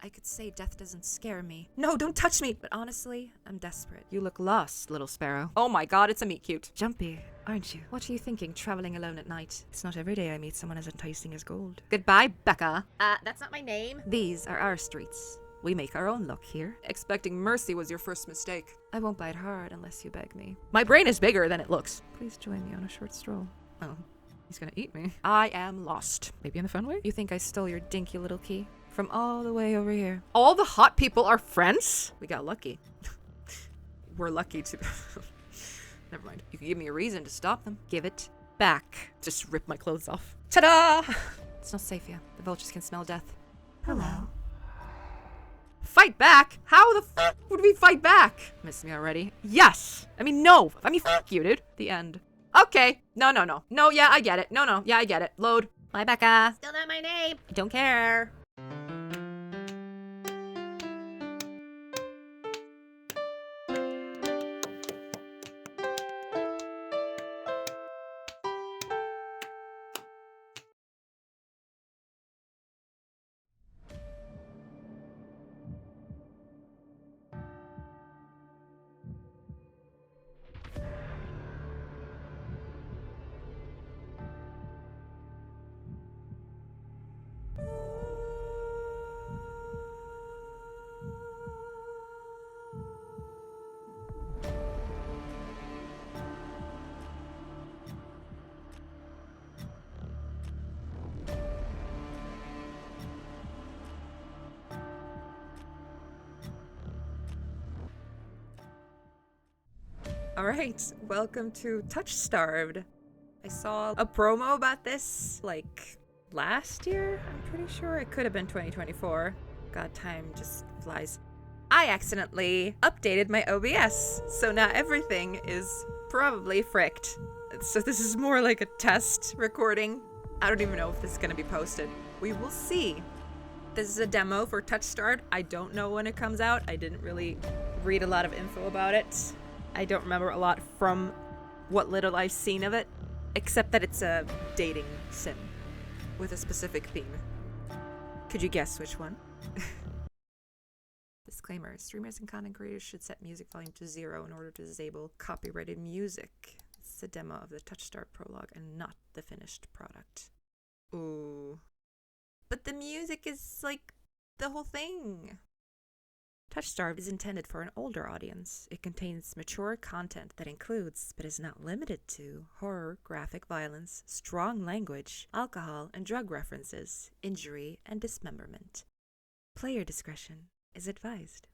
I could say death doesn't scare me. No, don't touch me! But honestly, I'm desperate. You look lost, little sparrow. Oh my god, it's a meet cute. Jumpy, aren't you? What are you thinking, traveling alone at night? It's not every day I meet someone as enticing as gold. Goodbye, Becca. That's not my name. These are our streets. We make our own luck here. Expecting mercy was your first mistake. I won't bite hard unless you beg me. My brain is bigger than it looks. Please join me on a short stroll. Oh, he's gonna eat me. I am lost. Maybe in a fun way? You think I stole your dinky little key? From all the way over here. All the hot people are friends? We got lucky. We're lucky to... Never mind. You can give me a reason to stop them. Give it back. Just rip my clothes off. Ta-da! It's not safe yet. The vultures can smell death. Hello. Fight back? How the f would we fight back? Miss me already? Yes! I mean, no! I mean, f you, dude. The end. Okay. No. No, yeah, I get it. No, yeah, I get it. Load. Bye, Becca. Still not my name. I don't care. Alright, welcome to Touchstarved. I saw a promo about this, like, last year? I'm pretty sure it could have been 2024. God, time just flies. I accidentally updated my OBS, so now everything is probably fricked. So this is more like a test recording. I don't even know if this is going to be posted. We will see. This is a demo for Touchstarved. I don't know when it comes out. I didn't really read a lot of info about it. I don't remember a lot from what little I've seen of it, except that it's a dating sim with a specific theme. Could you guess which one? Disclaimer, streamers and content creators should set music volume to 0 in order to disable copyrighted music. This is a demo of the Touchstarved prologue and not the finished product. Ooh. But the music is like the whole thing. Touchstarved is intended for an older audience. It contains mature content that includes, but is not limited to, horror, graphic violence, strong language, alcohol and drug references, injury, and dismemberment. Player discretion is advised.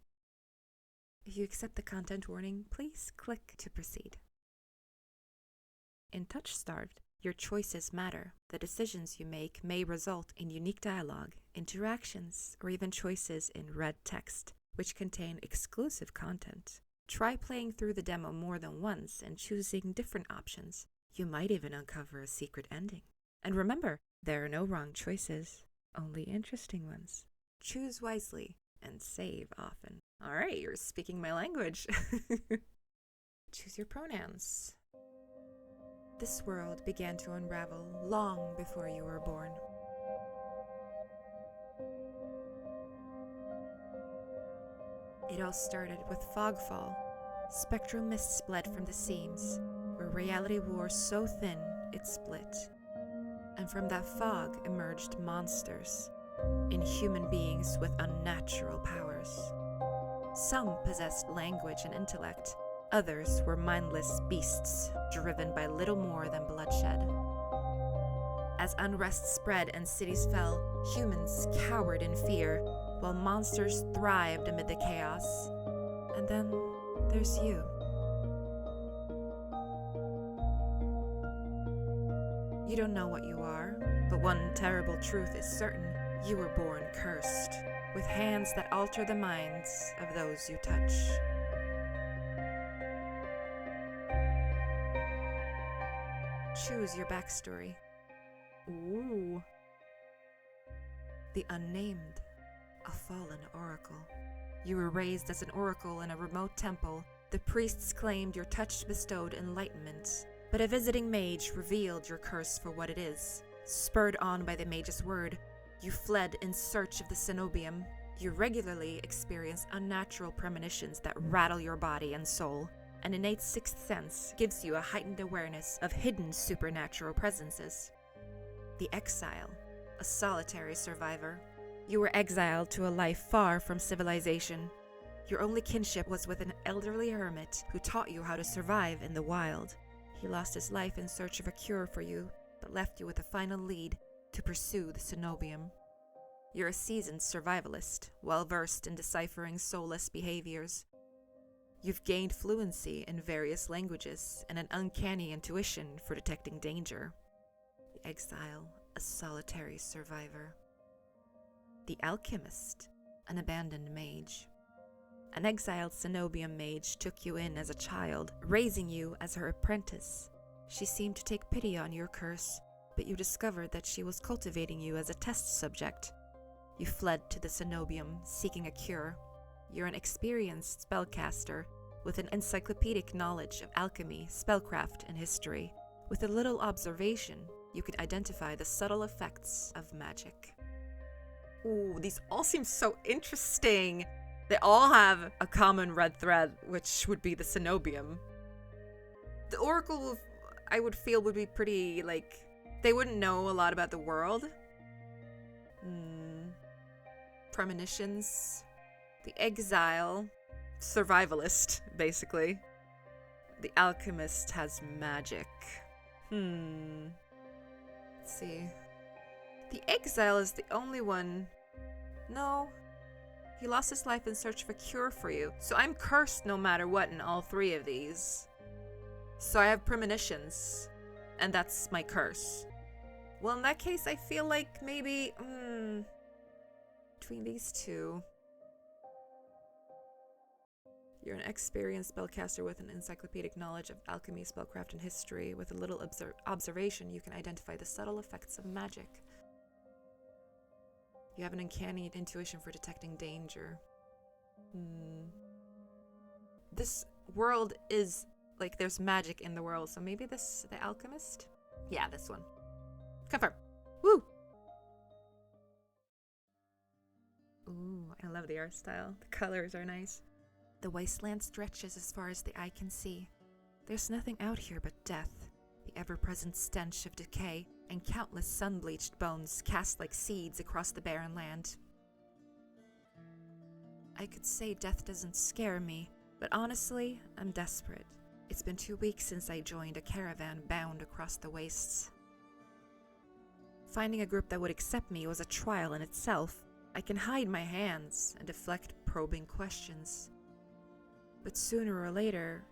If you accept the content warning, please click to proceed. In Touchstarved, your choices matter. The decisions you make may result in unique dialogue, interactions, or even choices in red text, which contain exclusive content. Try playing through the demo more than once and choosing different options. You might even uncover a secret ending. And remember, there are no wrong choices, only interesting ones. Choose wisely and save often. Alright, you're speaking my language. Choose your pronouns. This world began to unravel long before you were born. It all started with fogfall. Spectral mists bled from the seams, where reality wore so thin it split. And from that fog emerged monsters, inhuman beings with unnatural powers. Some possessed language and intellect, others were mindless beasts, driven by little more than bloodshed. As unrest spread and cities fell, humans cowered in fear, while monsters thrived amid the chaos. And then there's you. You don't know what you are, but one terrible truth is certain. You were born cursed, with hands that alter the minds of those you touch. Choose your backstory. Ooh. The Unnamed. A fallen oracle. You were raised as an oracle in a remote temple. The priests claimed your touch bestowed enlightenment, but a visiting mage revealed your curse for what it is. Spurred on by the mage's word, you fled in search of the cenobium, You regularly experience unnatural premonitions that rattle your body and soul. An innate sixth sense gives you a heightened awareness of hidden supernatural presences. The exile, a solitary survivor. You were exiled to a life far from civilization. Your only kinship was with an elderly hermit who taught you how to survive in the wild. He lost his life in search of a cure for you, but left you with a final lead to pursue the cenobium. You're a seasoned survivalist, well-versed in deciphering soulless behaviors. You've gained fluency in various languages and an uncanny intuition for detecting danger. The exile, a solitary survivor. The alchemist, an abandoned mage. An exiled cenobium mage took you in as a child, raising you as her apprentice. She seemed to take pity on your curse, but you discovered that she was cultivating you as a test subject. You fled to the cenobium, seeking a cure. You're an experienced spellcaster with an encyclopedic knowledge of alchemy, spellcraft, and history. With a little observation, you could identify the subtle effects of magic. Ooh, these all seem so interesting. They all have a common red thread, which would be the cenobium. The oracle, I would feel, would be pretty, they wouldn't know a lot about the world. Premonitions. The exile, survivalist, basically. The alchemist has magic. Let's see. The exile is the only one. No. He lost his life in search of a cure for you. So I'm cursed no matter what in all three of these. So I have premonitions. And that's my curse. Well, in that case, I feel like maybe... between these two... You're an experienced spellcaster with an encyclopedic knowledge of alchemy, spellcraft, and history. With a little observation, you can identify the subtle effects of magic. You have an uncanny intuition for detecting danger. This world is, there's magic in the world, so maybe the alchemist? Yeah, this one. Confirm. Woo! Ooh, I love the art style. The colors are nice. The wasteland stretches as far as the eye can see. There's nothing out here but death, the ever-present stench of decay, and countless sun-bleached bones cast like seeds across the barren land. I could say death doesn't scare me, but honestly, I'm desperate. It's been 2 weeks since I joined a caravan bound across the wastes. Finding a group that would accept me was a trial in itself. I can hide my hands and deflect probing questions. But sooner or later,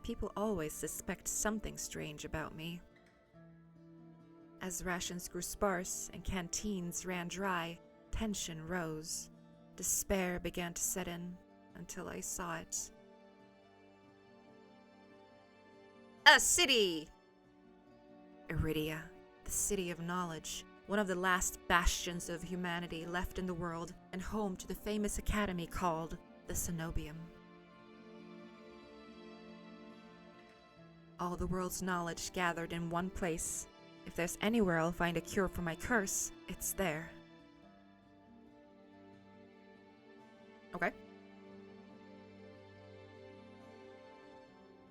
people always suspect something strange about me. As rations grew sparse and canteens ran dry, tension rose. Despair began to set in until I saw it. A city! Eridia, the city of knowledge, one of the last bastions of humanity left in the world, and home to the famous academy called the Cenobium. All the world's knowledge gathered in one place. If there's anywhere I'll find a cure for my curse, it's there. Okay.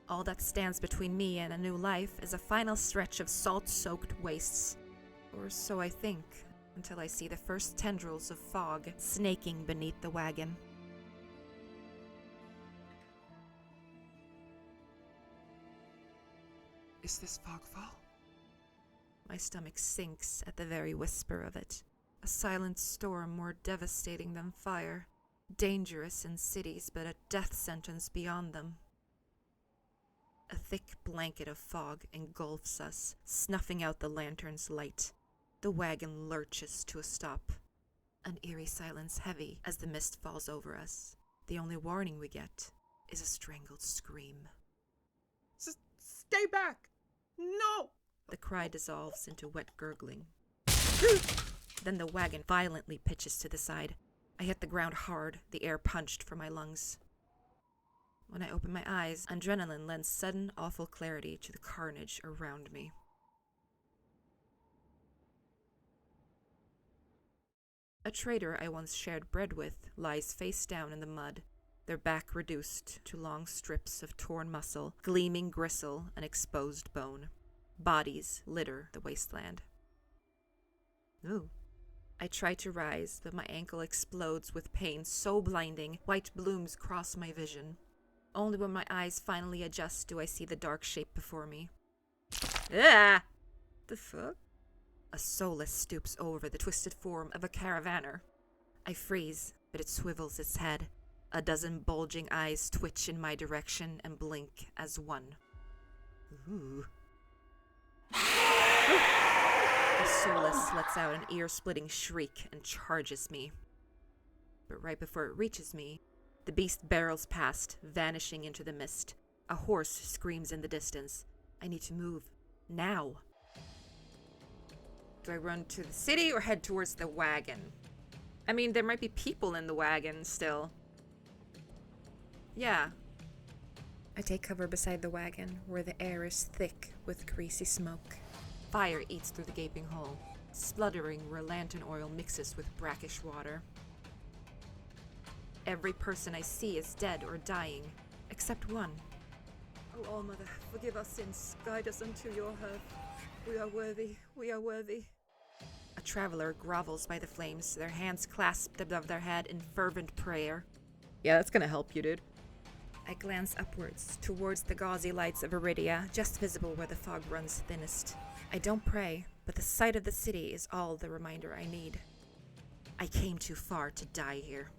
All that stands between me and a new life is a final stretch of salt-soaked wastes. Or so I think, until I see the first tendrils of fog snaking beneath the wagon. Is this fogfall? My stomach sinks at the very whisper of it. A silent storm more devastating than fire. Dangerous in cities, but a death sentence beyond them. A thick blanket of fog engulfs us, snuffing out the lantern's light. The wagon lurches to a stop. An eerie silence heavy as the mist falls over us. The only warning we get is a strangled scream. Stay back! No! The cry dissolves into wet gurgling. Then the wagon violently pitches to the side. I hit the ground hard, the air punched from my lungs. When I open my eyes, adrenaline lends sudden, awful clarity to the carnage around me. A trader I once shared bread with lies face down in the mud, their back reduced to long strips of torn muscle, gleaming gristle, and exposed bone. Bodies litter the wasteland. Ooh. I try to rise, but my ankle explodes with pain so blinding, white blooms cross my vision. Only when my eyes finally adjust do I see the dark shape before me. Ah! The fuck? A soulless stoops over the twisted form of a caravaner. I freeze, but it swivels its head. A dozen bulging eyes twitch in my direction and blink as one. Ooh. The soulless lets out an ear-splitting shriek and charges me. But right before it reaches me, the beast barrels past, vanishing into the mist. A horse screams in the distance. I need to move. Now. Do I run to the city or head towards the wagon? I mean, there might be people in the wagon still. Yeah. I take cover beside the wagon, where the air is thick with greasy smoke. Fire eats through the gaping hole, spluttering where lantern oil mixes with brackish water. Every person I see is dead or dying, except one. Oh, All-Mother, forgive our sins, guide us unto your hearth. We are worthy, we are worthy. A traveler grovels by the flames, their hands clasped above their head in fervent prayer. Yeah, that's gonna help you, dude. I glance upwards, towards the gauzy lights of Eridia, just visible where the fog runs thinnest. I don't pray, but the sight of the city is all the reminder I need. I came too far to die here.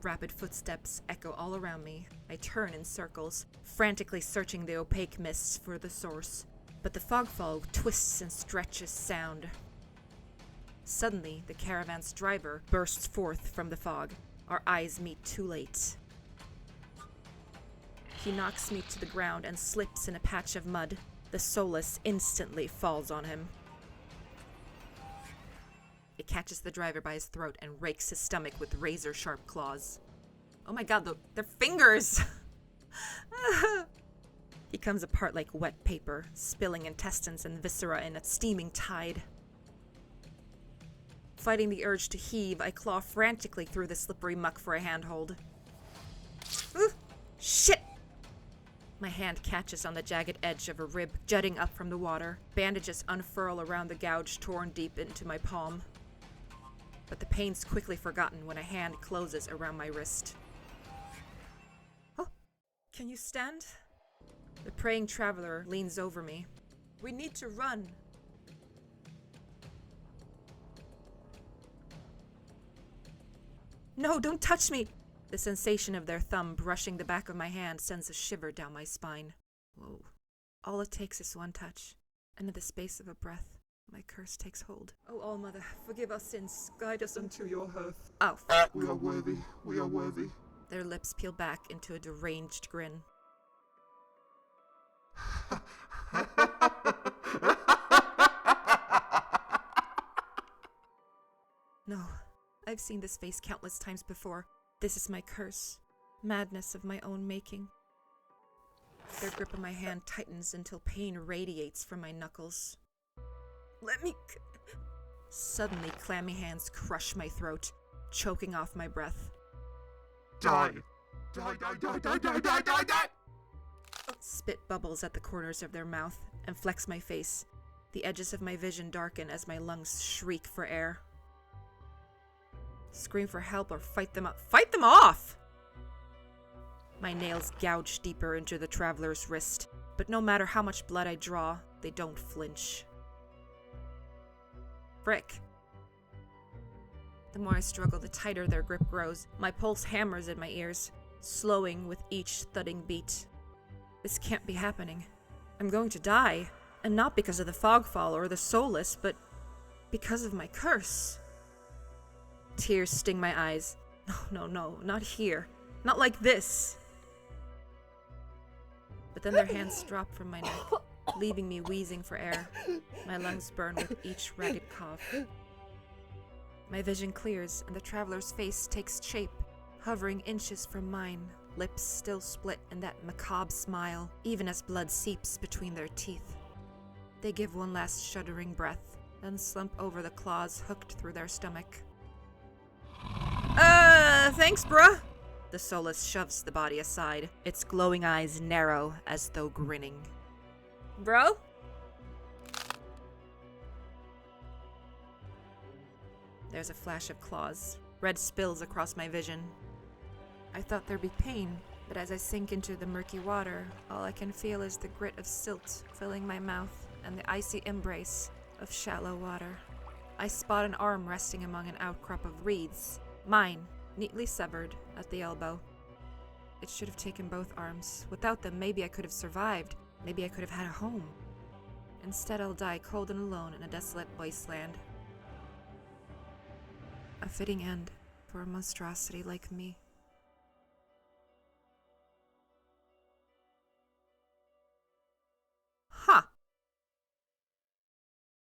Rapid footsteps echo all around me. I turn in circles, frantically searching the opaque mists for the source. But the fog twists and stretches sound. Suddenly, the caravan's driver bursts forth from the fog. Our eyes meet too late. He knocks me to the ground and slips in a patch of mud. The soulless instantly falls on him. It catches the driver by his throat and rakes his stomach with razor-sharp claws. Oh my god, they're fingers! He comes apart like wet paper, spilling intestines and viscera in a steaming tide. Fighting the urge to heave, I claw frantically through the slippery muck for a handhold. Ooh, shit! My hand catches on the jagged edge of a rib jutting up from the water. Bandages unfurl around the gouge torn deep into my palm. But the pain's quickly forgotten when a hand closes around my wrist. Oh, can you stand? The praying traveler leans over me. We need to run. No, don't touch me! The sensation of their thumb brushing the back of my hand sends a shiver down my spine. Whoa. All it takes is one touch, and in the space of a breath, my curse takes hold. Oh, All-Mother, forgive our sins, guide us unto your hearth. Oh, We are worthy, we are worthy. Their lips peel back into a deranged grin. No, I've seen this face countless times before. This is my curse. Madness of my own making. Their grip of my hand tightens until pain radiates from my knuckles. Let me... Suddenly, clammy hands crush my throat, choking off my breath. Die! Die, die, die, die, die, die, die, die! Spit bubbles at the corners of their mouth and flecks my face. The edges of my vision darken as my lungs shriek for air. Scream for help or fight them up. Fight them off! My nails gouge deeper into the traveler's wrist, but no matter how much blood I draw, they don't flinch. Frick. The more I struggle, the tighter their grip grows. My pulse hammers in my ears, slowing with each thudding beat. This can't be happening. I'm going to die. And not because of the fogfall or the soulless, but because of my curse. Tears sting my eyes. No, not here. Not like this. But then their hands drop from my neck, leaving me wheezing for air. My lungs burn with each ragged cough. My vision clears, and the traveler's face takes shape, hovering inches from mine, lips still split in that macabre smile, even as blood seeps between their teeth. They give one last shuddering breath, then slump over, the claws hooked through their stomach. Thanks, bruh. The Solus shoves the body aside, its glowing eyes narrow as though grinning. Bro? There's a flash of claws. Red spills across my vision. I thought there'd be pain, but as I sink into the murky water, all I can feel is the grit of silt filling my mouth and the icy embrace of shallow water. I spot an arm resting among an outcrop of reeds, mine, neatly severed at the elbow. It should have taken both arms. Without them, maybe I could have survived. Maybe I could have had a home. Instead, I'll die cold and alone in a desolate wasteland. A fitting end for a monstrosity like me. Ha!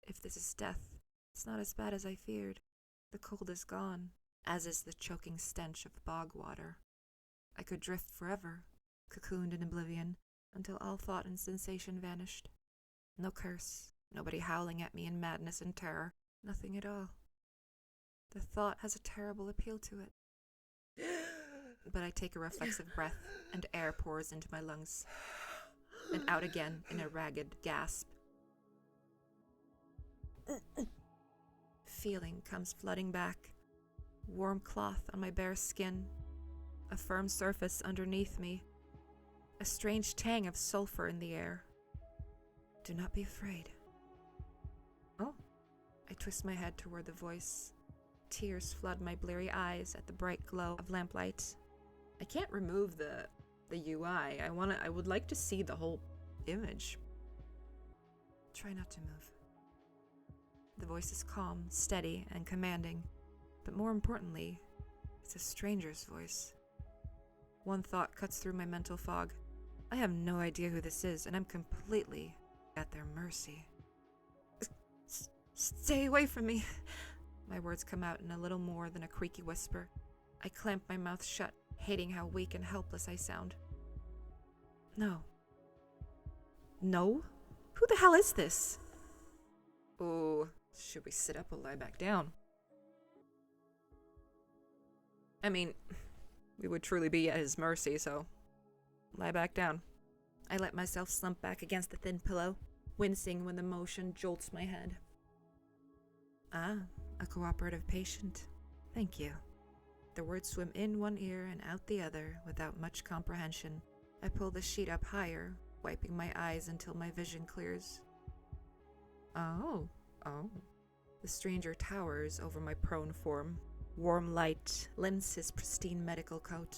If this is death, it's not as bad as I feared. The cold is gone, as is the choking stench of bog water. I could drift forever, cocooned in oblivion, until all thought and sensation vanished. No curse, nobody howling at me in madness and terror, nothing at all. The thought has a terrible appeal to it. But I take a reflexive breath, and air pours into my lungs, and out again in a ragged gasp. Feeling comes flooding back. Warm cloth on my bare skin, a firm surface underneath me, a strange tang of sulfur in the air. Do not be afraid. Oh. I twist my head toward the voice. Tears flood my bleary eyes at the bright glow of lamplight. I can't remove the UI. I would like to see the whole image. Try not to move. The voice is calm, steady, and commanding, but more importantly, it's a stranger's voice. One thought cuts through my mental fog. I have no idea who this is, and I'm completely at their mercy. Stay away from me. My words come out in a little more than a creaky whisper. I clamp my mouth shut, hating how weak and helpless I sound. No. No? Who the hell is this? Oh, should we sit up or lie back down? I mean, we would truly be at his mercy, so lie back down. I let myself slump back against the thin pillow, wincing when the motion jolts my head. Ah, a cooperative patient. Thank you. The words swim in one ear and out the other without much comprehension. I pull the sheet up higher, wiping my eyes until my vision clears. Oh. The stranger towers over my prone form. Warm light lends his pristine medical coat.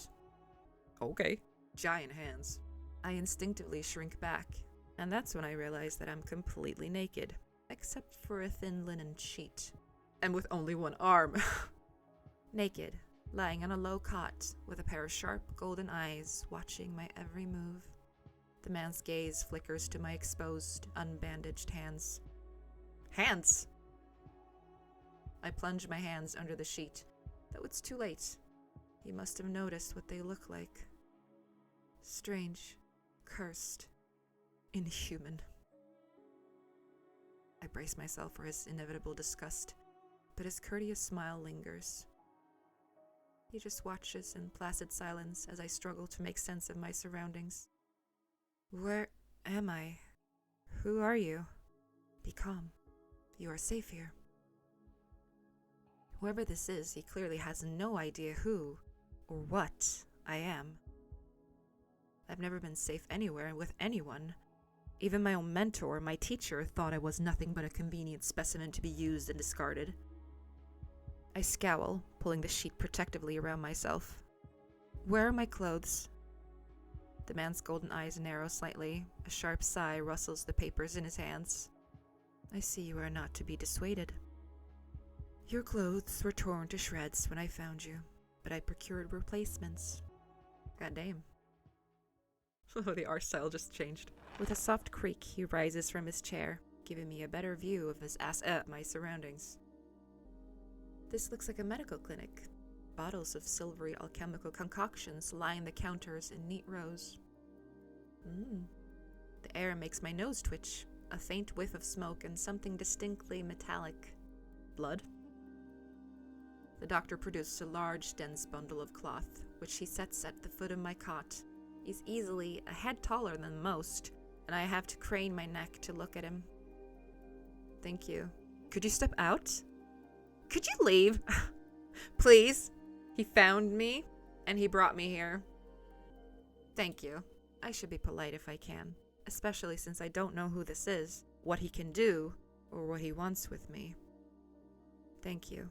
Okay. Giant hands. I instinctively shrink back, and that's when I realize that I'm completely naked, except for a thin linen sheet. And with only one arm. Naked, lying on a low cot, with a pair of sharp golden eyes watching my every move. The man's gaze flickers to my exposed, unbandaged hands. Hands! I plunge my hands under the sheet, though it's too late. He must have noticed what they look like. Strange, cursed, inhuman. I brace myself for his inevitable disgust, but his courteous smile lingers. He just watches in placid silence as I struggle to make sense of my surroundings. Where am I? Who are you? Be calm. You are safe here. Whoever this is, he clearly has no idea who or what I am. I've never been safe anywhere with anyone. Even my own mentor, my teacher, thought I was nothing but a convenient specimen to be used and discarded. I scowl, pulling the sheet protectively around myself. Where are my clothes? The man's golden eyes narrow slightly. A sharp sigh rustles the papers in his hands. I see you are not to be dissuaded. Your clothes were torn to shreds when I found you, but I procured replacements. Goddamn. Oh, the art style just changed. With a soft creak, he rises from his chair, giving me a better view of my surroundings. This looks like a medical clinic. Bottles of silvery alchemical concoctions line the counters in neat rows. The air makes my nose twitch, A faint whiff of smoke and something distinctly metallic. Blood? The doctor produced a large, dense bundle of cloth, which he sets at the foot of my cot. He's easily a head taller than most, and I have to crane my neck to look at him. Thank you. Could you step out? Could you leave? Please? He found me, and he brought me here. Thank you. I should be polite if I can, especially since I don't know who this is, what he can do, or what he wants with me. Thank you.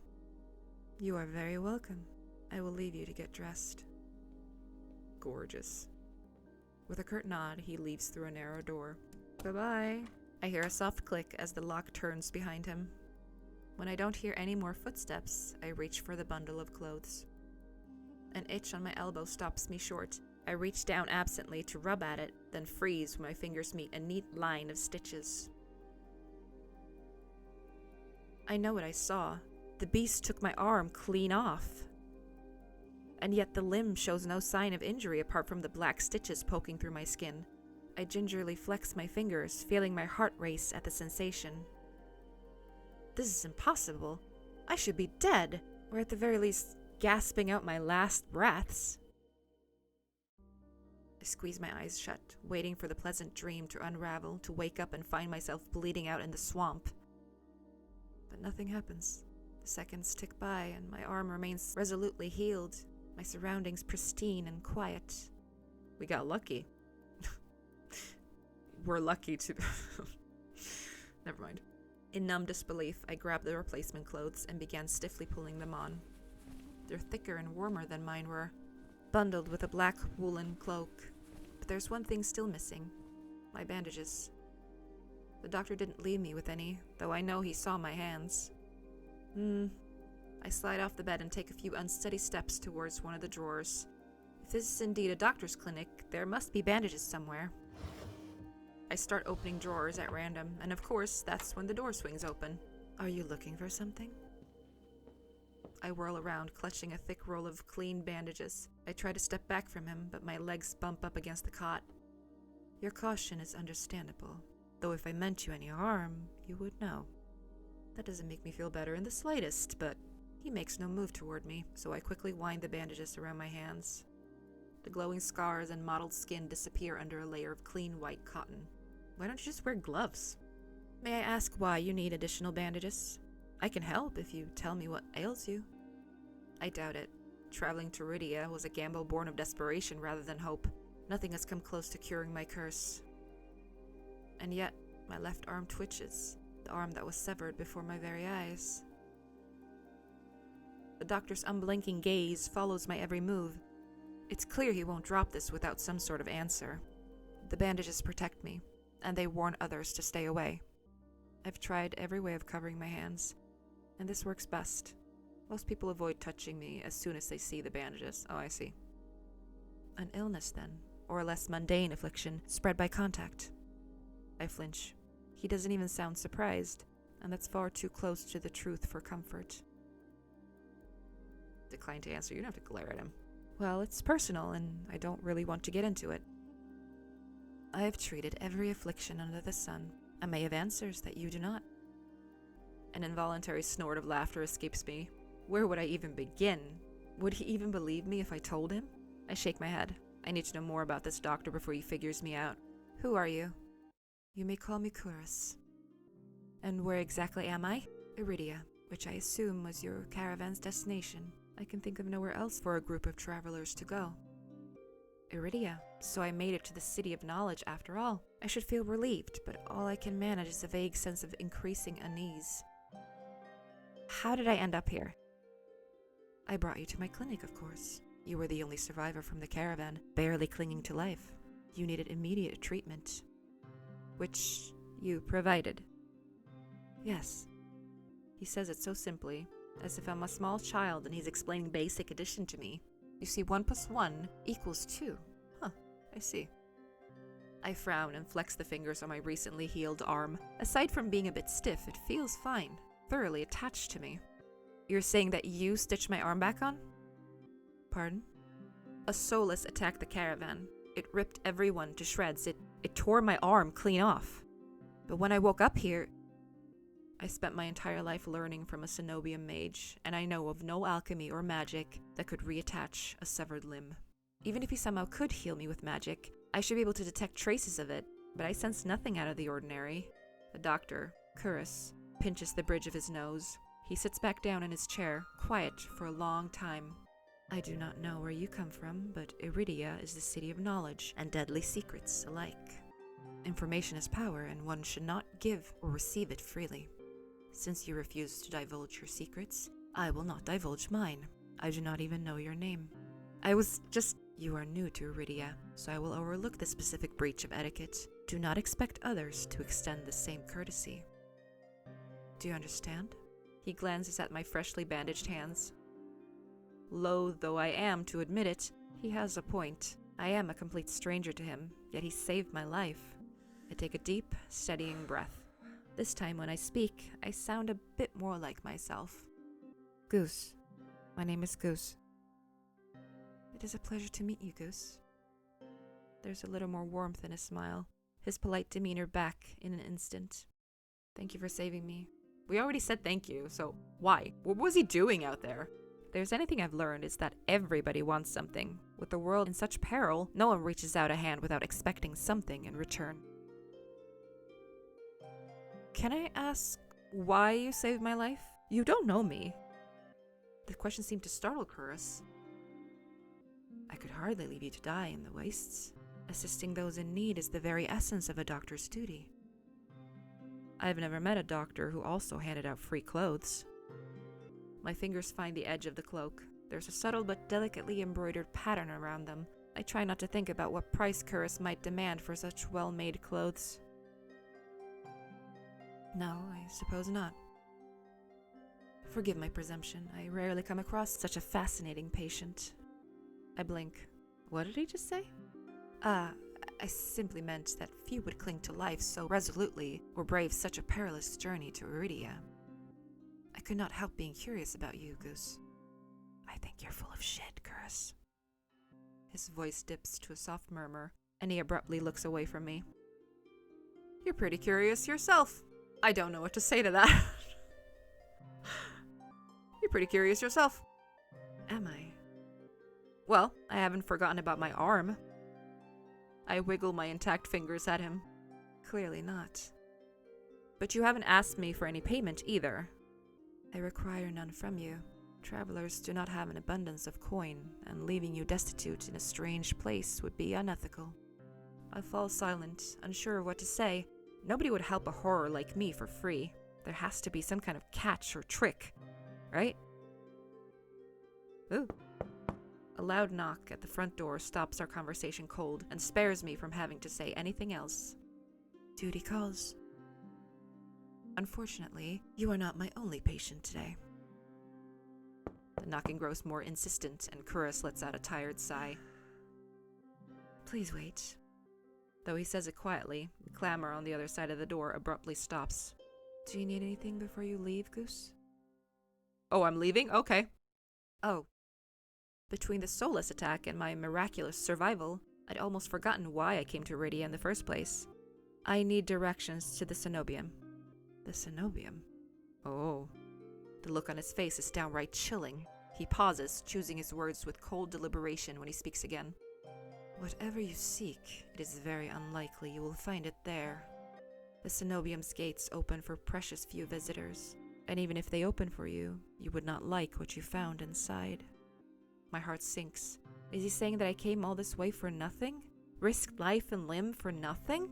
You are very welcome. I will leave you to get dressed. Gorgeous. With a curt nod, he leaves through a narrow door. Bye-bye. I hear a soft click as the lock turns behind him. When I don't hear any more footsteps, I reach for the bundle of clothes. An itch on my elbow stops me short. I reach down absently to rub at it, then freeze when my fingers meet a neat line of stitches. I know what I saw. The beast took my arm clean off. And yet the limb shows no sign of injury apart from the black stitches poking through my skin. I gingerly flex my fingers, feeling my heart race at the sensation. This is impossible. I should be dead, or at the very least, gasping out my last breaths. I squeeze my eyes shut, waiting for the pleasant dream to unravel, to wake up and find myself bleeding out in the swamp. But nothing happens. The seconds tick by, and my arm remains resolutely healed, my surroundings pristine and quiet. We got lucky. We're lucky to... Never mind. In numb disbelief, I grabbed the replacement clothes and began stiffly pulling them on. They're thicker and warmer than mine were, bundled with a black woolen cloak. But there's one thing still missing. My bandages. The doctor didn't leave me with any, though I know he saw my hands. I slide off the bed and take a few unsteady steps towards one of the drawers. If this is indeed a doctor's clinic, there must be bandages somewhere. I start opening drawers at random, and of course, that's when the door swings open. Are you looking for something? I whirl around, clutching a thick roll of clean bandages. I try to step back from him, but my legs bump up against the cot. Your caution is understandable, though if I meant you any harm, you would know. That doesn't make me feel better in the slightest, but he makes no move toward me, so I quickly wind the bandages around my hands. The glowing scars and mottled skin disappear under a layer of clean white cotton. Why don't you just wear gloves? May I ask why you need additional bandages? I can help if you tell me what ails you. I doubt it. Traveling to Eridia was a gamble born of desperation rather than hope. Nothing has come close to curing my curse. And yet, my left arm twitches, the arm that was severed before my very eyes. The doctor's unblinking gaze follows my every move. It's clear he won't drop this without some sort of answer. The bandages protect me, and they warn others to stay away. I've tried every way of covering my hands, and this works best. Most people avoid touching me as soon as they see the bandages. Oh, I see. An illness, then, or a less mundane affliction spread by contact. I flinch. He doesn't even sound surprised, and that's far too close to the truth for comfort. Decline to answer. You don't have to glare at him. Well, it's personal, and I don't really want to get into it. I have treated every affliction under the sun. I may have answers that you do not. An involuntary snort of laughter escapes me. Where would I even begin? Would he even believe me if I told him? I shake my head. I need to know more about this doctor before he figures me out. Who are you? You may call me Kurus. And where exactly am I? Eridia, which I assume was your caravan's destination. I can think of nowhere else for a group of travelers to go. Eridia, so I made it to the city of knowledge after all. I should feel relieved, but all I can manage is a vague sense of increasing unease. How did I end up here? I brought you to my clinic, of course. You were the only survivor from the caravan, barely clinging to life. You needed immediate treatment, which you provided. Yes. He says it so simply, as if I'm a small child and he's explaining basic addition to me. You see, 1 + 1 = 2. Huh, I see. I frown and flex the fingers on my recently healed arm. Aside from being a bit stiff, it feels fine, thoroughly attached to me. You're saying that you stitched my arm back on? Pardon? A Solus attacked the caravan. It ripped everyone to shreds. It tore my arm clean off. But when I woke up here, I spent my entire life learning from a cenobium mage, and I know of no alchemy or magic that could reattach a severed limb. Even if he somehow could heal me with magic, I should be able to detect traces of it, but I sense nothing out of the ordinary. The doctor, Curus, pinches the bridge of his nose. He sits back down in his chair, quiet for a long time. I do not know where you come from, but Eridia is the city of knowledge and deadly secrets alike. Information is power, and one should not give or receive it freely. Since you refuse to divulge your secrets, I will not divulge mine. I do not even know your name. You are new to Eridia, so I will overlook the specific breach of etiquette. Do not expect others to extend the same courtesy. Do you understand? He glances at my freshly bandaged hands. Loath though I am to admit it, he has a point. I am a complete stranger to him, yet he saved my life. I take a deep, steadying breath. This time when I speak, I sound a bit more like myself. Goose. My name is Goose. It is a pleasure to meet you, Goose. There's a little more warmth in his smile, his polite demeanor back in an instant. Thank you for saving me. We already said thank you, so why? What was he doing out there? If there's anything I've learned, it's that everybody wants something. With the world in such peril, no one reaches out a hand without expecting something in return. Can I ask why you saved my life? You don't know me. The question seemed to startle Curus. I could hardly leave you to die in the wastes. Assisting those in need is the very essence of a doctor's duty. I've never met a doctor who also handed out free clothes. My fingers find the edge of the cloak. There's a subtle but delicately embroidered pattern around them. I try not to think about what price Curus might demand for such well-made clothes. No, I suppose not. Forgive my presumption. I rarely come across such a fascinating patient. I blink. What did he just say? I simply meant that few would cling to life so resolutely or brave such a perilous journey to Eridia. I could not help being curious about you, Goose. I think you're full of shit, Curus. His voice dips to a soft murmur, and he abruptly looks away from me. You're pretty curious yourself. I don't know what to say to that. You're pretty curious yourself. Am I? Well, I haven't forgotten about my arm. I wiggle my intact fingers at him. Clearly not. But you haven't asked me for any payment either. I require none from you. Travelers do not have an abundance of coin, and leaving you destitute in a strange place would be unethical. I fall silent, unsure of what to say. Nobody would help a horror like me for free. There has to be some kind of catch or trick, right? Ooh. A loud knock at the front door stops our conversation cold and spares me from having to say anything else. Duty calls. Unfortunately, you are not my only patient today. The knocking grows more insistent, and Curus lets out a tired sigh. Please wait. Though he says it quietly, the clamor on the other side of the door abruptly stops. Do you need anything before you leave, Goose? Oh, I'm leaving? Okay. Oh. Between the soulless attack and my miraculous survival, I'd almost forgotten why I came to Eridia in the first place. I need directions to the cenobium. The cenobium? Oh. The look on his face is downright chilling. He pauses, choosing his words with cold deliberation when he speaks again. Whatever you seek, it is very unlikely you will find it there. The cenobium's gates open for precious few visitors, and even if they open for you, you would not like what you found inside. My heart sinks. Is he saying that I came all this way for nothing? Risked life and limb for nothing?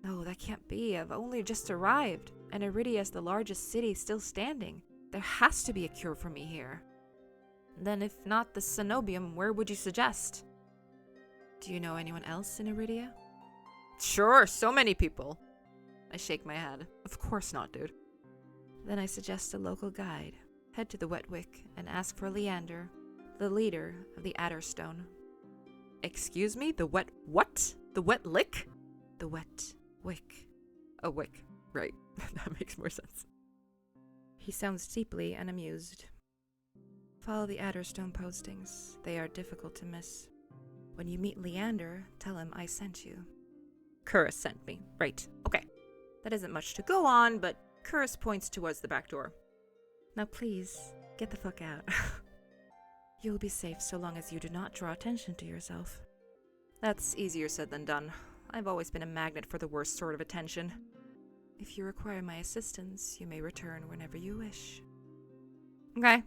No, that can't be. I've only just arrived, and Eridia is the largest city still standing. There has to be a cure for me here. Then if not the cenobium, where would you suggest? Do you know anyone else in Eridia? Sure, so many people. I shake my head. Of course not, dude. Then I suggest a local guide. Head to the Wet Wick and ask for Leander, the leader of the Adderstone. Excuse me? The wet what? The wet lick? The Wet Wick. A wick. Right. That makes more sense. He sounds deeply unamused. Follow the Adderstone postings. They are difficult to miss. When you meet Leander, tell him I sent you. Curus sent me. Right. Okay. That isn't much to go on, but Curse points towards the back door. Now please, get the fuck out. You'll be safe so long as you do not draw attention to yourself. That's easier said than done. I've always been a magnet for the worst sort of attention. If you require my assistance, you may return whenever you wish. Okay.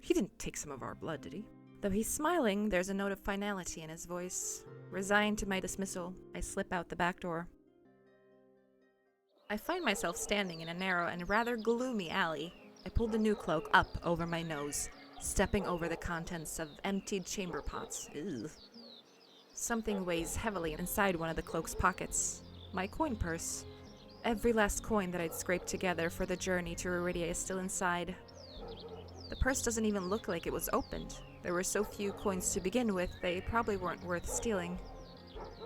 He didn't take some of our blood, did he? Though he's smiling, there's a note of finality in his voice. Resigned to my dismissal, I slip out the back door. I find myself standing in a narrow and rather gloomy alley. I pull the new cloak up over my nose, stepping over the contents of emptied chamber pots. Ugh. Something weighs heavily inside one of the cloak's pockets. My coin purse. Every last coin that I'd scraped together for the journey to Eridia is still inside. The purse doesn't even look like it was opened. There were so few coins to begin with, they probably weren't worth stealing.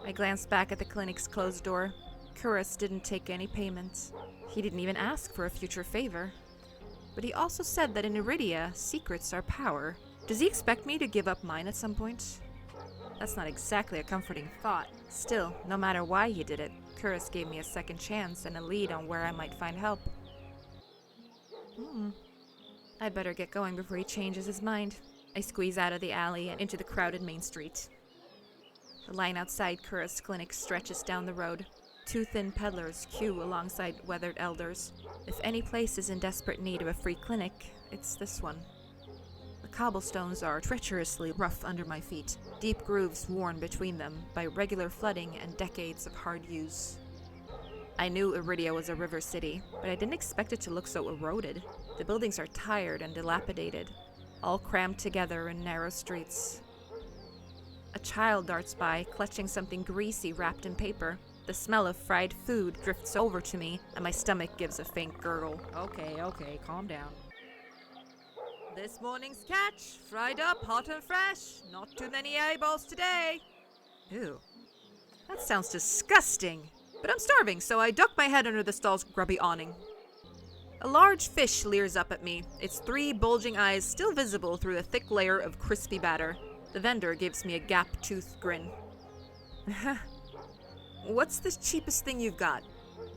I glanced back at the clinic's closed door. Curus didn't take any payment. He didn't even ask for a future favor. But he also said that in Eridia, secrets are power. Does he expect me to give up mine at some point? That's not exactly a comforting thought. Still, no matter why he did it, Curus gave me a second chance and a lead on where I might find help. I'd better get going before he changes his mind. I squeeze out of the alley and into the crowded main street. The line outside Curus' clinic stretches down the road. Two thin peddlers queue alongside weathered elders. If any place is in desperate need of a free clinic, it's this one. The cobblestones are treacherously rough under my feet, deep grooves worn between them by regular flooding and decades of hard use. I knew Eridia was a river city, but I didn't expect it to look so eroded. The buildings are tired and dilapidated, all crammed together in narrow streets. A child darts by, clutching something greasy wrapped in paper. The smell of fried food drifts over to me, and my stomach gives a faint gurgle. Okay, calm down. This morning's catch, fried up, hot and fresh. Not too many eyeballs today. Ew. That sounds disgusting. But I'm starving, so I duck my head under the stall's grubby awning. A large fish leers up at me, its three bulging eyes still visible through the thick layer of crispy batter. The vendor gives me a gap-toothed grin. What's the cheapest thing you've got?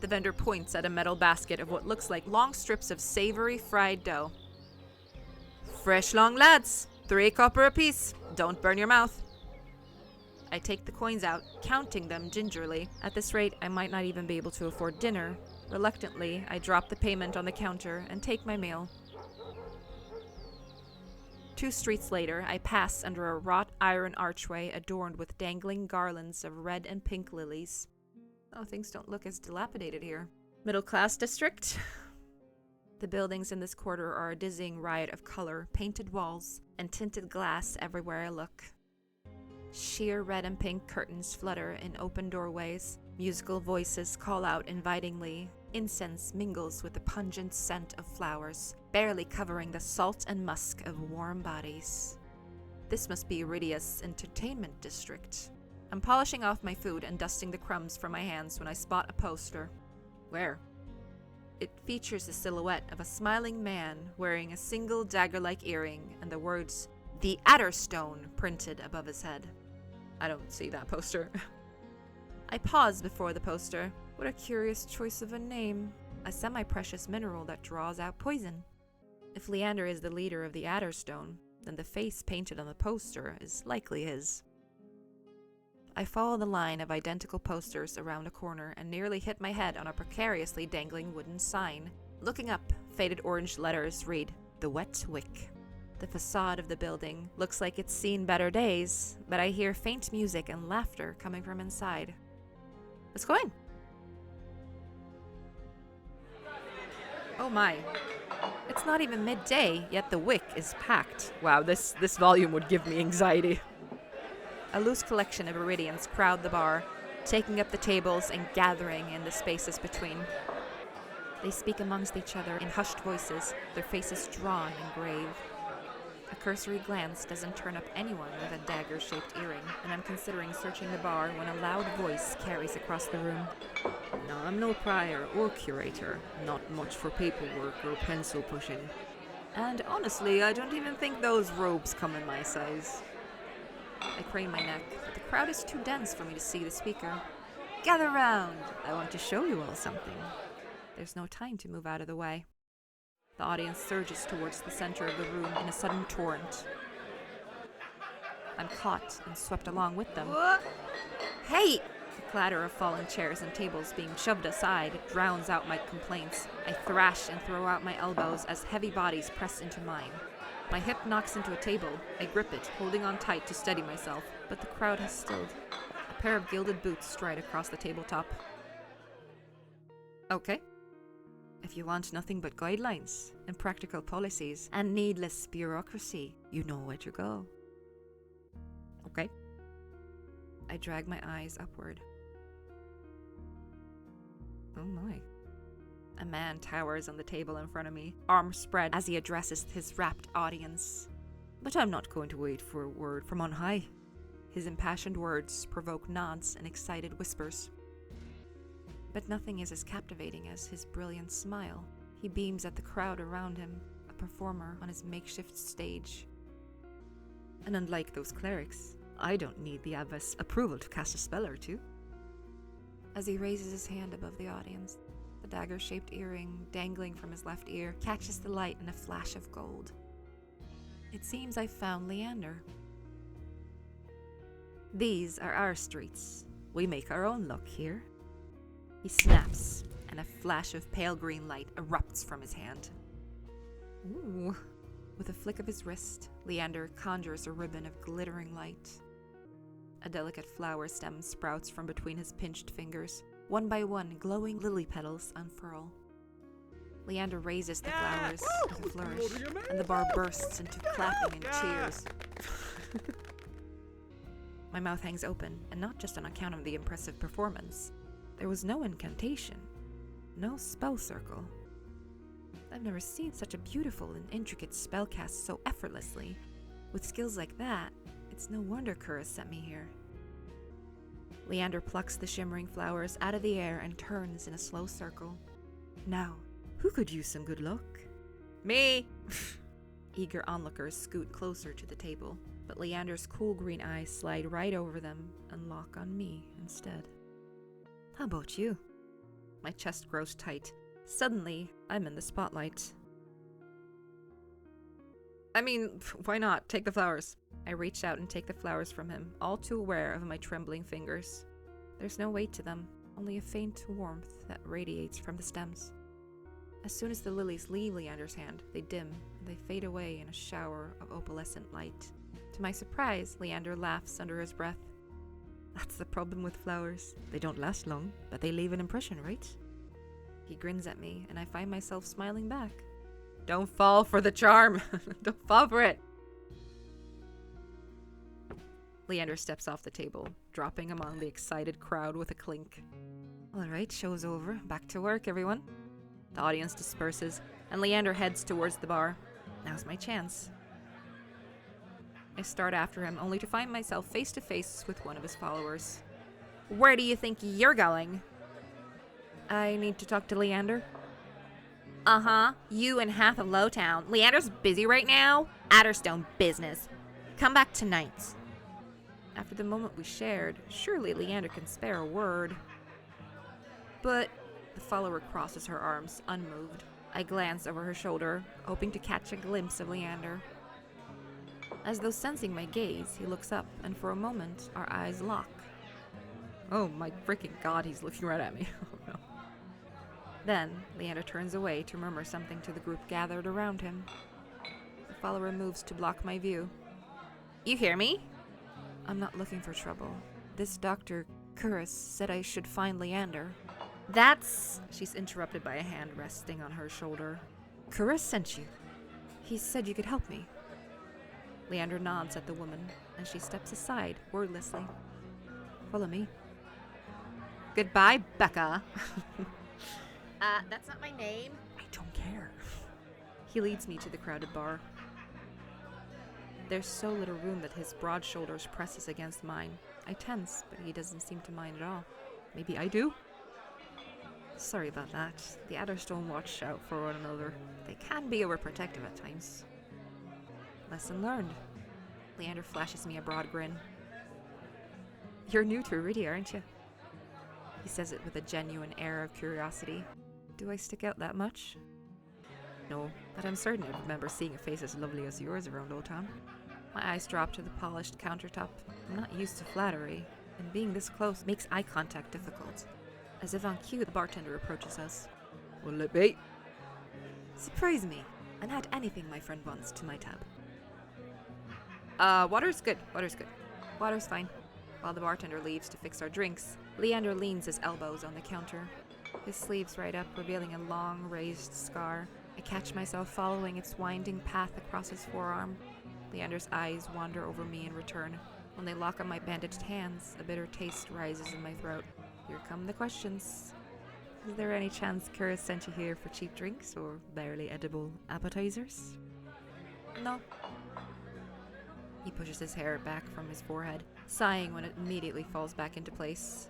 The vendor points at a metal basket of what looks like long strips of savory fried dough. Fresh long lads, 3 copper apiece. Don't burn your mouth. I take the coins out, counting them gingerly. At this rate, I might not even be able to afford dinner. Reluctantly, I drop the payment on the counter and take my meal. 2 streets later, I pass under a wrought iron archway adorned with dangling garlands of red and pink lilies. Oh, things don't look as dilapidated here. Middle-class district? The buildings in this quarter are a dizzying riot of color, painted walls, and tinted glass everywhere I look. Sheer red and pink curtains flutter in open doorways. Musical voices call out invitingly. Incense mingles with the pungent scent of flowers, barely covering the salt and musk of warm bodies. This must be Eridia's entertainment district. I'm polishing off my food and dusting the crumbs from my hands when I spot a poster. Where? It features the silhouette of a smiling man wearing a single dagger-like earring and the words, "The Adderstone," printed above his head. I don't see that poster. I pause before the poster. What a curious choice of a name. A semi-precious mineral that draws out poison. If Leander is the leader of the Adderstone, then the face painted on the poster is likely his. I follow the line of identical posters around a corner and nearly hit my head on a precariously dangling wooden sign. Looking up, faded orange letters read, "The Wet Wick." The facade of the building looks like it's seen better days, but I hear faint music and laughter coming from inside. Let's go in. Oh my. It's not even midday, yet the wick is packed. Wow, this volume would give me anxiety. A loose collection of Iridians crowd the bar, taking up the tables and gathering in the spaces between. They speak amongst each other in hushed voices, their faces drawn and grave. A cursory glance doesn't turn up anyone with a dagger-shaped earring, and I'm considering searching the bar when a loud voice carries across the room. Now, I'm no prior or curator, not much for paperwork or pencil pushing. And honestly, I don't even think those robes come in my size. I crane my neck, but the crowd is too dense for me to see the speaker. Gather round! I want to show you all something. There's no time to move out of the way. The audience surges towards the center of the room in a sudden torrent. I'm caught and swept along with them. Hey! The clatter of falling chairs and tables being shoved aside drowns out my complaints. I thrash and throw out my elbows as heavy bodies press into mine. My hip knocks into a table. I grip it, holding on tight to steady myself, but the crowd has stilled. A pair of gilded boots stride across the tabletop. Okay. If you want nothing but guidelines and practical policies and needless bureaucracy, you know where to go. Okay. I drag my eyes upward. Oh my. A man towers on the table in front of me, arms spread as he addresses his rapt audience. But I'm not going to wait for a word from on high. His impassioned words provoke nods and excited whispers. But nothing is as captivating as his brilliant smile. He beams at the crowd around him, a performer on his makeshift stage. And unlike those clerics, I don't need the abbess' approval to cast a spell or two. As he raises his hand above the audience, the dagger-shaped earring dangling from his left ear catches the light in a flash of gold. It seems I've found Leander. These are our streets. We make our own luck here. He snaps, and a flash of pale green light erupts from his hand. Ooh. With a flick of his wrist, Leander conjures a ribbon of glittering light. A delicate flower stem sprouts from between his pinched fingers. One by one, glowing lily petals unfurl. Leander raises the flowers with a flourish, and the bar bursts into clapping and cheers. My mouth hangs open, and not just on account of the impressive performance. There was no incantation, no spell circle. I've never seen such a beautiful and intricate spell cast so effortlessly. With skills like that, it's no wonder Kura sent me here. Leander plucks the shimmering flowers out of the air and turns in a slow circle. Now, who could use some good luck? Me! Eager onlookers scoot closer to the table, but Leander's cool green eyes slide right over them and lock on me instead. How about you? My chest grows tight. Suddenly, I'm in the spotlight. I mean, why not? Take the flowers. I reach out and take the flowers from him, all too aware of my trembling fingers. There's no weight to them, only a faint warmth that radiates from the stems. As soon as the lilies leave Leander's hand, they dim, and they fade away in a shower of opalescent light. To my surprise, Leander laughs under his breath. That's the problem with flowers. They don't last long, but they leave an impression, right? He grins at me, and I find myself smiling back. Don't fall for the charm. Don't fall for it. Leander steps off the table, dropping among the excited crowd with a clink. All right, show's over. Back to work, everyone. The audience disperses, and Leander heads towards the bar. Now's my chance. I start after him, only to find myself face to face with one of his followers. Where do you think you're going? I need to talk to Leander. Uh-huh. You and half of Lowtown. Leander's busy right now. Adderstone business. Come back tonight. After the moment we shared, surely Leander can spare a word. But the follower crosses her arms, unmoved. I glance over her shoulder, hoping to catch a glimpse of Leander. As though sensing my gaze, he looks up, and for a moment, our eyes lock. Oh my freaking god, he's looking right at me. Oh no. Then, Leander turns away to murmur something to the group gathered around him. The follower moves to block my view. You hear me? I'm not looking for trouble. This Dr. Kuris said I should find Leander. That's... She's interrupted by a hand resting on her shoulder. Kuris sent you. He said you could help me. Leander nods at the woman, and she steps aside, wordlessly. Follow me. Goodbye, Becca. That's not my name. I don't care. He leads me to the crowded bar. There's so little room that his broad shoulders presses against mine. I tense, but he doesn't seem to mind at all. Maybe I do? Sorry about that. The Adderstone watch out for one another. They can be overprotective at times. Lesson learned. Leander flashes me a broad grin. You're new to Eridia, aren't you? He says it with a genuine air of curiosity. Do I stick out that much? No, but I'm certain I remember seeing a face as lovely as yours around Old Town. My eyes drop to the polished countertop. I'm not used to flattery, and being this close makes eye contact difficult. As if on cue, the bartender approaches us. What'll it be? Surprise me, and add anything my friend wants to my tab. Water's good. Water's fine. While the bartender leaves to fix our drinks, Leander leans his elbows on the counter. His sleeves right up, revealing a long, raised scar. I catch myself following its winding path across his forearm. Leander's eyes wander over me in return. When they lock on my bandaged hands, a bitter taste rises in my throat. Here come the questions. Is there any chance Kira sent you here for cheap drinks or barely edible appetizers? No. He pushes his hair back from his forehead, sighing when it immediately falls back into place.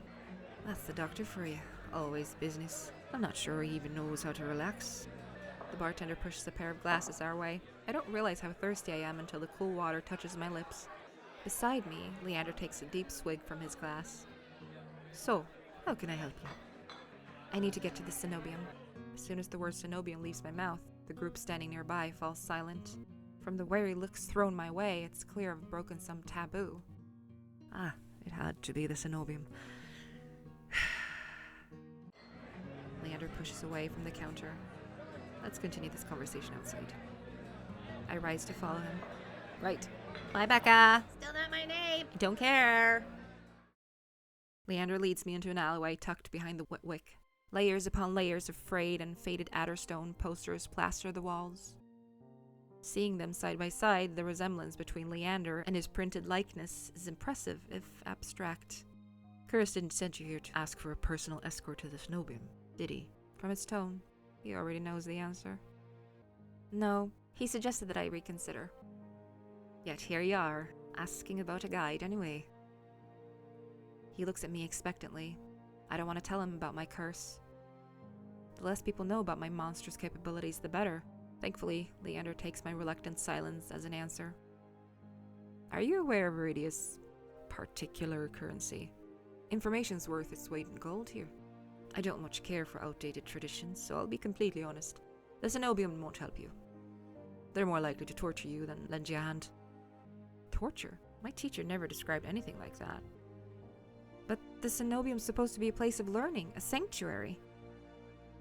That's the doctor for you. Always business. I'm not sure he even knows how to relax. The bartender pushes a pair of glasses our way. I don't realize how thirsty I am until the cool water touches my lips. Beside me, Leander takes a deep swig from his glass. So, how can I help you? I need to get to the cenobium. As soon as the word cenobium leaves my mouth, the group standing nearby falls silent. From the wary looks thrown my way, it's clear I've broken some taboo. Ah, it had to be the cenobium. Leander pushes away from the counter. Let's continue this conversation outside. I rise to follow him. Right. Bye, Becca. Still not my name. I don't care. Leander leads me into an alleyway tucked behind the wick. Layers upon layers of frayed and faded Adderstone posters plaster the walls. Seeing them side by side, the resemblance between Leander and his printed likeness is impressive, if abstract. Curtis didn't send you here to ask for a personal escort to the cenobium, did he? From its tone, he already knows the answer. No, he suggested that I reconsider. Yet here you are, asking about a guide anyway. He looks at me expectantly. I don't want to tell him about my curse. The less people know about my monstrous capabilities, the better. Thankfully, Leander takes my reluctant silence as an answer. Are you aware of Eridia's particular currency? Information's worth its weight in gold here. I don't much care for outdated traditions, so I'll be completely honest. The cenobium won't help you. They're more likely to torture you than lend you a hand. Torture? My teacher never described anything like that. But the cenobium's supposed to be a place of learning, a sanctuary.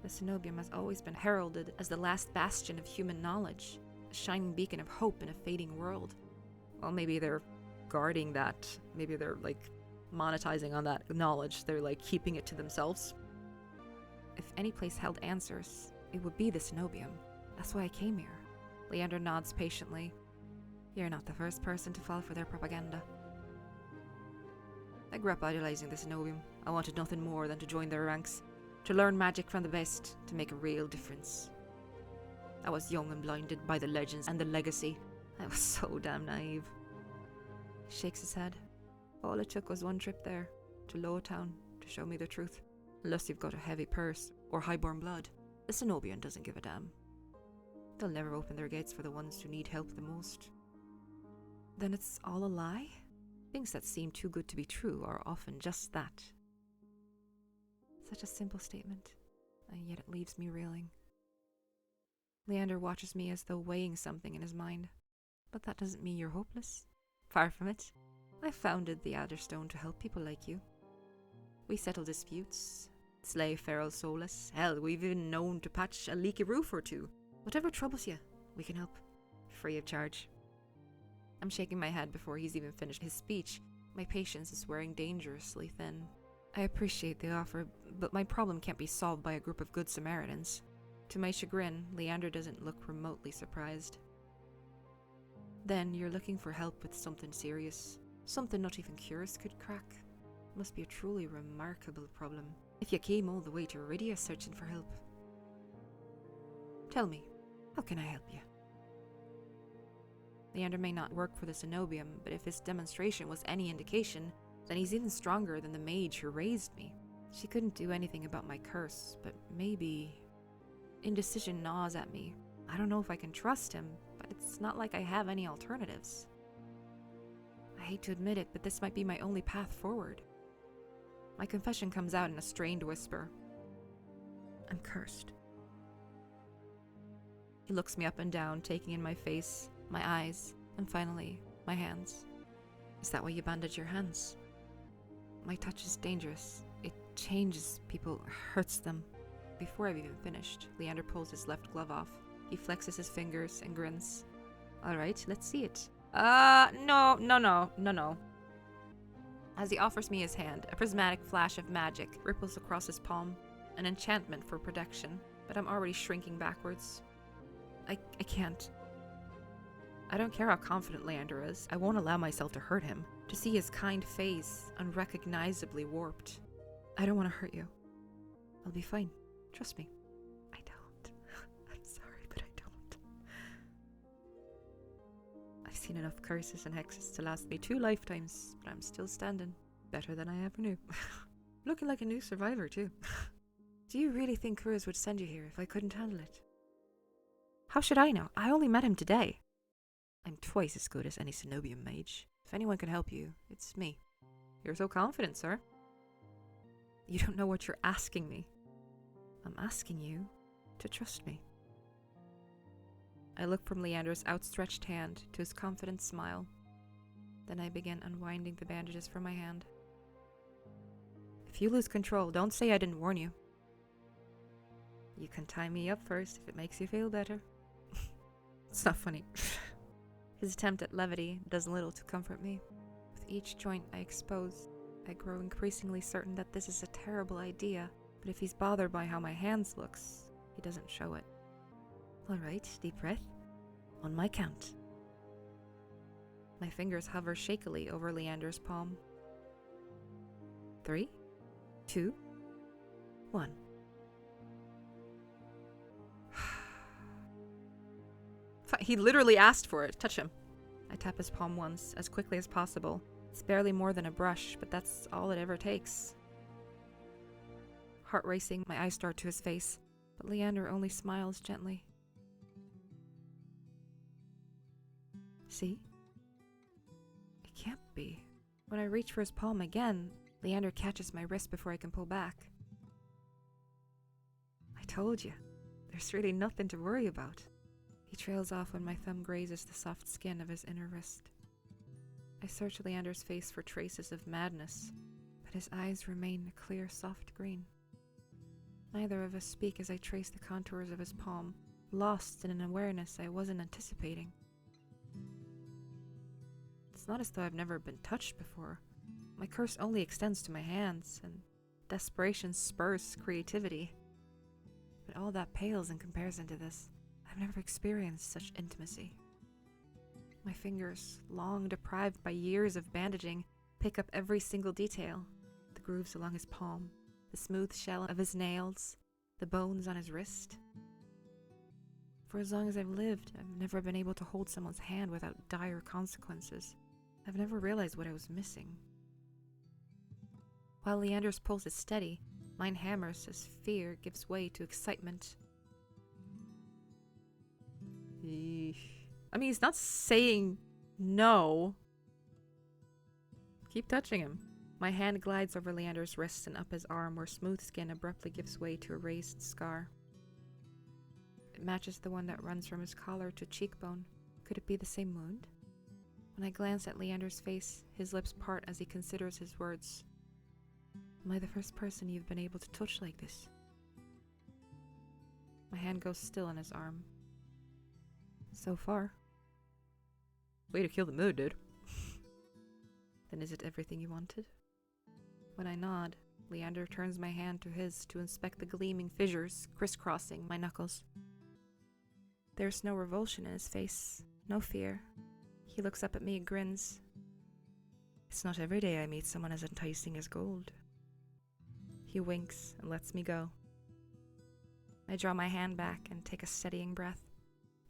The cenobium has always been heralded as the last bastion of human knowledge, a shining beacon of hope in a fading world. Well, maybe they're guarding that. Maybe they're, monetizing on that knowledge. They're, keeping it to themselves. If any place held answers, it would be the cenobium. That's why I came here. Leander nods patiently. You're not the first person to fall for their propaganda. I grew up idolizing the cenobium. I wanted nothing more than to join their ranks, to learn magic from the best, to make a real difference. I was young and blinded by the legends and the legacy. I was so damn naive. He shakes his head. All it took was one trip there, to Lowtown, to show me the truth. Unless you've got a heavy purse or highborn blood, the cenobium doesn't give a damn. They'll never open their gates for the ones who need help the most. Then it's all a lie? Things that seem too good to be true are often just that. Such a simple statement, and yet it leaves me reeling. Leander watches me as though weighing something in his mind. But that doesn't mean you're hopeless. Far from it. I founded the Adderstone to help people like you. We settle disputes, slay feral soulless. Hell, we've even known to patch a leaky roof or two. Whatever troubles you, we can help. Free of charge. I'm shaking my head before he's even finished his speech. My patience is wearing dangerously thin. I appreciate the offer, but my problem can't be solved by a group of good Samaritans. To my chagrin, Leander doesn't look remotely surprised. Then you're looking for help with something serious. Something not even cures could crack. Must be a truly remarkable problem. If you came all the way to Eridia searching for help. Tell me, how can I help you? Leander may not work for the cenobium, but if his demonstration was any indication, then he's even stronger than the mage who raised me. She couldn't do anything about my curse, but maybe... Indecision gnaws at me. I don't know if I can trust him, but it's not like I have any alternatives. I hate to admit it, but this might be my only path forward. My confession comes out in a strained whisper. I'm cursed. He looks me up and down, taking in my face, my eyes, and finally, my hands. Is that why you bandage your hands? My touch is dangerous. It changes people, hurts them. Before I've even finished, Leander pulls his left glove off. He flexes his fingers and grins. Alright, let's see it. No. As he offers me his hand, a prismatic flash of magic ripples across his palm, an enchantment for protection, but I'm already shrinking backwards. I can't. I don't care how confident Leander is. I won't allow myself to hurt him, to see his kind face unrecognizably warped. I don't want to hurt you. I'll be fine. Trust me. I don't. I'm sorry, but I don't. I've seen enough curses and hexes to last me 2 lifetimes, but I'm still standing. Better than I ever knew. Looking like a new survivor, too. Do you really think Cruz would send you here if I couldn't handle it? How should I know? I only met him today. I'm twice as good as any Cenobian mage. If anyone can help you, it's me. You're so confident, sir. You don't know what you're asking me. I'm asking you to trust me. I look from Leander's outstretched hand to his confident smile. Then I begin unwinding the bandages from my hand. If you lose control, don't say I didn't warn you. You can tie me up first if it makes you feel better. It's not funny. His attempt at levity does little to comfort me. With each joint I expose, I grow increasingly certain that this is a terrible idea, but if he's bothered by how my hands looks, he doesn't show it. Alright, deep breath. On my count. My fingers hover shakily over Leander's palm. 3, 2, 1. He literally asked for it. Touch him. I tap his palm once, as quickly as possible. It's barely more than a brush, but that's all it ever takes. Heart racing, my eyes dart to his face, but Leander only smiles gently. See? It can't be. When I reach for his palm again, Leander catches my wrist before I can pull back. I told you, there's really nothing to worry about. He trails off when my thumb grazes the soft skin of his inner wrist. I search Leander's face for traces of madness, but his eyes remain a clear, soft green. Neither of us speak as I trace the contours of his palm, lost in an awareness I wasn't anticipating. It's not as though I've never been touched before. My curse only extends to my hands, and desperation spurs creativity. But all that pales in comparison to this. I've never experienced such intimacy. My fingers, long deprived by years of bandaging, pick up every single detail. The grooves along his palm, the smooth shell of his nails, the bones on his wrist. For as long as I've lived, I've never been able to hold someone's hand without dire consequences. I've never realized what I was missing. While Leander's pulse is steady, mine hammers as fear gives way to excitement. I mean, he's not saying no. Keep touching him. My hand glides over Leander's wrist and up his arm where smooth skin abruptly gives way to a raised scar. It matches the one that runs from his collar to cheekbone. Could it be the same wound? When I glance at Leander's face, his lips part as he considers his words. Am I the first person you've been able to touch like this? My hand goes still on his arm. So far. Way to kill the mood, dude. Then is it everything you wanted? When I nod, Leander turns my hand to his to inspect the gleaming fissures crisscrossing my knuckles. There's no revulsion in his face, no fear. He looks up at me and grins. It's not every day I meet someone as enticing as gold. He winks and lets me go. I draw my hand back and take a steadying breath.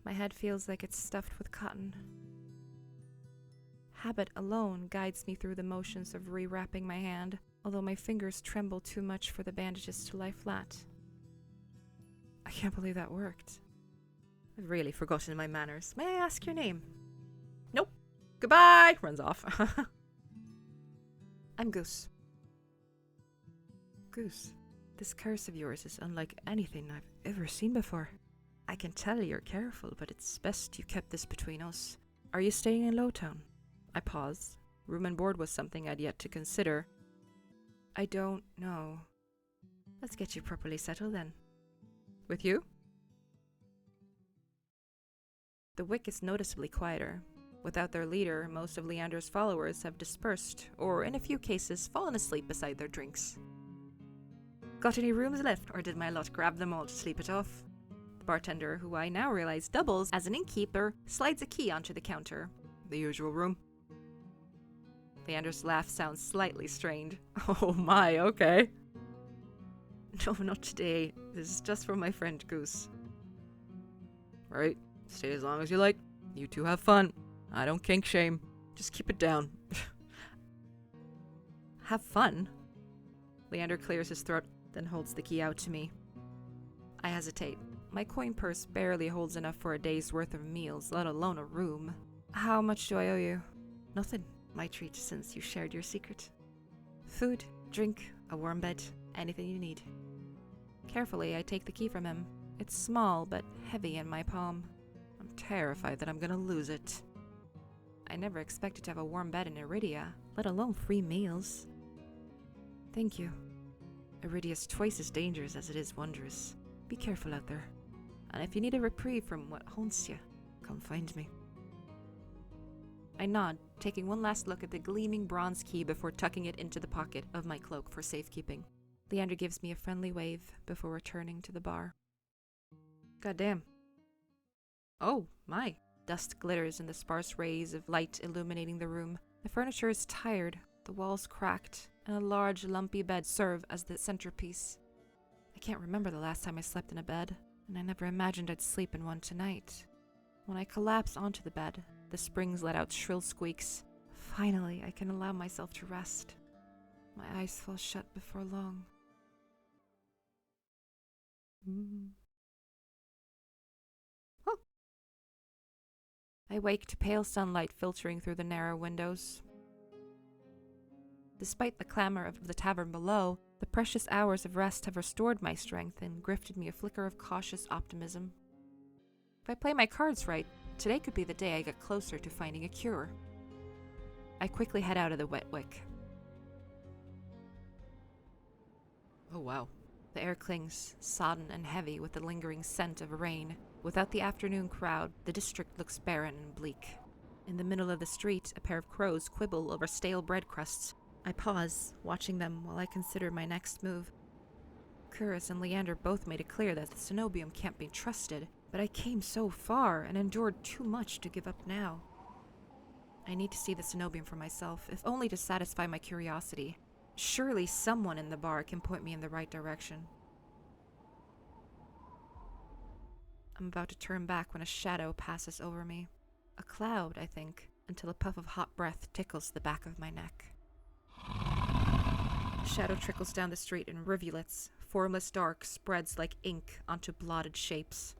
My head feels like it's stuffed with cotton. Habit alone guides me through the motions of rewrapping my hand, although my fingers tremble too much for the bandages to lie flat. I can't believe that worked. I've really forgotten my manners. May I ask your name? Nope. Goodbye! Runs off. I'm Goose. Goose, this curse of yours is unlike anything I've ever seen before. I can tell you're careful, but it's best you kept this between us. Are you staying in Lowtown? I paused. Room and board was something I'd yet to consider. I don't know. Let's get you properly settled then. With you? The Wick is noticeably quieter. Without their leader, most of Leander's followers have dispersed, or in a few cases, fallen asleep beside their drinks. Got any rooms left, or did my lot grab them all to sleep it off? The bartender, who I now realize doubles as an innkeeper, slides a key onto the counter. The usual room. Leander's laugh sounds slightly strained. Oh my, okay. No, not today. This is just for my friend Goose. Right, stay as long as you like. You two have fun. I don't kink shame. Just keep it down. Have fun? Leander clears his throat, then holds the key out to me. I hesitate. My coin purse barely holds enough for a day's worth of meals, let alone a room. How much do I owe you? Nothing. My treat since you shared your secret. Food, drink, a warm bed, anything you need. Carefully, I take the key from him. It's small, but heavy in my palm. I'm terrified that I'm gonna lose it. I never expected to have a warm bed in Eridia, let alone free meals. Thank you. Eridia's twice as dangerous as it is wondrous. Be careful out there. And if you need a reprieve from what haunts you, come find me. I nod, taking one last look at the gleaming bronze key before tucking it into the pocket of my cloak for safekeeping. Leander gives me a friendly wave before returning to the bar. Goddamn. Oh, my. Dust glitters in the sparse rays of light illuminating the room. The furniture is tired, the walls cracked, and a large, lumpy bed serve as the centerpiece. I can't remember the last time I slept in a bed, and I never imagined I'd sleep in one tonight. When I collapse onto the bed, the springs let out shrill squeaks. Finally, I can allow myself to rest. My eyes fall shut before long. Oh. I wake to pale sunlight filtering through the narrow windows. Despite the clamor of the tavern below, the precious hours of rest have restored my strength and gifted me a flicker of cautious optimism. If I play my cards right, today could be the day I get closer to finding a cure. I quickly head out of the wet wick. Oh wow. The air clings, sodden and heavy with the lingering scent of rain. Without the afternoon crowd, the district looks barren and bleak. In the middle of the street, a pair of crows quibble over stale bread crusts. I pause, watching them while I consider my next move. Curus and Leander both made it clear that the cenobium can't be trusted, but I came so far and endured too much to give up now. I need to see the cenobium for myself, if only to satisfy my curiosity. Surely someone in the bar can point me in the right direction. I'm about to turn back when a shadow passes over me. A cloud, I think, until a puff of hot breath tickles the back of my neck. The shadow trickles down the street in rivulets. Formless dark spreads like ink onto blotted shapes.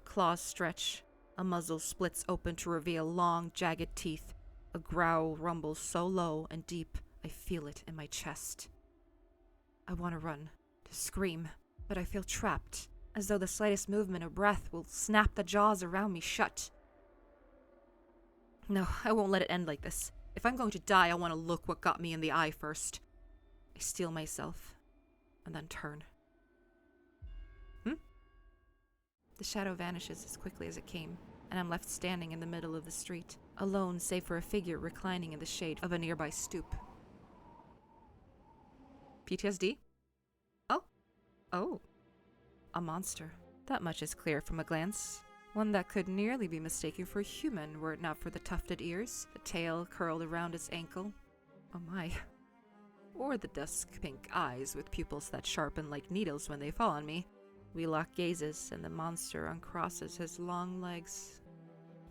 Claws stretch. A muzzle splits open to reveal long, jagged teeth. A growl rumbles so low and deep, I feel it in my chest. I want to run, to scream, but I feel trapped, as though the slightest movement or breath will snap the jaws around me shut. No, I won't let it end like this. If I'm going to die, I want to look what got me in the eye first. I steel myself, and then turn. The shadow vanishes as quickly as it came, and I'm left standing in the middle of the street, alone save for a figure reclining in the shade of a nearby stoop. PTSD? Oh. A monster. That much is clear from a glance. One that could nearly be mistaken for a human were it not for the tufted ears, the tail curled around its ankle. Oh my. Or the dusk pink eyes with pupils that sharpen like needles when they fall on me. We lock gazes, and the monster uncrosses his long legs.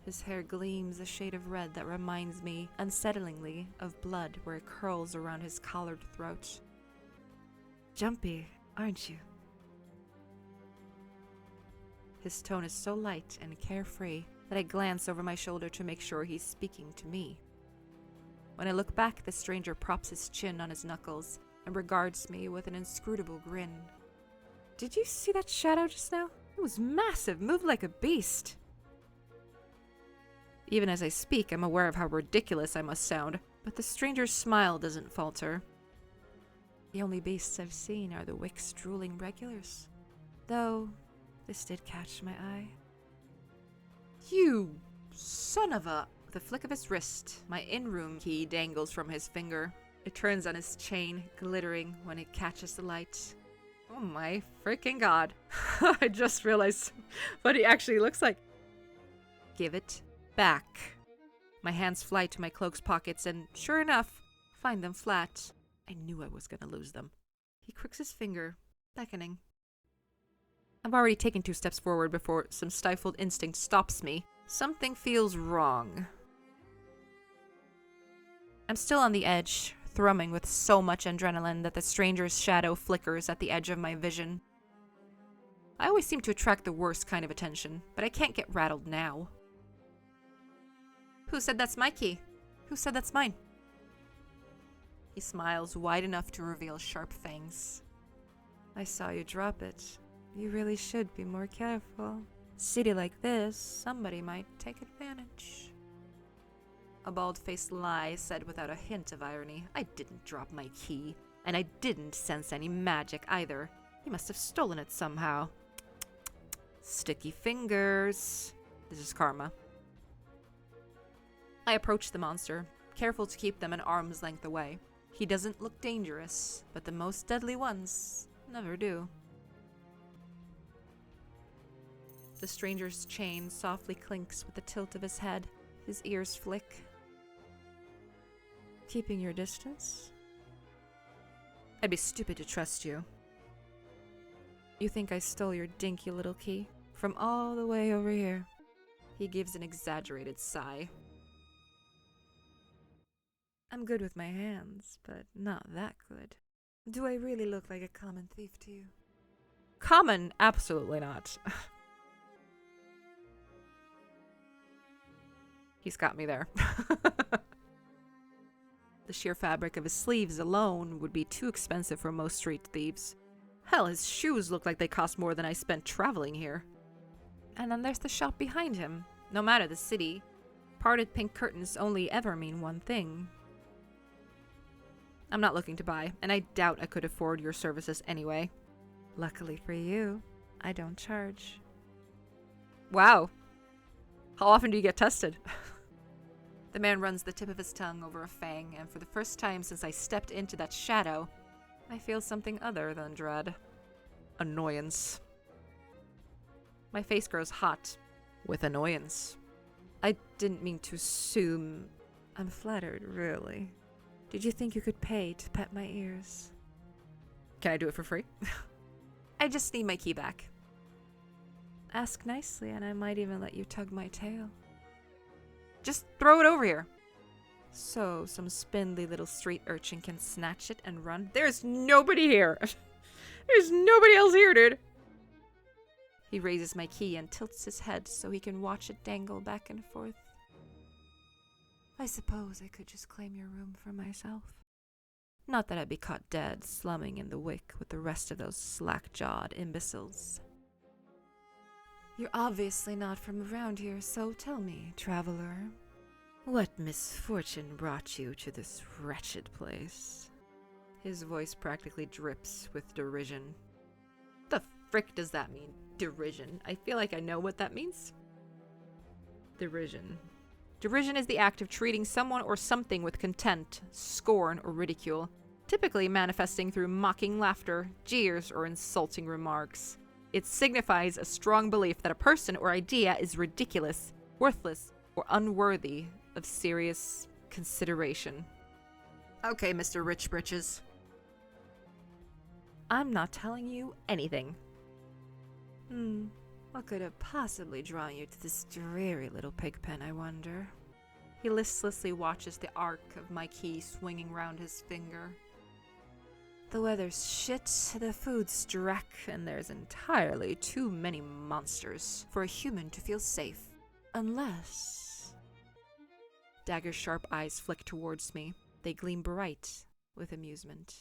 His hair gleams a shade of red that reminds me, unsettlingly, of blood where it curls around his collared throat. Jumpy, aren't you? His tone is so light and carefree that I glance over my shoulder to make sure he's speaking to me. When I look back, the stranger props his chin on his knuckles and regards me with an inscrutable grin. Did you see that shadow just now? It was massive, moved like a beast. Even as I speak, I'm aware of how ridiculous I must sound, but the stranger's smile doesn't falter. The only beasts I've seen are the Wick's drooling regulars. Though, this did catch my eye. You son of a... With a flick of his wrist, my in-room key dangles from his finger. It turns on his chain, glittering when it catches the light. Oh my freaking god. I just realized what he actually looks like. Give it back. My hands fly to my cloak's pockets and, sure enough, find them flat. I knew I was gonna lose them. He crooks his finger, beckoning. I've already taken 2 steps forward before some stifled instinct stops me. Something feels wrong. I'm still on the edge, thrumming with so much adrenaline that the stranger's shadow flickers at the edge of my vision. I always seem to attract the worst kind of attention, but I can't get rattled now. Who said that's my key? Who said that's mine? He smiles wide enough to reveal sharp fangs. I saw you drop it. You really should be more careful. City like this, somebody might take advantage. A bald-faced lie said without a hint of irony. I didn't drop my key, and I didn't sense any magic either. He must have stolen it somehow. Sticky fingers. This is karma. I approach the monster, careful to keep them an arm's length away. He doesn't look dangerous, but the most deadly ones never do. The stranger's chain softly clinks with the tilt of his head. His ears flick. Keeping your distance? I'd be stupid to trust you. You think I stole your dinky little key? From all the way over here. He gives an exaggerated sigh. I'm good with my hands, but not that good. Do I really look like a common thief to you? Common? Absolutely not. He's got me there. The sheer fabric of his sleeves alone would be too expensive for most street thieves. Hell, his shoes look like they cost more than I spent traveling here. And then there's the shop behind him. No matter the city, parted pink curtains only ever mean one thing. I'm not looking to buy, and I doubt I could afford your services anyway. Luckily for you, I don't charge. Wow. How often do you get tested? The man runs the tip of his tongue over a fang, and for the first time since I stepped into that shadow, I feel something other than dread. Annoyance. My face grows hot with annoyance. I didn't mean to assume. I'm flattered, really. Did you think you could pay to pet my ears? Can I do it for free? I just need my key back. Ask nicely, and I might even let you tug my tail. Just throw it over here. So some spindly little street urchin can snatch it and run. There's nobody here. There's nobody else here, dude. He raises my key and tilts his head so he can watch it dangle back and forth. I suppose I could just claim your room for myself. Not that I'd be caught dead slumming in the Wick with the rest of those slack-jawed imbeciles. You're obviously not from around here, so tell me, traveler, what misfortune brought you to this wretched place? His voice practically drips with derision. The frick does that mean, derision? I feel like I know what that means. Derision. Derision is the act of treating someone or something with contempt, scorn, or ridicule, typically manifesting through mocking laughter, jeers, or insulting remarks. It signifies a strong belief that a person or idea is ridiculous, worthless, or unworthy of serious consideration. Okay, Mr. Rich Britches. I'm not telling you anything. What could have possibly drawn you to this dreary little pig pen, I wonder? He listlessly watches the arc of my key swinging round his finger. The weather's shit, the food's drack, and there's entirely too many monsters for a human to feel safe. Unless... Dagger's sharp eyes flick towards me. They gleam bright with amusement.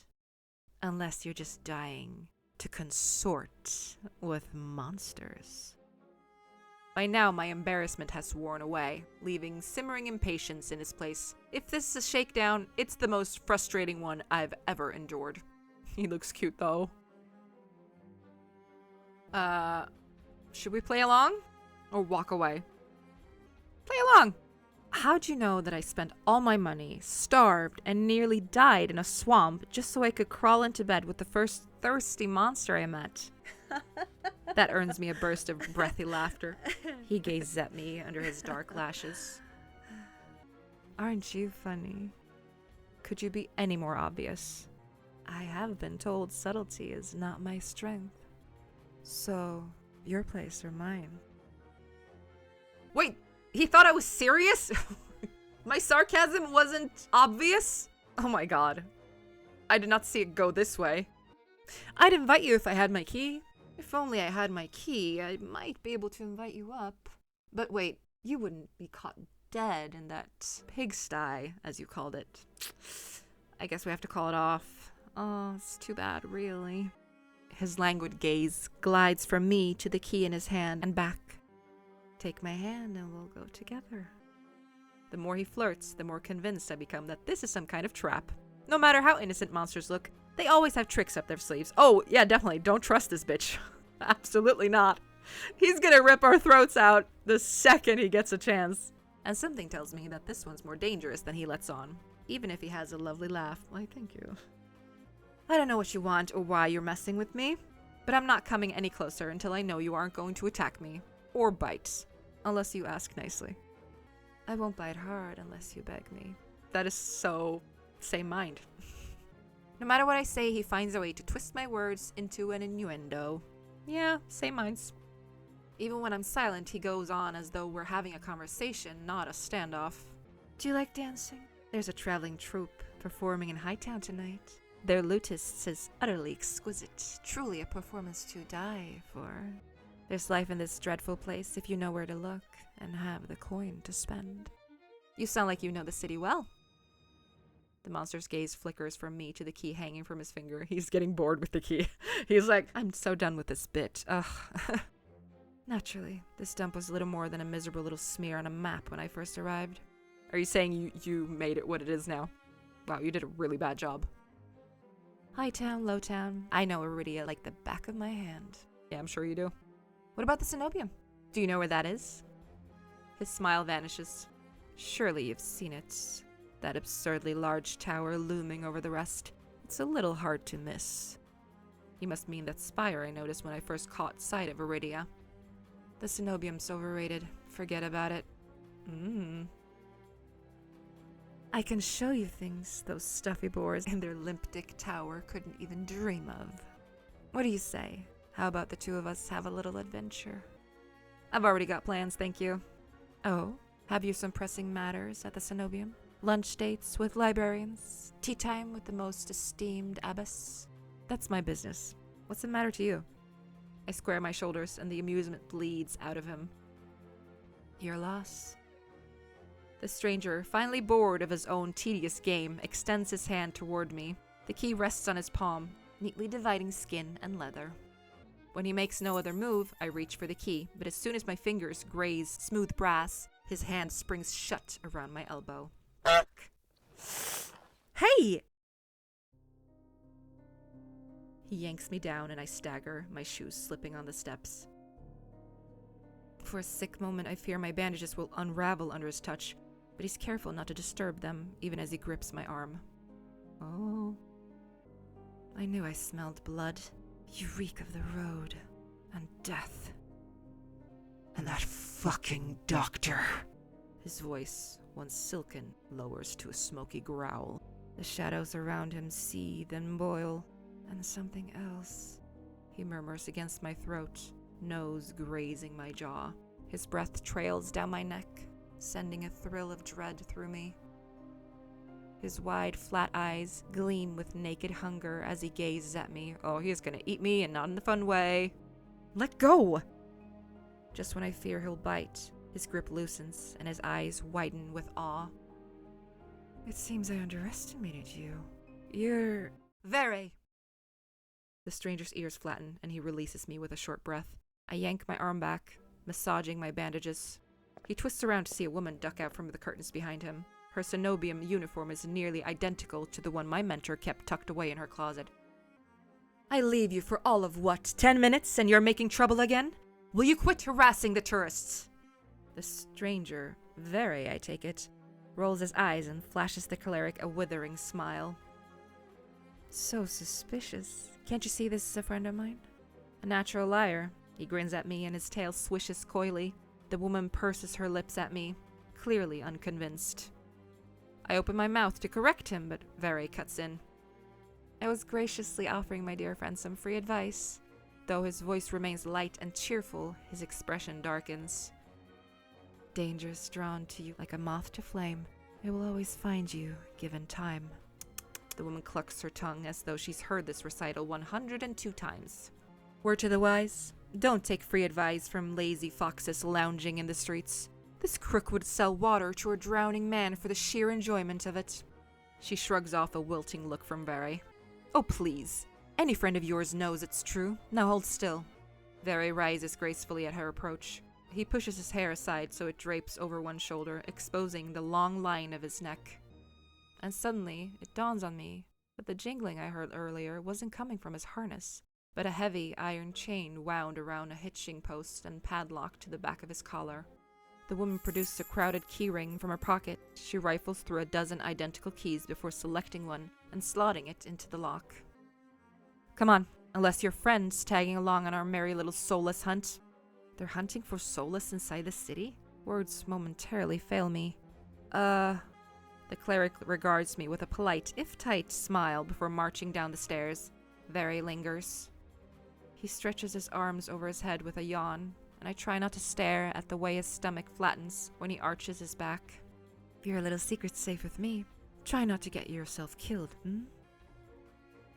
Unless you're just dying to consort with monsters. By now, my embarrassment has worn away, leaving simmering impatience in its place. If this is a shakedown, it's the most frustrating one I've ever endured. He looks cute, though. Should we play along? Or walk away? Play along! How'd you know that I spent all my money, starved, and nearly died in a swamp just so I could crawl into bed with the first thirsty monster I met? That earns me a burst of breathy laughter. He gazes at me under his dark lashes. Aren't you funny? Could you be any more obvious? I have been told subtlety is not my strength. So, your place or mine? Wait, he thought I was serious? My sarcasm wasn't obvious? Oh my god. I did not see it go this way. I'd invite you if I had my key. If only I had my key, I might be able to invite you up. But wait, you wouldn't be caught dead in that pigsty, as you called it. I guess we have to call it off. Oh, it's too bad, really. His languid gaze glides from me to the key in his hand and back. Take my hand and we'll go together. The more he flirts, the more convinced I become that this is some kind of trap. No matter how innocent monsters look, they always have tricks up their sleeves. Oh, yeah, definitely. Don't trust this bitch. Absolutely not. He's gonna rip our throats out the second he gets a chance. And something tells me that this one's more dangerous than he lets on. Even if he has a lovely laugh. Why, thank you. I don't know what you want or why you're messing with me, but I'm not coming any closer until I know you aren't going to attack me. Or bite. Unless you ask nicely. I won't bite hard unless you beg me. That is so... same mind. No matter what I say, he finds a way to twist my words into an innuendo. Yeah, same minds. Even when I'm silent, he goes on as though we're having a conversation, not a standoff. Do you like dancing? There's a traveling troupe performing in Hightown tonight. Their lutist is utterly exquisite. Truly a performance to die for. There's life in this dreadful place if you know where to look and have the coin to spend. You sound like you know the city well. The monster's gaze flickers from me to the key hanging from his finger. He's getting bored with the key. He's like, I'm so done with this bit. Ugh. Naturally, this dump was little more than a miserable little smear on a map when I first arrived. Are you saying you made it what it is now? Wow, you did a really bad job. Hightown, Lowtown. I know Eridia like the back of my hand. Yeah, I'm sure you do. What about the cenobium? Do you know where that is? His smile vanishes. Surely you've seen it. That absurdly large tower looming over the rest. It's a little hard to miss. He must mean that spire I noticed when I first caught sight of Eridia. The cenobium's overrated. Forget about it. I can show you things those stuffy boars in their limp-dick tower couldn't even dream of. What do you say? How about the two of us have a little adventure? I've already got plans, thank you. Oh? Have you some pressing matters at the cenobium? Lunch dates with librarians? Tea time with the most esteemed abbess? That's my business. What's the matter to you? I square my shoulders and the amusement bleeds out of him. Your loss. The stranger, finally bored of his own tedious game, extends his hand toward me. The key rests on his palm, neatly dividing skin and leather. When he makes no other move, I reach for the key, but as soon as my fingers graze smooth brass, his hand springs shut around my elbow. Hey! He yanks me down and I stagger, my shoes slipping on the steps. For a sick moment, I fear my bandages will unravel under his touch, but he's careful not to disturb them, even as he grips my arm. Oh. I knew I smelled blood. You reek of the road and death. And that fucking doctor. His voice, once silken, lowers to a smoky growl. The shadows around him seethe and boil. And something else. He murmurs against my throat, nose grazing my jaw. His breath trails down my neck, sending a thrill of dread through me. His wide, flat eyes gleam with naked hunger as he gazes at me. Oh, he is gonna eat me, and not in the fun way. Let go! Just when I fear he'll bite, his grip loosens, and his eyes widen with awe. It seems I underestimated you. You're... Very. The stranger's ears flatten, and he releases me with a short breath. I yank my arm back, massaging my bandages. He twists around to see a woman duck out from the curtains behind him. Her cenobium uniform is nearly identical to the one my mentor kept tucked away in her closet. I leave you for all of what, 10 minutes, and you're making trouble again? Will you quit harassing the tourists? The stranger, very I take it, rolls his eyes and flashes the cleric a withering smile. So suspicious. Can't you see this is a friend of mine? A natural liar. He grins at me and his tail swishes coyly. The woman purses her lips at me, clearly unconvinced. I open my mouth to correct him, but Very cuts in. I was graciously offering my dear friend some free advice. Though his voice remains light and cheerful, his expression darkens. Danger is drawn to you like a moth to flame. It will always find you, given time. The woman clucks her tongue as though she's heard this recital 102 times. Word to the wise, don't take free advice from lazy foxes lounging in the streets. This crook would sell water to a drowning man for the sheer enjoyment of it. She shrugs off a wilting look from Very. Oh, please. Any friend of yours knows it's true. Now hold still. Very rises gracefully at her approach. He pushes his hair aside so it drapes over one shoulder, exposing the long line of his neck. And suddenly, it dawns on me that the jingling I heard earlier wasn't coming from his harness, but a heavy iron chain wound around a hitching post and padlocked to the back of his collar. The woman produces a crowded keyring from her pocket. She rifles through a dozen identical keys before selecting one and slotting it into the lock. Come on, unless your friend's tagging along on our merry little soulless hunt. They're hunting for soulless inside the city? Words momentarily fail me. The cleric regards me with a polite, if tight, smile before marching down the stairs. Very lingers. He stretches his arms over his head with a yawn, and I try not to stare at the way his stomach flattens when he arches his back. Your little secret's safe with me. Try not to get yourself killed, hmm?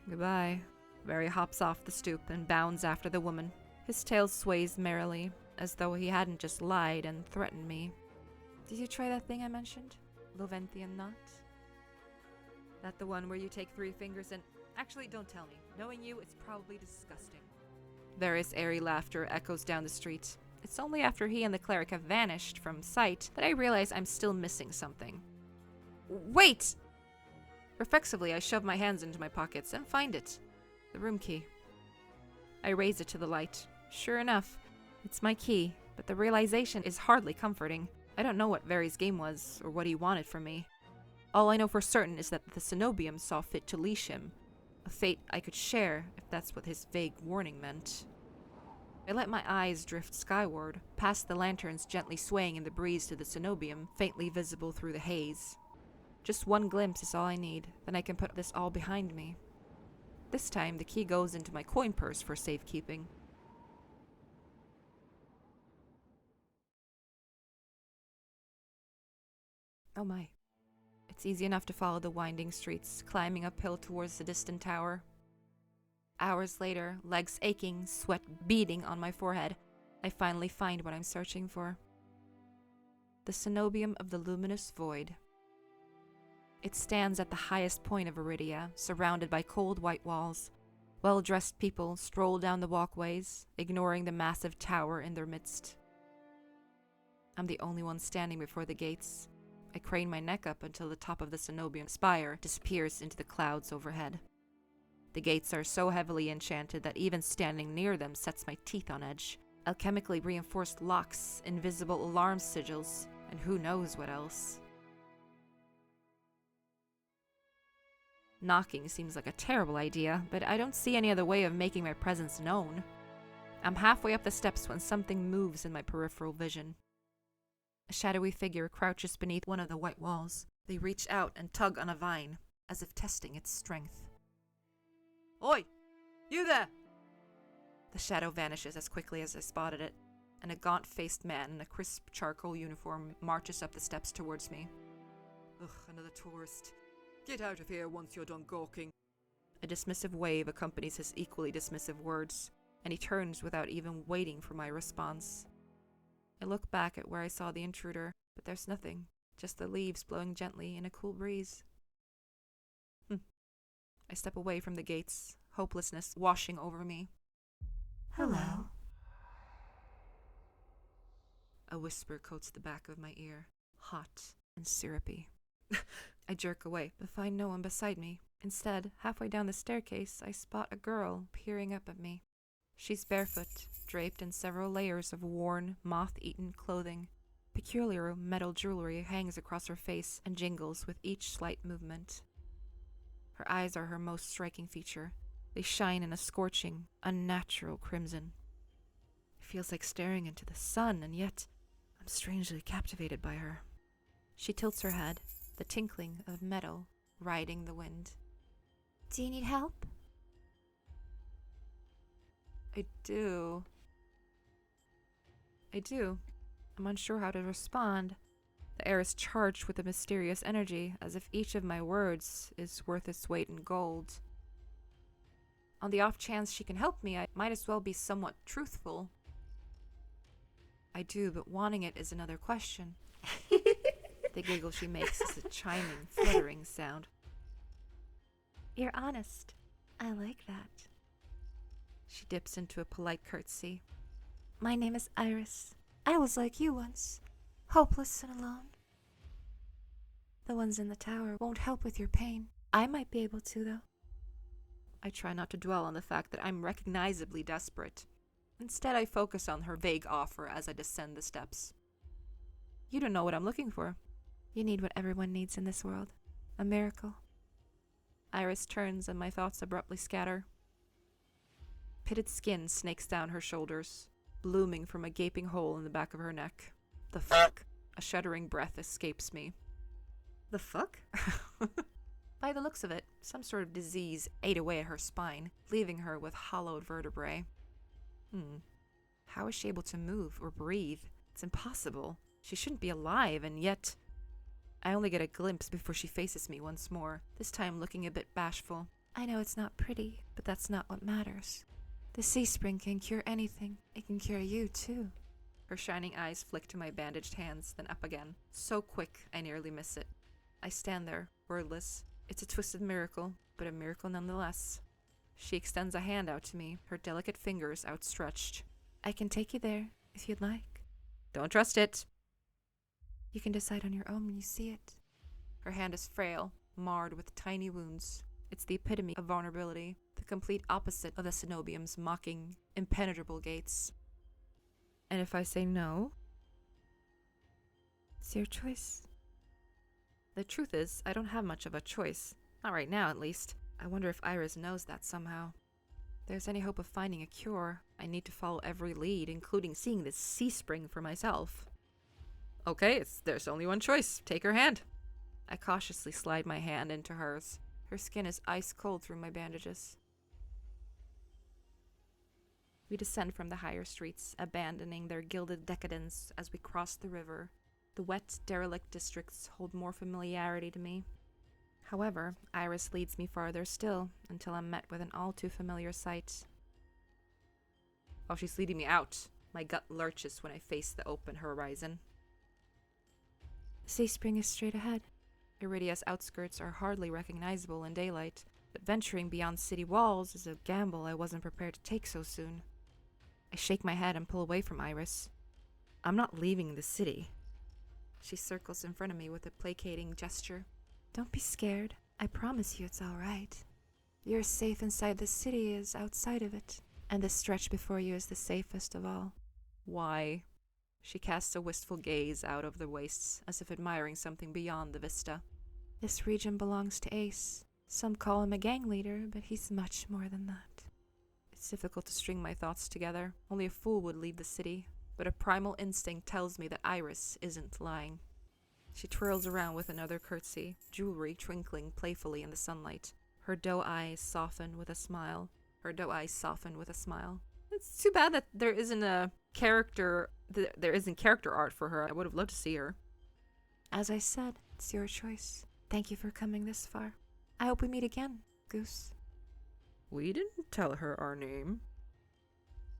Goodbye. Very hops off the stoop and bounds after the woman. His tail sways merrily, as though he hadn't just lied and threatened me. Did you try that thing I mentioned? Loventhian knot? That the one where you take 3 fingers and... Actually, don't tell me. Knowing you, it's probably disgusting. Various airy laughter echoes down the street. It's only after he and the cleric have vanished from sight that I realize I'm still missing something. Wait! Reflexively, I shove my hands into my pockets and find it. The room key. I raise it to the light. Sure enough, it's my key, but the realization is hardly comforting. I don't know what Very's game was, or what he wanted from me. All I know for certain is that the cenobium saw fit to leash him. A fate I could share, if that's what his vague warning meant. I let my eyes drift skyward, past the lanterns gently swaying in the breeze to the cenobium, faintly visible through the haze. Just one glimpse is all I need, then I can put this all behind me. This time, the key goes into my coin purse for safekeeping. Oh my. It's easy enough to follow the winding streets, climbing uphill towards the distant tower. Hours later, legs aching, sweat beading on my forehead, I finally find what I'm searching for. The cenobium of the luminous void. It stands at the highest point of Eridia, surrounded by cold white walls. Well-dressed people stroll down the walkways, ignoring the massive tower in their midst. I'm the only one standing before the gates. I crane my neck up until the top of the cenobium spire disappears into the clouds overhead. The gates are so heavily enchanted that even standing near them sets my teeth on edge. Alchemically reinforced locks, invisible alarm sigils, and who knows what else. Knocking seems like a terrible idea, but I don't see any other way of making my presence known. I'm halfway up the steps when something moves in my peripheral vision. A shadowy figure crouches beneath one of the white walls. They reach out and tug on a vine, as if testing its strength. Oi! You there! The shadow vanishes as quickly as I spotted it, and a gaunt-faced man in a crisp charcoal uniform marches up the steps towards me. Ugh, another tourist. Get out of here once you're done gawking. A dismissive wave accompanies his equally dismissive words, and he turns without even waiting for my response. I look back at where I saw the intruder, but there's nothing, just the leaves blowing gently in a cool breeze. I step away from the gates, hopelessness washing over me. Hello. A whisper coats the back of my ear, hot and syrupy. I jerk away, but find no one beside me. Instead, halfway down the staircase, I spot a girl peering up at me. She's barefoot, draped in several layers of worn, moth-eaten clothing. Peculiar metal jewelry hangs across her face and jingles with each slight movement. Her eyes are her most striking feature. They shine in a scorching, unnatural crimson. It feels like staring into the sun, and yet I'm strangely captivated by her. She tilts her head, the tinkling of metal riding the wind. Do you need help? I do. I'm unsure how to respond. The air is charged with a mysterious energy, as if each of my words is worth its weight in gold. On the off chance she can help me, I might as well be somewhat truthful. I do, but wanting it is another question. The giggle she makes is a chiming, fluttering sound. You're honest. I like that. She dips into a polite curtsy. My name is Iris. I was like you once, hopeless and alone. The ones in the tower won't help with your pain. I might be able to, though. I try not to dwell on the fact that I'm recognizably desperate. Instead, I focus on her vague offer as I descend the steps. You don't know what I'm looking for. You need what everyone needs in this world. A miracle. Iris turns and my thoughts abruptly scatter. Pitted skin snakes down her shoulders, blooming from a gaping hole in the back of her neck. The fuck? A shuddering breath escapes me. The fuck? By the looks of it, some sort of disease ate away at her spine, leaving her with hollowed vertebrae. How is she able to move or breathe? It's impossible. She shouldn't be alive, and yet... I only get a glimpse before she faces me once more, this time looking a bit bashful. I know it's not pretty, but that's not what matters. The sea spring can cure anything. It can cure you, too. Her shining eyes flick to my bandaged hands, then up again. So quick, I nearly miss it. I stand there, wordless. It's a twisted miracle, but a miracle nonetheless. She extends a hand out to me, her delicate fingers outstretched. I can take you there, if you'd like. Don't trust it. You can decide on your own when you see it. Her hand is frail, marred with tiny wounds. It's the epitome of vulnerability, the complete opposite of the cenobium's mocking, impenetrable gates. And if I say no? It's your choice. The truth is, I don't have much of a choice. Not right now, at least. I wonder if Iris knows that somehow. If there's any hope of finding a cure, I need to follow every lead, including seeing this sea spring for myself. Okay, there's only one choice. Take her hand. I cautiously slide my hand into hers. Her skin is ice cold through my bandages. We descend from the higher streets, abandoning their gilded decadence as we cross the river. The wet, derelict districts hold more familiarity to me. However, Iris leads me farther still, until I'm met with an all too familiar sight. While she's leading me out, my gut lurches when I face the open horizon. Sea spring is straight ahead. Eridia's outskirts are hardly recognizable in daylight, but venturing beyond city walls is a gamble I wasn't prepared to take so soon. I shake my head and pull away from Iris. I'm not leaving the city. She circles in front of me with a placating gesture. Don't be scared. I promise you it's all right. You're as safe inside the city as outside of it, and the stretch before you is the safest of all. Why? She casts a wistful gaze out of the wastes, as if admiring something beyond the vista. This region belongs to Ace. Some call him a gang leader, but he's much more than that. It's difficult to string my thoughts together. Only a fool would leave the city, but a primal instinct tells me that Iris isn't lying. She twirls around with another curtsy, jewelry twinkling playfully in the sunlight. Her doe eyes soften with a smile. It's too bad that there isn't character art for her. I would have loved to see her. As I said, it's your choice. Thank you for coming this far. I hope we meet again, Goose. We didn't tell her our name.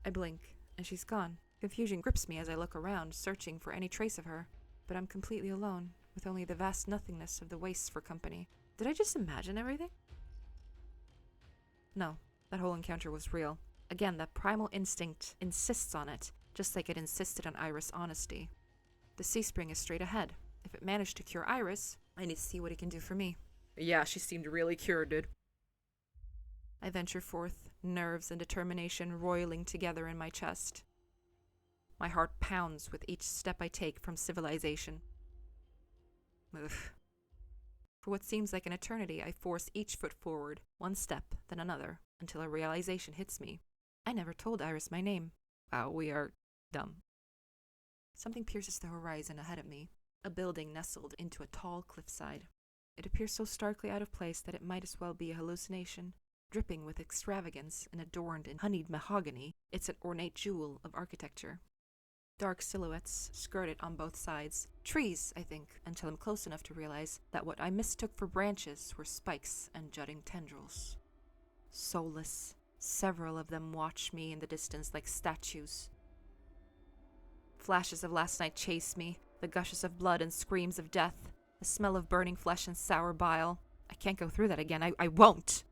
I blink, and she's gone. Confusion grips me as I look around, searching for any trace of her. But I'm completely alone, with only the vast nothingness of the wastes for company. Did I just imagine everything? No, that whole encounter was real. Again, that primal instinct insists on it, just like it insisted on Iris' honesty. The sea spring is straight ahead. If it managed to cure Iris, I need to see what it can do for me. Yeah, she seemed really cured, dude. I venture forth, nerves and determination roiling together in my chest. My heart pounds with each step I take from civilization. Ugh. For what seems like an eternity, I force each foot forward, one step, then another, until a realization hits me. I never told Iris my name. Wow, we are dumb. Something pierces the horizon ahead of me, a building nestled into a tall cliffside. It appears so starkly out of place that it might as well be a hallucination. Dripping with extravagance and adorned in honeyed mahogany, it's an ornate jewel of architecture. Dark silhouettes skirt it on both sides. Trees, I think, until I'm close enough to realize that what I mistook for branches were spikes and jutting tendrils. Soulless, several of them watch me in the distance like statues. Flashes of last night chase me, the gushes of blood and screams of death, the smell of burning flesh and sour bile. I can't go through that again. I won't!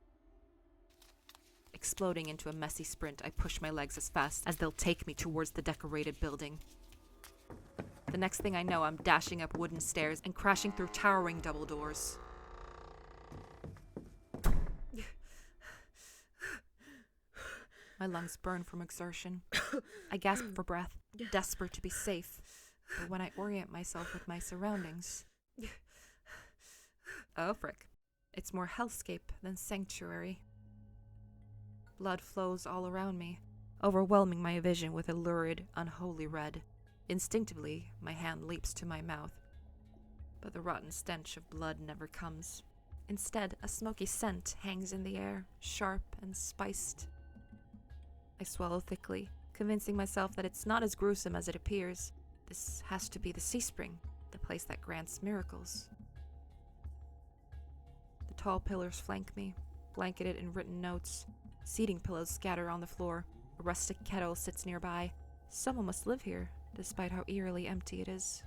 Exploding into a messy sprint, I push my legs as fast as they'll take me towards the decorated building. The next thing I know, I'm dashing up wooden stairs and crashing through towering double doors. My lungs burn from exertion. I gasp for breath, desperate to be safe. But when I orient myself with my surroundings... Oh, frick. It's more hellscape than sanctuary. Blood flows all around me, overwhelming my vision with a lurid, unholy red. Instinctively, my hand leaps to my mouth. But the rotten stench of blood never comes. Instead, a smoky scent hangs in the air, sharp and spiced. I swallow thickly, convincing myself that it's not as gruesome as it appears. This has to be the sea spring, the place that grants miracles. The tall pillars flank me, blanketed in written notes. Seating pillows scatter on the floor. A rustic kettle sits nearby. Someone must live here, despite how eerily empty it is.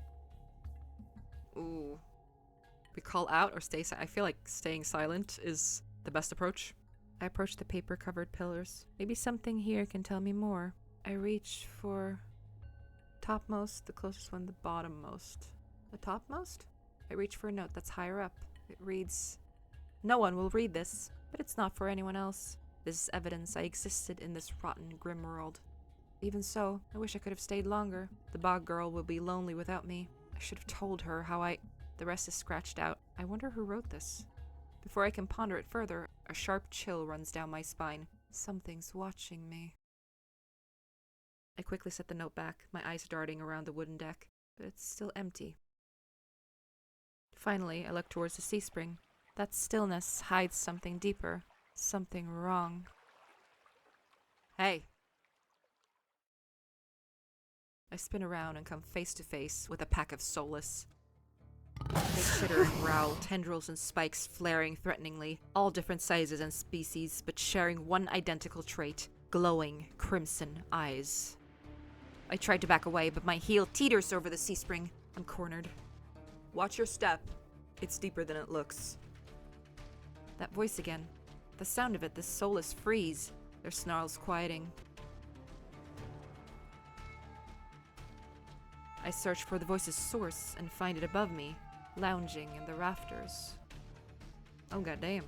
Ooh. We call out or stay silent? I feel like staying silent is the best approach. I approach the paper-covered pillars. Maybe something here can tell me more. I reach for... topmost, the closest one, the bottommost. The topmost? I reach for a note that's higher up. It reads, "No one will read this, but it's not for anyone else. This is evidence I existed in this rotten, grim world. Even so, I wish I could have stayed longer. The bog girl will be lonely without me. I should have told her how I..." The rest is scratched out. I wonder who wrote this. Before I can ponder it further, a sharp chill runs down my spine. Something's watching me. I quickly set the note back, my eyes darting around the wooden deck, but it's still empty. Finally, I look towards the sea spring. That stillness hides something deeper. Something wrong. Hey! I spin around and come face to face with a pack of soulless. They chitter and growl, tendrils and spikes flaring threateningly, all different sizes and species, but sharing one identical trait: glowing, crimson eyes. I tried to back away, but my heel teeters over the sea spring. I'm cornered. Watch your step. It's deeper than it looks. That voice again. The sound of it, the soulless freeze, their snarls quieting. I search for the voice's source and find it above me, lounging in the rafters. Oh, goddamn.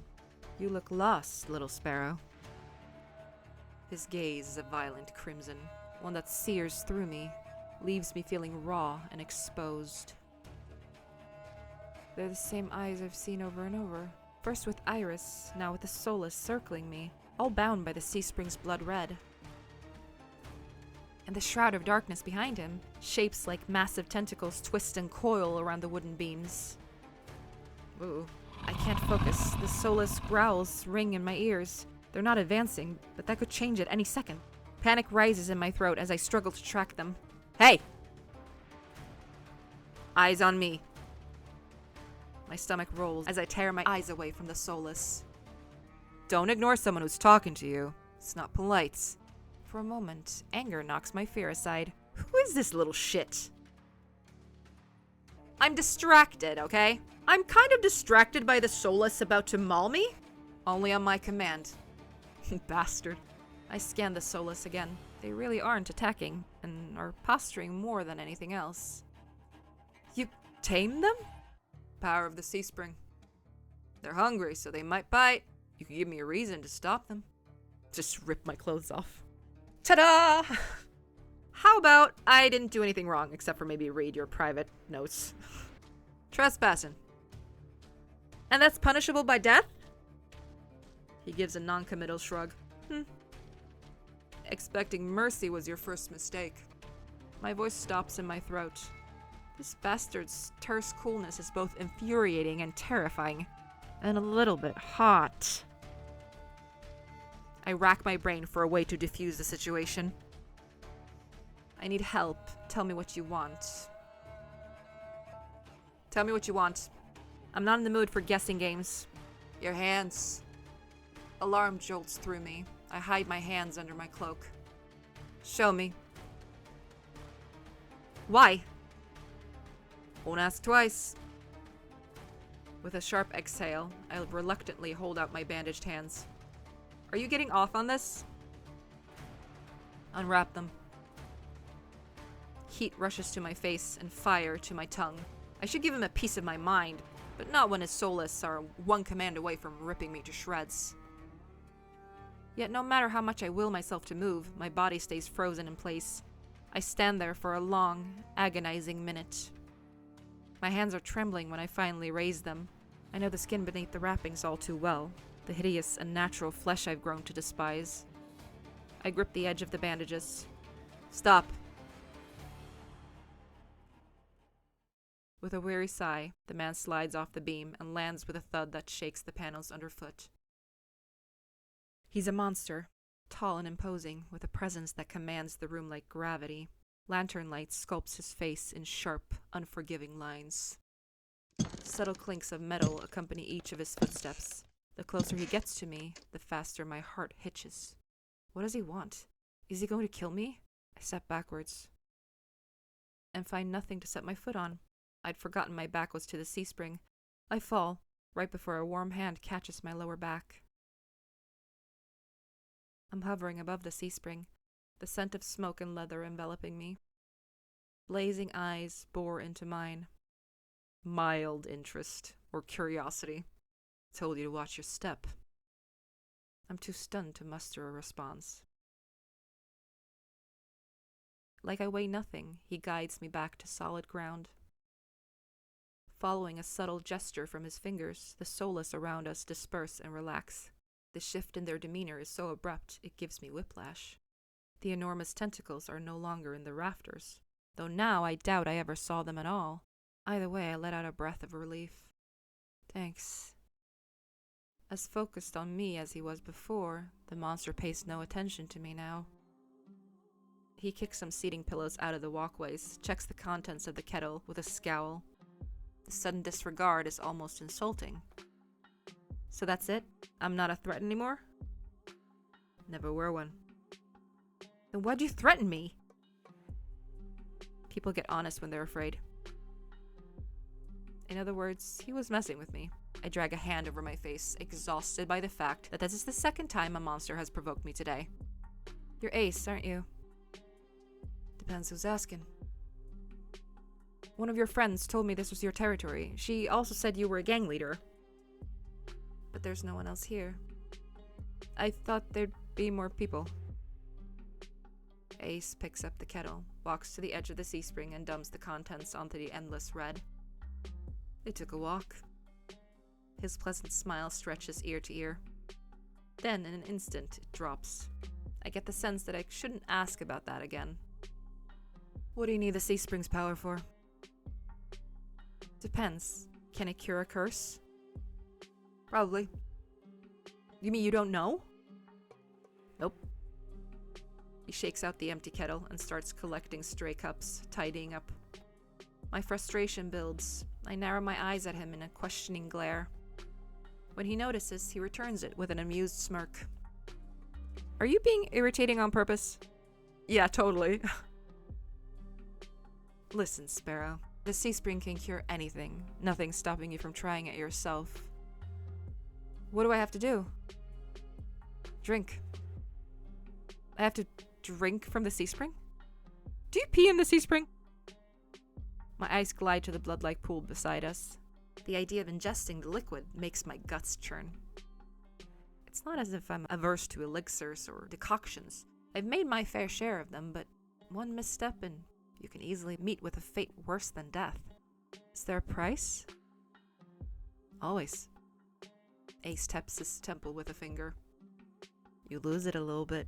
You look lost, little sparrow. His gaze is a violent crimson, one that sears through me, leaves me feeling raw and exposed. They're the same eyes I've seen over and over. First with Iris, now with the soulless circling me, all bound by the sea spring's blood red. And the shroud of darkness behind him, shapes like massive tentacles twist and coil around the wooden beams. Ooh, I can't focus. The soulless growls ring in my ears. They're not advancing, but that could change at any second. Panic rises in my throat as I struggle to track them. Hey! Eyes on me. My stomach rolls as I tear my eyes away from the soulless. Don't ignore someone who's talking to you. It's not polite. For a moment, anger knocks my fear aside. Who is this little shit? I'm distracted, okay? I'm kind of distracted by the soulless about to maul me. Only on my command. Bastard. I scan the Solus again. They really aren't attacking, and are posturing more than anything else. You tame them? Power of the Sea Spring. They're hungry, so they might bite. You can give me a reason to stop them. Just rip my clothes off. Ta-da! How about I didn't do anything wrong, except for maybe read your private notes. Trespassing. And that's punishable by death? He gives a non-committal shrug. Expecting mercy was your first mistake. My voice stops in my throat. This bastard's terse coolness is both infuriating and terrifying, and a little bit hot. I rack my brain for a way to defuse the situation. I need help. Tell me what you want. Tell me what you want. I'm not in the mood for guessing games. Your hands. Alarm jolts through me. I hide my hands under my cloak. Show me. Why? Won't ask twice. With a sharp exhale, I reluctantly hold out my bandaged hands. Are you getting off on this? Unwrap them. Heat rushes to my face and fire to my tongue. I should give him a piece of my mind, but not when his soulless are one command away from ripping me to shreds. Yet no matter how much I will myself to move, my body stays frozen in place. I stand there for a long, agonizing minute. My hands are trembling when I finally raise them. I know the skin beneath the wrappings all too well, the hideous, unnatural flesh I've grown to despise. I grip the edge of the bandages. Stop. With a weary sigh, the man slides off the beam and lands with a thud that shakes the panels underfoot. He's a monster, tall and imposing, with a presence that commands the room like gravity. Lantern light sculpts his face in sharp, unforgiving lines. Subtle clinks of metal accompany each of his footsteps. The closer he gets to me, the faster my heart hitches. What does he want? Is he going to kill me? I step backwards and find nothing to set my foot on. I'd forgotten my back was to the sea spring. I fall, right before a warm hand catches my lower back. I'm hovering above the sea spring, the scent of smoke and leather enveloping me. Blazing eyes bore into mine. Mild interest, or curiosity. Told you to watch your step. I'm too stunned to muster a response. Like I weigh nothing, he guides me back to solid ground. Following a subtle gesture from his fingers, the soulless around us disperse and relax. The shift in their demeanor is so abrupt, it gives me whiplash. The enormous tentacles are no longer in the rafters, though now I doubt I ever saw them at all. Either way, I let out a breath of relief. Thanks. As focused on me as he was before, the monster pays no attention to me now. He kicks some seating pillows out of the walkways, checks the contents of the kettle with a scowl. The sudden disregard is almost insulting. So that's it? I'm not a threat anymore? Never were one. Then why'd you threaten me? People get honest when they're afraid. In other words, he was messing with me. I drag a hand over my face, exhausted by the fact that this is the second time a monster has provoked me today. You're Ace, aren't you? Depends who's asking. One of your friends told me this was your territory. She also said you were a gang leader. But there's no one else here. I thought there'd be more people. Ace picks up the kettle, walks to the edge of the sea spring, and dumps the contents onto the endless red. They took a walk. His pleasant smile stretches ear to ear. Then, in an instant, it drops. I get the sense that I shouldn't ask about that again. What do you need the sea spring's power for? Depends. Can it cure a curse? Probably. You mean you don't know? Nope. He shakes out the empty kettle and starts collecting stray cups, tidying up. My frustration builds. I narrow my eyes at him in a questioning glare. When he notices, he returns it with an amused smirk. Are you being irritating on purpose? Yeah, totally. Listen, Sparrow. The sea spring can cure anything. Nothing's stopping you from trying it yourself. What do I have to do? Drink. I have to drink from the sea spring? Do you pee in the sea spring? My eyes glide to the blood-like pool beside us. The idea of ingesting the liquid makes my guts churn. It's not as if I'm averse to elixirs or decoctions. I've made my fair share of them, but one misstep and you can easily meet with a fate worse than death. Is there a price? Always. Ace taps his temple with a finger. You lose it a little bit.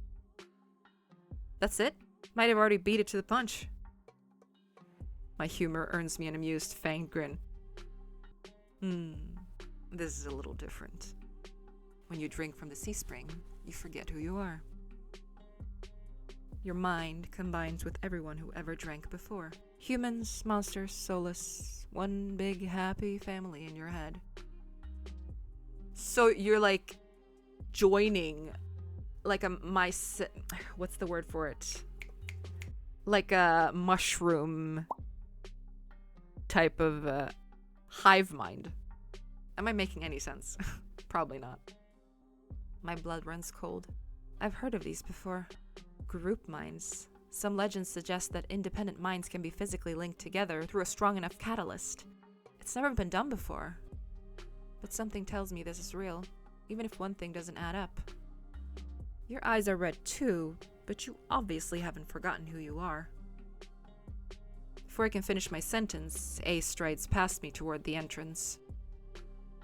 That's it? Might have already beat it to the punch. My humor earns me an amused, fanged grin. This is a little different. When you drink from the sea spring, you forget who you are. Your mind combines with everyone who ever drank before. Humans, monsters, soulless, one big happy family in your head. So you're like joining like what's the word for it? Like a mushroom type of hive mind. Am I making any sense? Probably not. My blood runs cold. I've heard of these before. Group minds. Some legends suggest that independent minds can be physically linked together through a strong enough catalyst. It's never been done before. But something tells me this is real, even if one thing doesn't add up. Your eyes are red too, but you obviously haven't forgotten who you are. Before I can finish my sentence, Ace strides past me toward the entrance.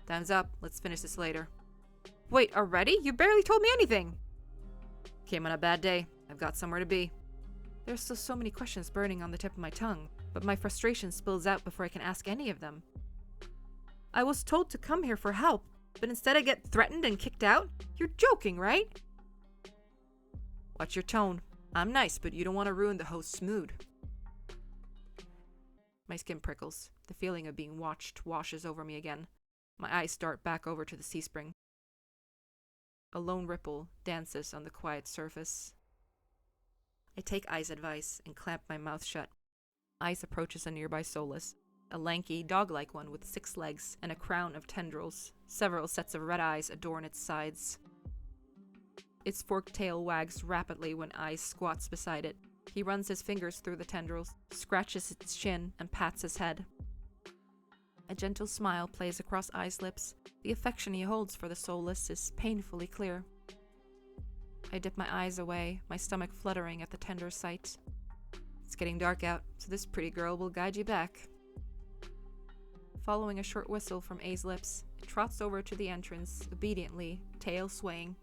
Time's up. Let's finish this later. Wait, already? You barely told me anything! Came on a bad day. I've got somewhere to be. There's still so many questions burning on the tip of my tongue, but my frustration spills out before I can ask any of them. I was told to come here for help, but instead I get threatened and kicked out? You're joking, right? Watch your tone. I'm nice, but you don't want to ruin the host's mood. My skin prickles. The feeling of being watched washes over me again. My eyes dart back over to the sea spring. A lone ripple dances on the quiet surface. I take I's advice and clamp my mouth shut. Ice approaches a nearby soulless, a lanky, dog-like one with 6 legs and a crown of tendrils. Several sets of red eyes adorn its sides. Its forked tail wags rapidly when Ice squats beside it. He runs his fingers through the tendrils, scratches its chin, and pats his head. A gentle smile plays across I's lips. The affection he holds for the soulless is painfully clear. I dip my eyes away, my stomach fluttering at the tender sight. It's getting dark out, so this pretty girl will guide you back. Following a short whistle from A's lips, it trots over to the entrance, obediently, tail swaying.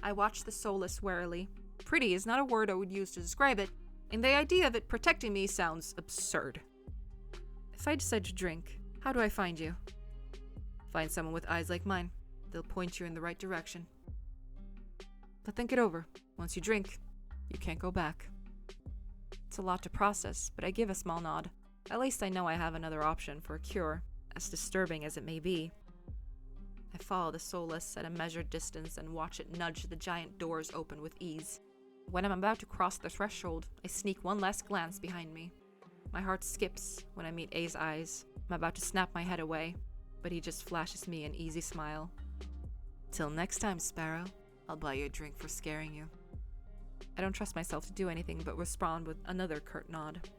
I watch the soulless warily. Pretty is not a word I would use to describe it, and the idea of it protecting me sounds absurd. If I decide to drink, how do I find you? Find someone with eyes like mine. They'll point you in the right direction. But think it over. Once you drink, you can't go back. It's a lot to process, but I give a small nod. At least I know I have another option for a cure, as disturbing as it may be. I follow the soulless at a measured distance and watch it nudge the giant doors open with ease. When I'm about to cross the threshold, I sneak one last glance behind me. My heart skips when I meet A's eyes. I'm about to snap my head away, but he just flashes me an easy smile. Till next time, Sparrow. I'll buy you a drink for scaring you. I don't trust myself to do anything but respond with another curt nod.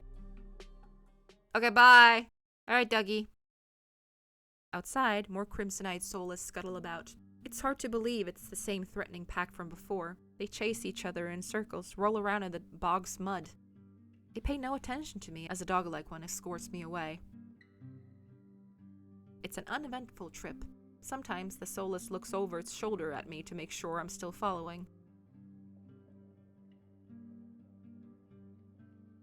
Okay, bye! Alright, Dougie. Outside, more crimson-eyed soulless scuttle about. It's hard to believe it's the same threatening pack from before. They chase each other in circles, roll around in the bog's mud. They pay no attention to me as a dog-like one escorts me away. It's an uneventful trip. Sometimes the soulless looks over its shoulder at me to make sure I'm still following.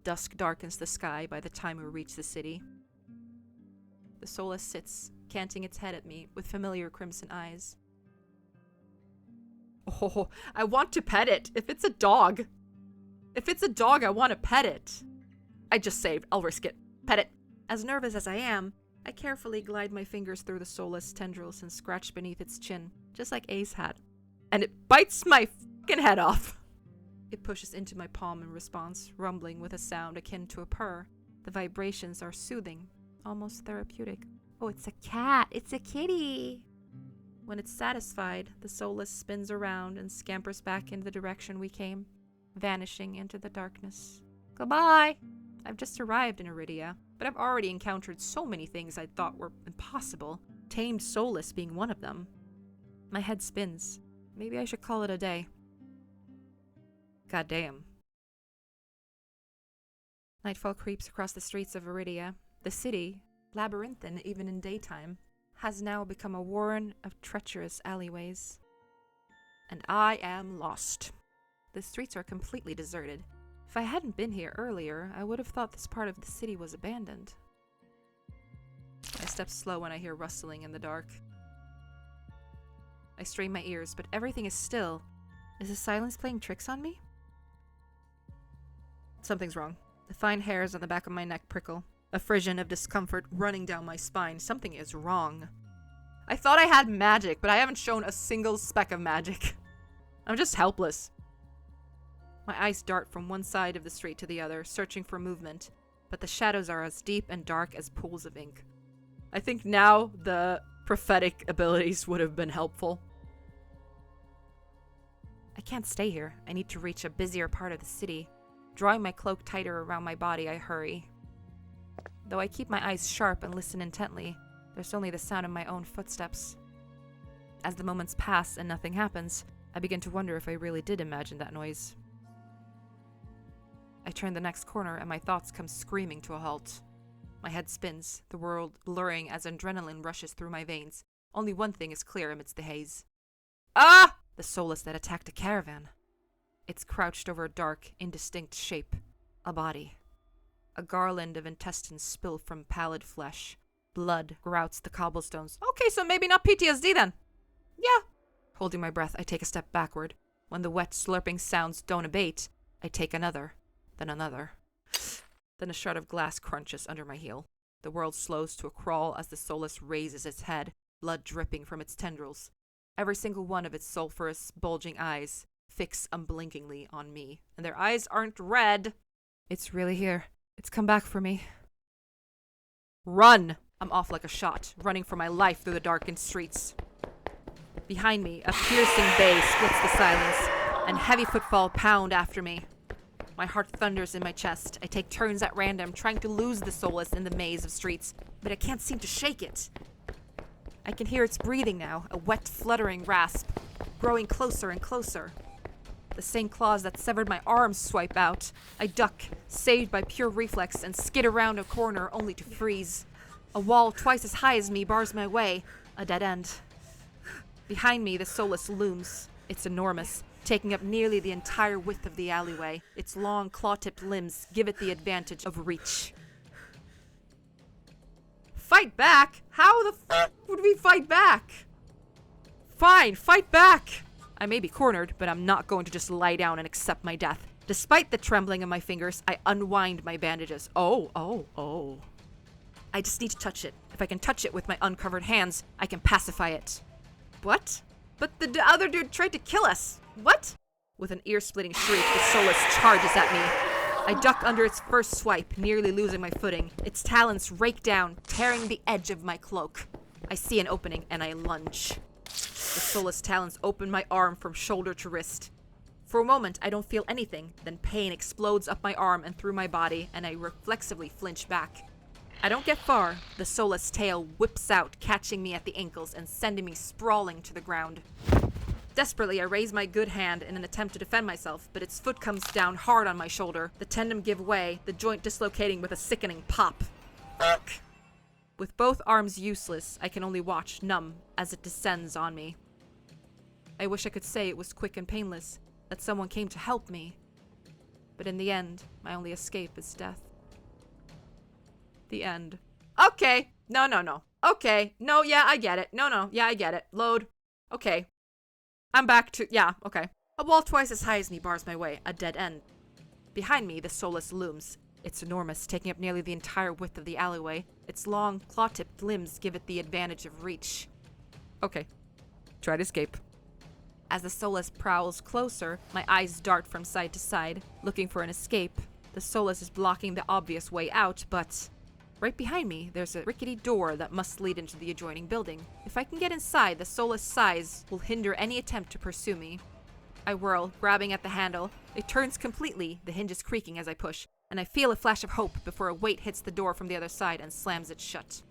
Dusk darkens the sky by the time we reach the city. The soulless sits, canting its head at me with familiar crimson eyes. Oh, I want to pet it. If it's a dog, I want to pet it. I just saved. I'll risk it. Pet it. As nervous as I am, I carefully glide my fingers through the soulless tendrils and scratch beneath its chin, just like Ace had. And it bites my fucking head off. It pushes into my palm in response, rumbling with a sound akin to a purr. The vibrations are soothing, almost therapeutic. Oh, it's a cat. It's a kitty. When it's satisfied, the soulless spins around and scampers back in the direction we came, vanishing into the darkness. Goodbye! I've just arrived in Eridia, but I've already encountered so many things I thought were impossible, tamed soulless being one of them. My head spins. Maybe I should call it a day. Goddamn. Nightfall creeps across the streets of Eridia. The city, labyrinthine even in daytime, has now become a warren of treacherous alleyways. And I am lost. The streets are completely deserted. If I hadn't been here earlier, I would have thought this part of the city was abandoned. I step slow when I hear rustling in the dark. I strain my ears, but everything is still. Is the silence playing tricks on me? Something's wrong. The fine hairs on the back of my neck prickle. A frisson of discomfort running down my spine. Something is wrong. I thought I had magic, but I haven't shown a single speck of magic. I'm just helpless. My eyes dart from one side of the street to the other, searching for movement, but the shadows are as deep and dark as pools of ink. I think now the prophetic abilities would have been helpful. I can't stay here. I need to reach a busier part of the city. Drawing my cloak tighter around my body, I hurry. Though I keep my eyes sharp and listen intently, there's only the sound of my own footsteps. As the moments pass and nothing happens, I begin to wonder if I really did imagine that noise. I turn the next corner and my thoughts come screaming to a halt. My head spins, the world blurring as adrenaline rushes through my veins. Only one thing is clear amidst the haze. Ah! The soulless that attacked a caravan. It's crouched over a dark, indistinct shape. A body. A garland of intestines spill from pallid flesh. Blood grouts the cobblestones. Okay, so maybe not PTSD then. Yeah. Holding my breath, I take a step backward. When the wet, slurping sounds don't abate, I take another, then another. Then a shard of glass crunches under my heel. The world slows to a crawl as the soulless raises its head, blood dripping from its tendrils. Every single one of its sulphurous, bulging eyes fix unblinkingly on me. And their eyes aren't red. It's really here. It's come back for me. Run! I'm off like a shot, running for my life through the darkened streets. Behind me, a piercing bay splits the silence, and heavy footfall pound after me. My heart thunders in my chest. I take turns at random, trying to lose the soulless in the maze of streets, but I can't seem to shake it. I can hear its breathing now, a wet, fluttering rasp, growing closer and closer. The same claws that severed my arms swipe out. I duck, saved by pure reflex, and skid around a corner only to freeze. A wall twice as high as me bars my way, a dead end. Behind me, the soulless looms. It's enormous, taking up nearly the entire width of the alleyway. Its long, claw-tipped limbs give it the advantage of reach. Fight back? How the f*** would we fight back? Fine, fight back! I may be cornered, but I'm not going to just lie down and accept my death. Despite the trembling of my fingers, I unwind my bandages. Oh. I just need to touch it. If I can touch it with my uncovered hands, I can pacify it. What? But the other dude tried to kill us. What? With an ear-splitting shriek, the soulless charges at me. I duck under its first swipe, nearly losing my footing. Its talons rake down, tearing the edge of my cloak. I see an opening, and I lunge. The soulless talons open my arm from shoulder to wrist. For a moment, I don't feel anything. Then pain explodes up my arm and through my body, and I reflexively flinch back. I don't get far. The soulless tail whips out, catching me at the ankles and sending me sprawling to the ground. Desperately, I raise my good hand in an attempt to defend myself, but its foot comes down hard on my shoulder. The tendon give way, the joint dislocating with a sickening pop. Fuck! With both arms useless, I can only watch, numb, as it descends on me. I wish I could say it was quick and painless, that someone came to help me. But in the end, my only escape is death. The end. Okay. No. Okay. No, yeah, I get it. No. Yeah, I get it. Load. Okay. I'm back to... Yeah, okay. A wall twice as high as me bars my way. A dead end. Behind me, the soulless looms. It's enormous, taking up nearly the entire width of the alleyway. Its long, claw-tipped limbs give it the advantage of reach. Okay. Try to escape. As the soulless prowls closer, my eyes dart from side to side, looking for an escape. The soulless is blocking the obvious way out, but... Right behind me, there's a rickety door that must lead into the adjoining building. If I can get inside, the soulless size will hinder any attempt to pursue me. I whirl, grabbing at the handle. It turns completely, the hinges creaking as I push, and I feel a flash of hope before a weight hits the door from the other side and slams it shut.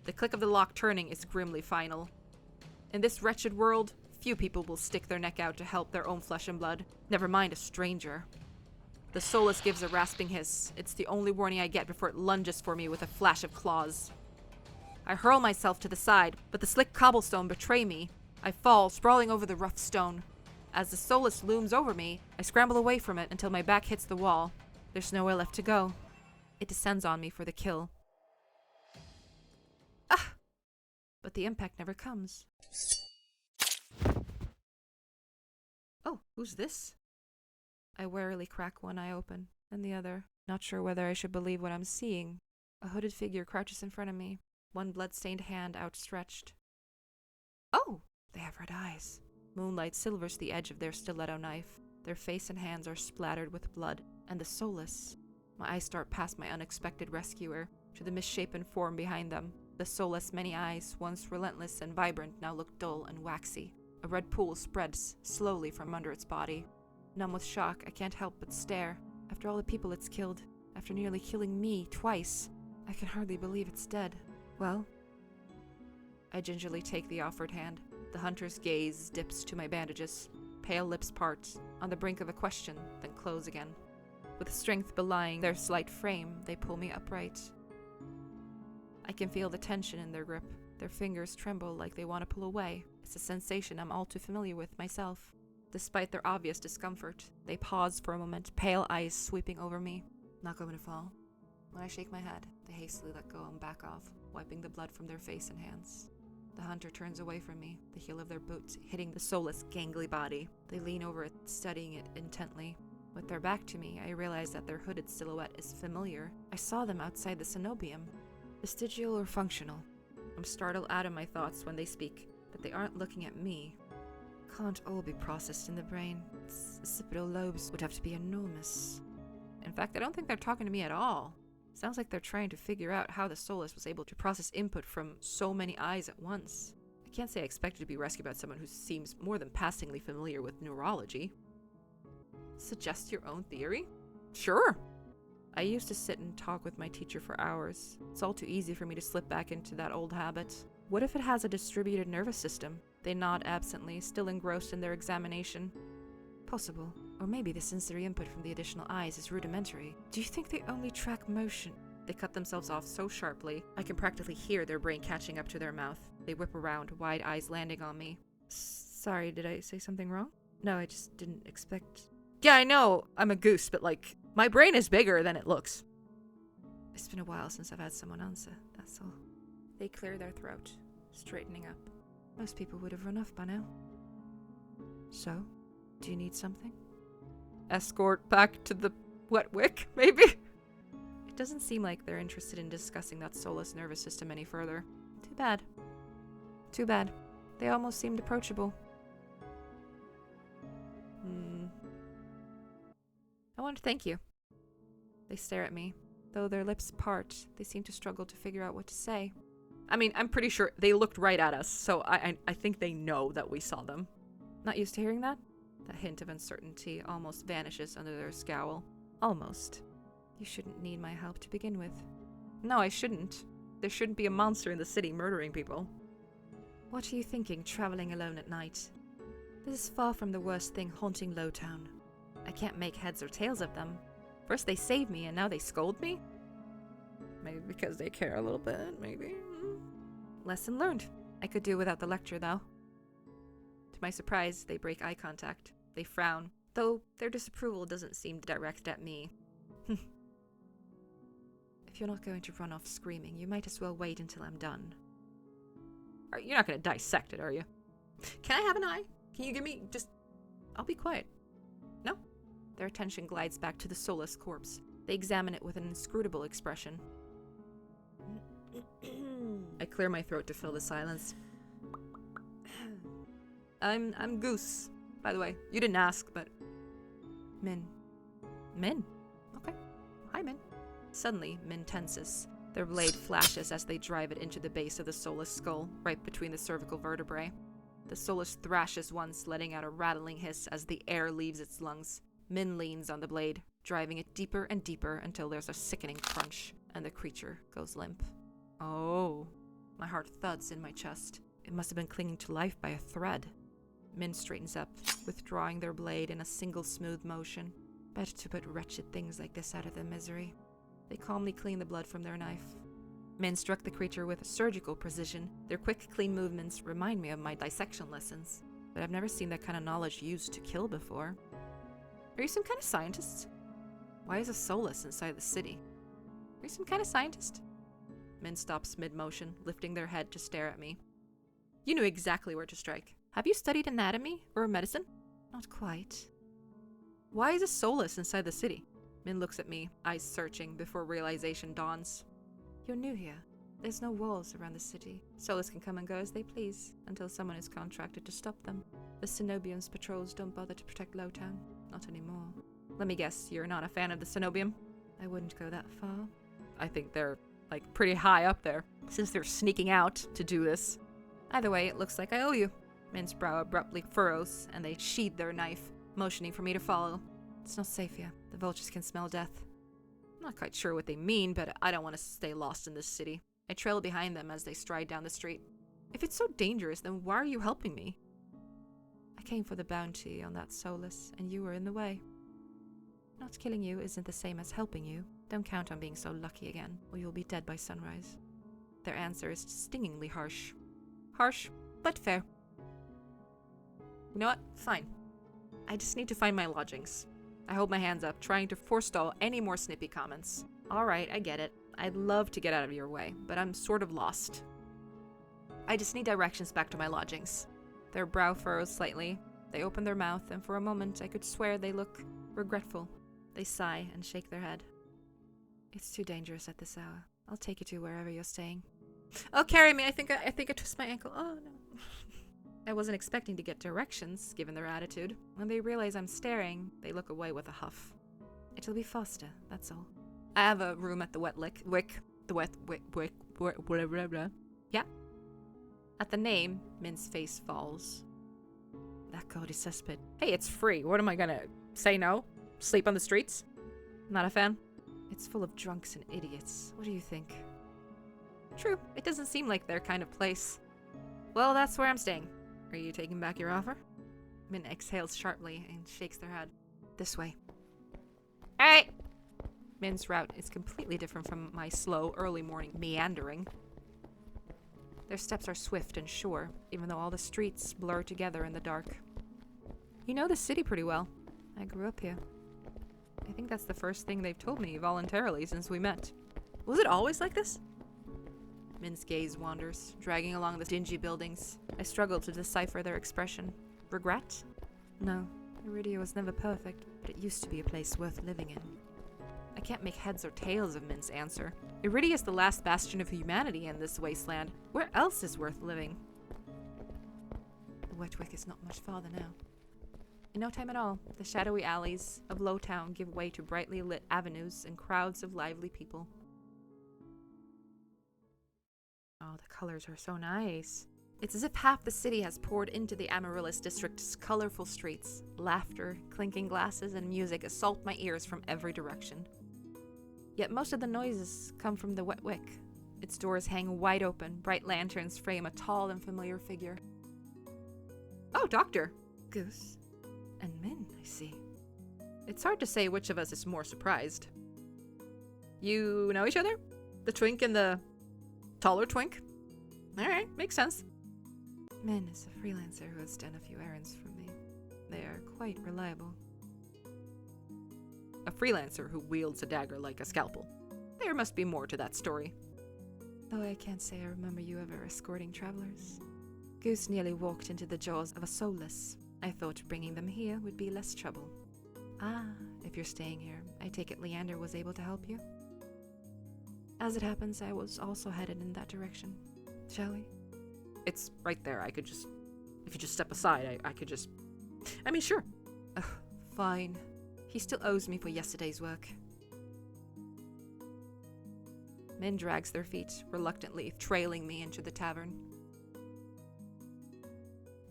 The click of the lock turning is grimly final. In this wretched world, few people will stick their neck out to help their own flesh and blood, never mind a stranger. The soulless gives a rasping hiss. It's the only warning I get before it lunges for me with a flash of claws. I hurl myself to the side, but the slick cobblestone betray me. I fall, sprawling over the rough stone. As the soulless looms over me, I scramble away from it until my back hits the wall. There's nowhere left to go. It descends on me for the kill. Ah! But the impact never comes. Oh, who's this? I warily crack one eye open, then the other, not sure whether I should believe what I'm seeing. A hooded figure crouches in front of me, one blood-stained hand outstretched. Oh! They have red eyes. Moonlight silvers the edge of their stiletto knife. Their face and hands are splattered with blood, and the soulless. My eyes start past my unexpected rescuer, to the misshapen form behind them. The soulless many eyes, once relentless and vibrant, now look dull and waxy. A red pool spreads slowly from under its body. Numb with shock, I can't help but stare. After all the people it's killed, after nearly killing me twice, I can hardly believe it's dead. Well? I gingerly take the offered hand. The hunter's gaze dips to my bandages. Pale lips part, on the brink of a question, then close again. With strength belying their slight frame, they pull me upright. I can feel the tension in their grip. Their fingers tremble like they want to pull away. It's a sensation I'm all too familiar with myself. Despite their obvious discomfort, they pause for a moment, pale eyes sweeping over me. Not going to fall. When I shake my head, they hastily let go and back off, wiping the blood from their face and hands. The hunter turns away from me, the heel of their boots hitting the soulless, gangly body. They lean over it, studying it intently. With their back to me, I realize that their hooded silhouette is familiar. I saw them outside the cenobium. Vestigial or functional? I'm startled out of my thoughts when they speak, but they aren't looking at me. Can't all be processed in the brain. Its occipital lobes would have to be enormous. In fact, I don't think they're talking to me at all. Sounds like they're trying to figure out how the soulless was able to process input from so many eyes at once. I can't say I expected to be rescued by someone who seems more than passingly familiar with neurology. Suggest your own theory? Sure. I used to sit and talk with my teacher for hours. It's all too easy for me to slip back into that old habit. What if it has a distributed nervous system? They nod absently, still engrossed in their examination. Possible. Or maybe the sensory input from the additional eyes is rudimentary. Do you think they only track motion? They cut themselves off so sharply, I can practically hear their brain catching up to their mouth. They whip around, wide eyes landing on me. Sorry, did I say something wrong? No, I just didn't expect... Yeah, I know, I'm a goose, but my brain is bigger than it looks. It's been a while since I've had someone answer, that's all. They clear their throat, straightening up. Most people would have run off by now. So, do you need something? Escort back to the wet wick, maybe? It doesn't seem like they're interested in discussing that soulless nervous system any further. Too bad. Too bad. They almost seemed approachable. I want to thank you. They stare at me. Though their lips part, they seem to struggle to figure out what to say. I mean, I'm pretty sure they looked right at us, so I think they know that we saw them. Not used to hearing that? That hint of uncertainty almost vanishes under their scowl. Almost. You shouldn't need my help to begin with. No, I shouldn't. There shouldn't be a monster in the city murdering people. What are you thinking, traveling alone at night? This is far from the worst thing haunting Lowtown. I can't make heads or tails of them. First they save me, and now they scold me? Maybe because they care a little bit, maybe. Lesson learned. I could do without the lecture, though. To my surprise, they break eye contact. They frown, though their disapproval doesn't seem directed at me. If you're not going to run off screaming, you might as well wait until I'm done. You're not going to dissect it, are you? Can I have an eye? Can you give me just... I'll be quiet. No? Their attention glides back to the soulless corpse. They examine it with an inscrutable expression. I clear my throat to fill the silence. I'm Goose, by the way. You didn't ask, but... Min. Min? Okay. Hi, Min. Suddenly, Min tenses. Their blade flashes as they drive it into the base of the soulless skull, right between the cervical vertebrae. The soulless thrashes once, letting out a rattling hiss as the air leaves its lungs. Min leans on the blade, driving it deeper and deeper until there's a sickening crunch, and the creature goes limp. Oh. My heart thuds in my chest. It must have been clinging to life by a thread. Min straightens up, withdrawing their blade in a single smooth motion. Better to put wretched things like this out of their misery. They calmly clean the blood from their knife. Min struck the creature with surgical precision. Their quick, clean movements remind me of my dissection lessons, but I've never seen that kind of knowledge used to kill before. Are you some kind of scientist? Why is a soulless inside the city? Are you some kind of scientist? Min stops mid-motion, lifting their head to stare at me. You knew exactly where to strike. Have you studied anatomy or medicine? Not quite. Why is a soulless inside the city? Min looks at me, eyes searching, before realization dawns. You're new here. There's no walls around the city. Soulless can come and go as they please, until someone is contracted to stop them. The Cenobium's patrols don't bother to protect Lowtown. Not anymore. Let me guess, you're not a fan of the Cenobium? I wouldn't go that far. I think they're, pretty high up there, since they're sneaking out to do this. Either way, it looks like I owe you. Min's brow abruptly furrows, and they sheathe their knife, motioning for me to follow. It's not safe here. The vultures can smell death. I'm not quite sure what they mean, but I don't want to stay lost in this city. I trail behind them as they stride down the street. If it's so dangerous, then why are you helping me? I came for the bounty on that soulless, and you were in the way. Not killing you isn't the same as helping you. Don't count on being so lucky again, or you'll be dead by sunrise. Their answer is stingingly harsh. Harsh, but fair. You know what? Fine. I just need to find my lodgings. I hold my hands up, trying to forestall any more snippy comments. Alright, I get it. I'd love to get out of your way, but I'm sort of lost. I just need directions back to my lodgings. Their brow furrows slightly. They open their mouth, and for a moment I could swear they look regretful. They sigh and shake their head. It's too dangerous at this hour. I'll take you to wherever you're staying. Oh, carry me! I think I twist my ankle. Oh, no. I wasn't expecting to get directions, given their attitude. When they realize I'm staring, they look away with a huff. It'll be faster, that's all. I have a room at the whatever. Yeah. At the name, Min's face falls. That code is suspect. Hey, it's free. What am I gonna say no? Sleep on the streets? Not a fan? It's full of drunks and idiots. What do you think? True, it doesn't seem like their kind of place. Well, that's where I'm staying. Are you taking back your offer? Min exhales sharply and shakes their head. This way. Hey! Min's route is completely different from my slow, early morning meandering. Their steps are swift and sure, even though all the streets blur together in the dark. You know the city pretty well. I grew up here. I think that's the first thing they've told me voluntarily since we met. Was it always like this? Min's gaze wanders, dragging along the dingy buildings. I struggle to decipher their expression. Regret? No. Eridia was never perfect, but it used to be a place worth living in. I can't make heads or tails of Min's answer. Eridia is the last bastion of humanity in this wasteland. Where else is worth living? The Wetwick is not much farther now. In no time at all, the shadowy alleys of Lowtown give way to brightly lit avenues and crowds of lively people. Oh, the colors are so nice. It's as if half the city has poured into the Amaryllis district's colorful streets. Laughter, clinking glasses, and music assault my ears from every direction. Yet most of the noises come from the Wetwick. Its doors hang wide open, bright lanterns frame a tall and familiar figure. Oh, Doctor! Goose. And Min, I see. It's hard to say which of us is more surprised. You know each other? The twink and the taller twink? Alright, makes sense. Min is a freelancer who has done a few errands for me. They are quite reliable. A freelancer who wields a dagger like a scalpel. There must be more to that story. Though I can't say I remember you ever escorting travelers. Goose nearly walked into the jaws of a soulless. I thought bringing them here would be less trouble. Ah, if you're staying here, I take it Leander was able to help you? As it happens, I was also headed in that direction. Shall we? It's right there. I could just... If you just step aside, I could just... I mean, sure. Ugh, fine. He still owes me for yesterday's work. Min drags their feet, reluctantly trailing me into the tavern.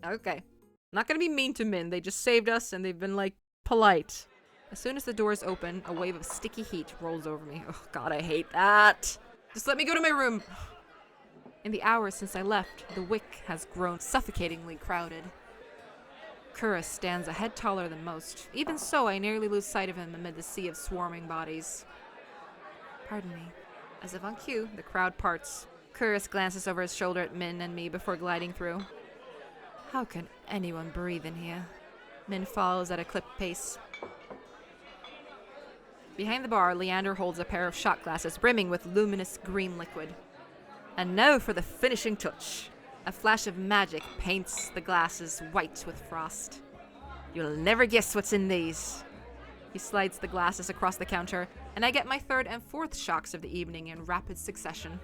Okay. Not gonna be mean to Min, they just saved us and they've been, like, polite. As soon as the doors open, a wave of sticky heat rolls over me. Oh god, I hate that. Just let me go to my room. In the hours since I left, the wick has grown suffocatingly crowded. Curris stands a head taller than most. Even so, I nearly lose sight of him amid the sea of swarming bodies. Pardon me. As if on cue, the crowd parts. Curris glances over his shoulder at Min and me before gliding through. How can anyone breathe in here? Min follows at a clipped pace. Behind the bar, Leander holds a pair of shot glasses brimming with luminous green liquid. And now for the finishing touch. A flash of magic paints the glasses white with frost. You'll never guess what's in these. He slides the glasses across the counter, and I get my third and fourth shocks of the evening in rapid succession.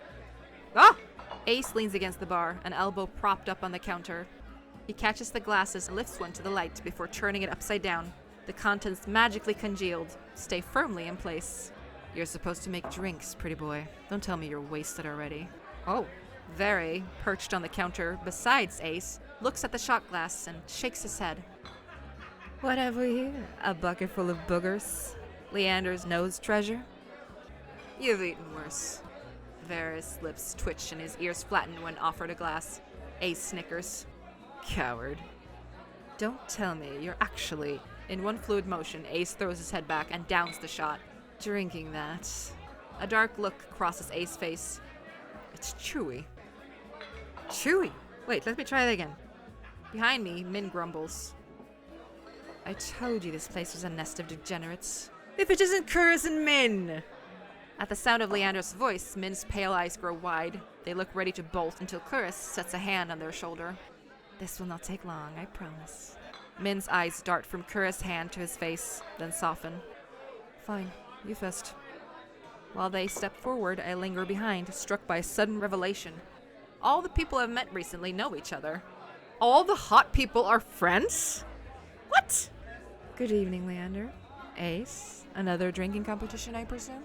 Ah! Ace leans against the bar, an elbow propped up on the counter. He catches the glasses and lifts one to the light before turning it upside down. The contents magically congealed, stay firmly in place. You're supposed to make drinks, pretty boy. Don't tell me you're wasted already. Oh. Very, perched on the counter besides Ace, looks at the shot glass and shakes his head. What have we here? A bucket full of boogers? Leander's nose treasure? You've eaten worse. Varys' lips twitch and his ears flatten when offered a glass. Ace snickers. Coward. Don't tell me you're actually... In one fluid motion, Ace throws his head back and downs the shot. Drinking that. A dark look crosses Ace's face. It's chewy. Chewy? Wait, let me try that again. Behind me, Min grumbles. I told you this place was a nest of degenerates. If it isn't Curris and Min! At the sound of Leander's voice, Min's pale eyes grow wide. They look ready to bolt until Curris sets a hand on their shoulder. This will not take long, I promise. Min's eyes dart from Curris' hand to his face, then soften. Fine, you first. While they step forward, I linger behind, struck by a sudden revelation. All the people I've met recently know each other. All the hot people are friends? What? Good evening, Leander. Ace? Another drinking competition, I presume?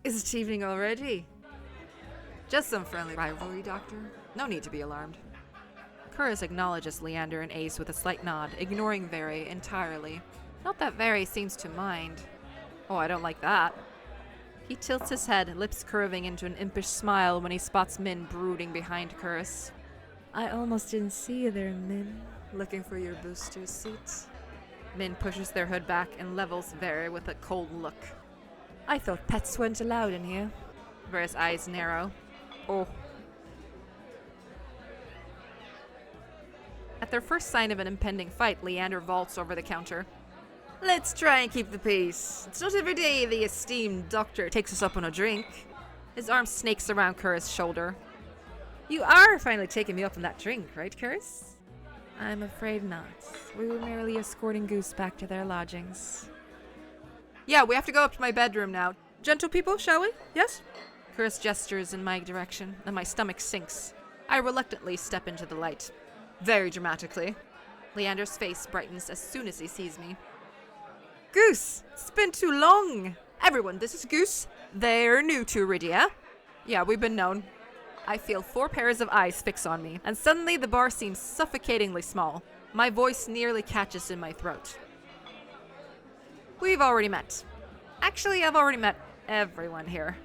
Is it evening already? Just some friendly rivalry, Doctor. No need to be alarmed. Curris acknowledges Leander and Ace with a slight nod, ignoring Very entirely. Not that Very seems to mind. Oh, I don't like that. He tilts his head, lips curving into an impish smile when he spots Min brooding behind Curris. I almost didn't see you there, Min. Looking for your booster seat? Min pushes their hood back and levels Very with a cold look. I thought pets weren't allowed in here. Very's eyes narrow. Oh. At their first sign of an impending fight, Leander vaults over the counter. Let's try and keep the peace. It's not every day the esteemed doctor takes us up on a drink. His arm snakes around Curris' shoulder. You are finally taking me up on that drink, right, Curris? I'm afraid not. We were merely escorting Goose back to their lodgings. Yeah, we have to go up to my bedroom now. Gentle people, shall we? Yes? Curris gestures in my direction, and my stomach sinks. I reluctantly step into the light. Very dramatically. Leander's face brightens as soon as he sees me. Goose! It's been too long! Everyone, this is Goose. They're new to Eridia. Yeah, we've been known. I feel 4 pairs of eyes fix on me, and suddenly the bar seems suffocatingly small. My voice nearly catches in my throat. We've already met. Actually, I've already met everyone here.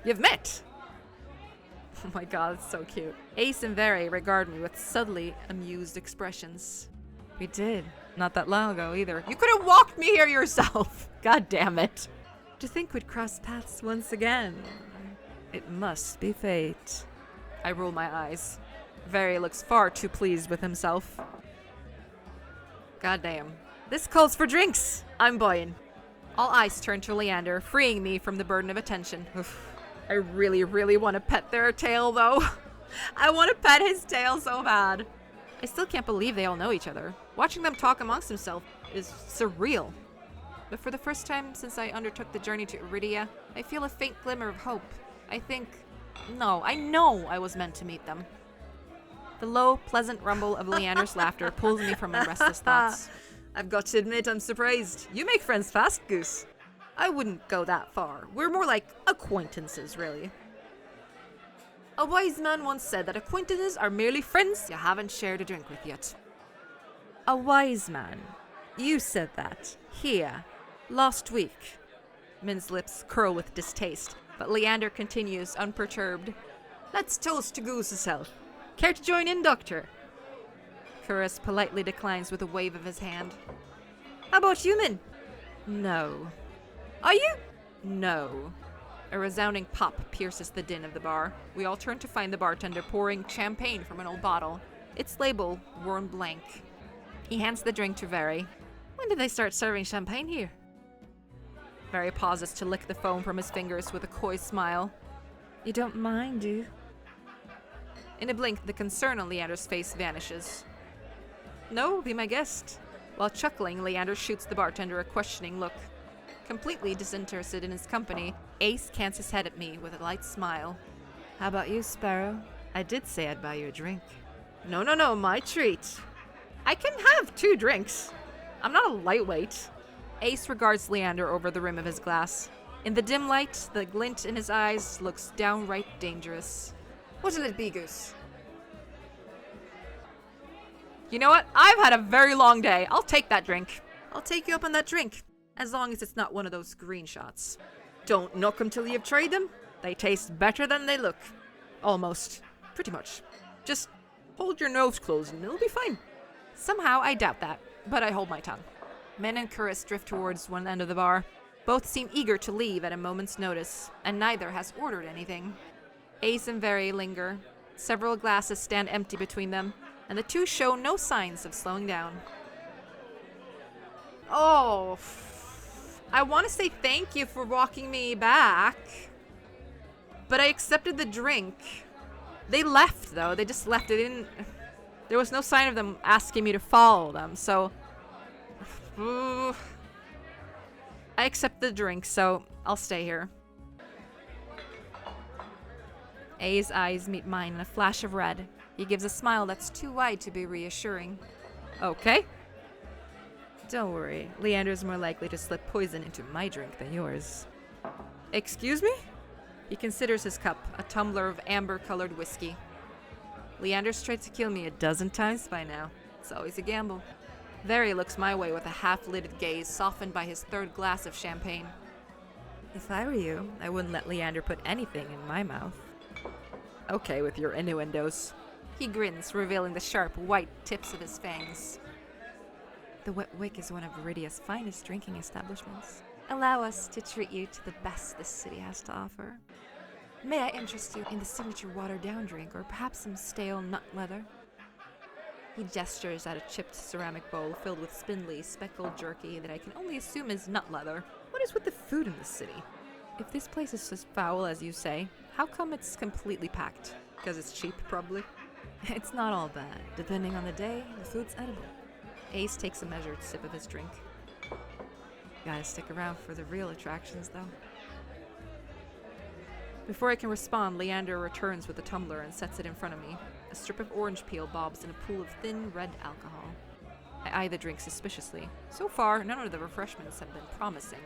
You've met? Oh my god, it's so cute. Ace and Very regard me with subtly amused expressions. We did. Not that long ago either. You could have walked me here yourself. God damn it. To think we'd cross paths once again. It must be fate. I roll my eyes. Very looks far too pleased with himself. God damn. This calls for drinks. I'm buying. All eyes turn to Leander, freeing me from the burden of attention. Oof. I really, really want to pet their tail, though. I want to pet his tail so bad. I still can't believe they all know each other. Watching them talk amongst themselves is surreal. But for the first time since I undertook the journey to Eridia, I feel a faint glimmer of hope. I know I was meant to meet them. The low, pleasant rumble of Leander's laughter pulls me from my restless thoughts. I've got to admit I'm surprised. You make friends fast, Goose. I wouldn't go that far. We're more like acquaintances, really. A wise man once said that acquaintances are merely friends you haven't shared a drink with yet. A wise man? You said that. Here. Last week. Min's lips curl with distaste, but Leander continues unperturbed. Let's toast to Goose's health. Care to join in, Doctor? Curus politely declines with a wave of his hand. How about you, Min? No. Are you? No. A resounding pop pierces the din of the bar. We all turn to find the bartender pouring champagne from an old bottle, its label worn blank. He hands the drink to Very. When did they start serving champagne here? Very pauses to lick the foam from his fingers with a coy smile. You don't mind, do you? In a blink, the concern on Leander's face vanishes. No, be my guest. While chuckling, Leander shoots the bartender a questioning look. Completely disinterested in his company, Ace cants his head at me with a light smile. How about you, Sparrow? I did say I'd buy you a drink. No, my treat. I can have 2 drinks. I'm not a lightweight. Ace regards Leander over the rim of his glass. In the dim light, the glint in his eyes looks downright dangerous. What'll it be, Goose? You know what? I've had a very long day. I'll take that drink. I'll take you up on that drink, as long as it's not one of those green shots. Don't knock them till you've tried them. They taste better than they look. Almost. Pretty much. Just hold your nose closed and it'll be fine. Somehow I doubt that, but I hold my tongue. Min and Curus drift towards one end of the bar. Both seem eager to leave at a moment's notice, and neither has ordered anything. Ace and Very linger. Several glasses stand empty between them, and the two show no signs of slowing down. Oh, I want to say thank you for walking me back, but I accepted the drink. They left, though. They just left. There was no sign of them asking me to follow them, so I accept the drink, so I'll stay here. A's eyes meet mine in a flash of red. He gives a smile that's too wide to be reassuring. Okay. Don't worry, Leander's more likely to slip poison into my drink than yours. Excuse me? He considers his cup, a tumbler of amber-colored whiskey. Leander's tried to kill me 12 times by now. It's always a gamble. Very looks my way with a half-lidded gaze softened by his 3rd glass of champagne. If I were you, I wouldn't let Leander put anything in my mouth. Okay with your innuendos. He grins, revealing the sharp, white tips of his fangs. The Wet Wick is one of Eridia's finest drinking establishments. Allow us to treat you to the best this city has to offer. May I interest you in the signature watered-down drink, or perhaps some stale nut leather? He gestures at a chipped ceramic bowl filled with spindly, speckled jerky that I can only assume is nut leather. What is with the food in this city? If this place is as foul as you say, how come it's completely packed? Because it's cheap, probably? It's not all bad. Depending on the day, the food's edible. Ace takes a measured sip of his drink. Gotta stick around for the real attractions, though. Before I can respond, Leander returns with a tumbler and sets it in front of me. A strip of orange peel bobs in a pool of thin, red alcohol. I eye the drink suspiciously. So far, none of the refreshments have been promising.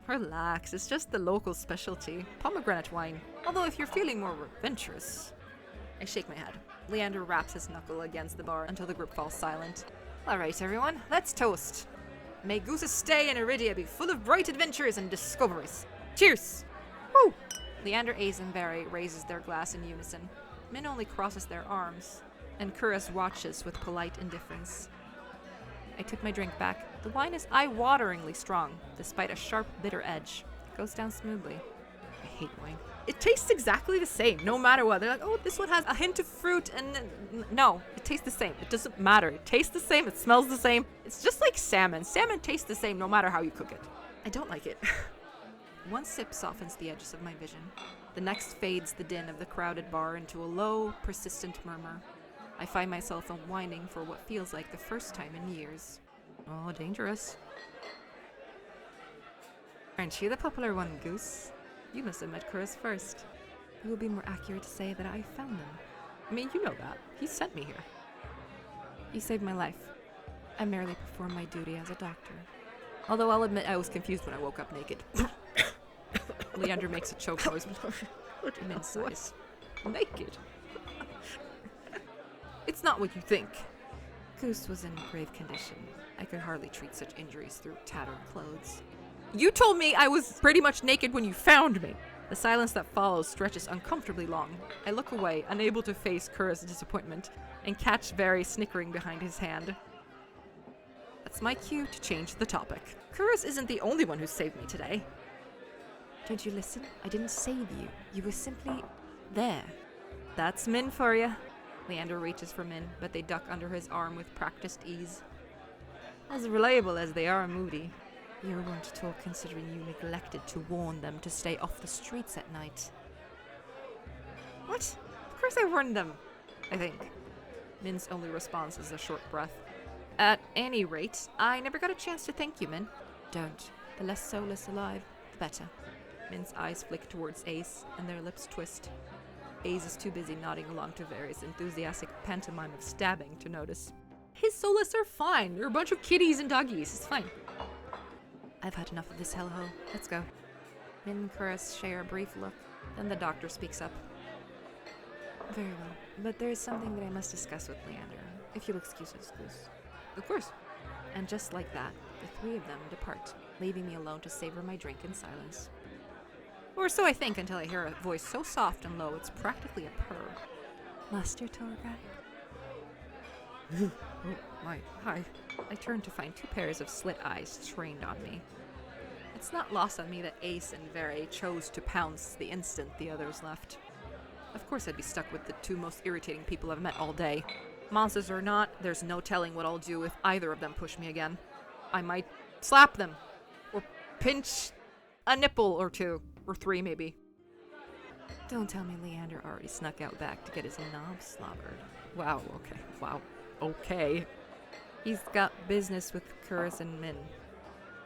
Relax, it's just the local specialty, pomegranate wine. Although if you're feeling more adventurous... I shake my head. Leander raps his knuckle against the bar until the group falls silent. Alright, everyone, let's toast. May Goose's stay in Eridia be full of bright adventures and discoveries. Cheers! Woo! Leander, Ace, and Very raises their glass in unison. Min only crosses their arms, and Curus watches with polite indifference. I tip my drink back. The wine is eye-wateringly strong, despite a sharp, bitter edge. It goes down smoothly. I hate wine. It tastes exactly the same, no matter what. They're like, oh, this one has a hint of fruit, and no, it tastes the same. It doesn't matter. It tastes the same. It smells the same. It's just like salmon. Salmon tastes the same no matter how you cook it. I don't like it. One sip softens the edges of my vision. The next fades the din of the crowded bar into a low, persistent murmur. I find myself unwinding for what feels like the first time in years. Oh, dangerous. Aren't you the popular one, Goose? You must have met Curus first. It would be more accurate to say that I found them. I mean, you know that. He sent me here. You saved my life. I merely perform my duty as a doctor. Although I'll admit I was confused when I woke up naked. Leander makes a choke noise. Min sighs. Naked. It's not what you think. Goose was in grave condition. I could hardly treat such injuries through tattered clothes. You told me I was pretty much naked when you found me. The silence that follows stretches uncomfortably long. I look away, unable to face Kura's disappointment, and catch Very snickering behind his hand. That's my cue to change the topic. Kurus isn't the only one who saved me today. Don't you listen? I didn't save you. You were simply there. That's Min for ya. Leander reaches for Min, but they duck under his arm with practiced ease. As reliable as they are moody. You were going to talk considering you neglected to warn them to stay off the streets at night. What? Of course I warned them, I think. Min's only response is a short breath. At any rate, I never got a chance to thank you, Min. Don't. The less soulless alive, the better. Min's eyes flick towards Ace, and their lips twist. Ace is too busy nodding along to Very's enthusiastic pantomime of stabbing to notice. His soulless are fine. They're a bunch of kitties and doggies. It's fine. I've had enough of this hellhole. Let's go. Min and Chorus share a brief look. Then the doctor speaks up. Very well. But there is something that I must discuss with Leander. If you'll excuse us, Goose. Of course. And just like that, the three of them depart, leaving me alone to savor my drink in silence. Or so I think until I hear a voice so soft and low it's practically a purr. Master tour guide? Oh, my, hi. I turn to find two pairs of slit eyes trained on me. It's not lost on me that Ace and Very chose to pounce the instant the others left. Of course I'd be stuck with the two most irritating people I've met all day. Monsters or not, there's no telling what I'll do if either of them push me again. I might slap them, or pinch a nipple or two, or three maybe. Don't tell me Leander already snuck out back to get his knob slobbered. Wow, okay. He's got business with Kurus and Min.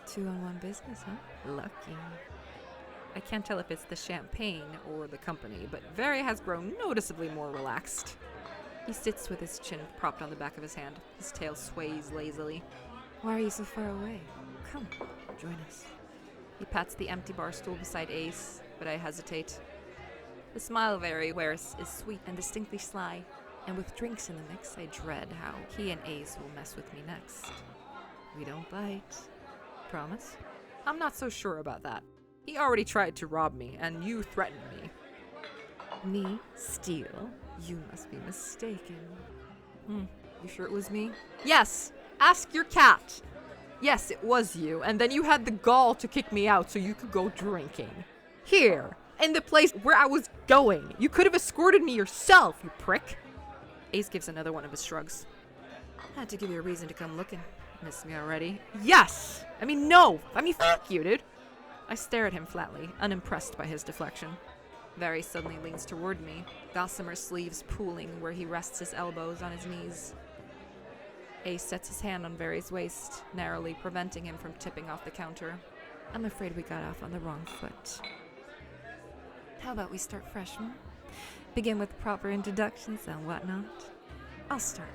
2-on-1 business, huh? Lucky. I can't tell if it's the champagne or the company, but Very has grown noticeably more relaxed. He sits with his chin propped on the back of his hand. His tail sways lazily. Why are you so far away? Come, join us. He pats the empty bar stool beside Ace, but I hesitate. The smile Very wears is sweet and distinctly sly, and with drinks in the mix, I dread how he and Ace will mess with me next. We don't bite. Promise? I'm not so sure about that. He already tried to rob me, and you threatened me. Me? Steal? You must be mistaken. You sure it was me? Yes! Ask your cat! Yes, it was you, and then you had the gall to kick me out so you could go drinking. Here, in the place where I was going. You could have escorted me yourself, you prick! Ace gives another one of his shrugs. Had to give you a reason to come looking. Miss me already? Yes! No! Fuck you, dude! I stare at him flatly, unimpressed by his deflection. Very suddenly leans toward me, gossamer sleeves pooling where he rests his elbows on his knees. Ace sets his hand on Very's waist, narrowly preventing him from tipping off the counter. I'm afraid we got off on the wrong foot. How about we start fresh, Begin with proper introductions and whatnot. I'll start.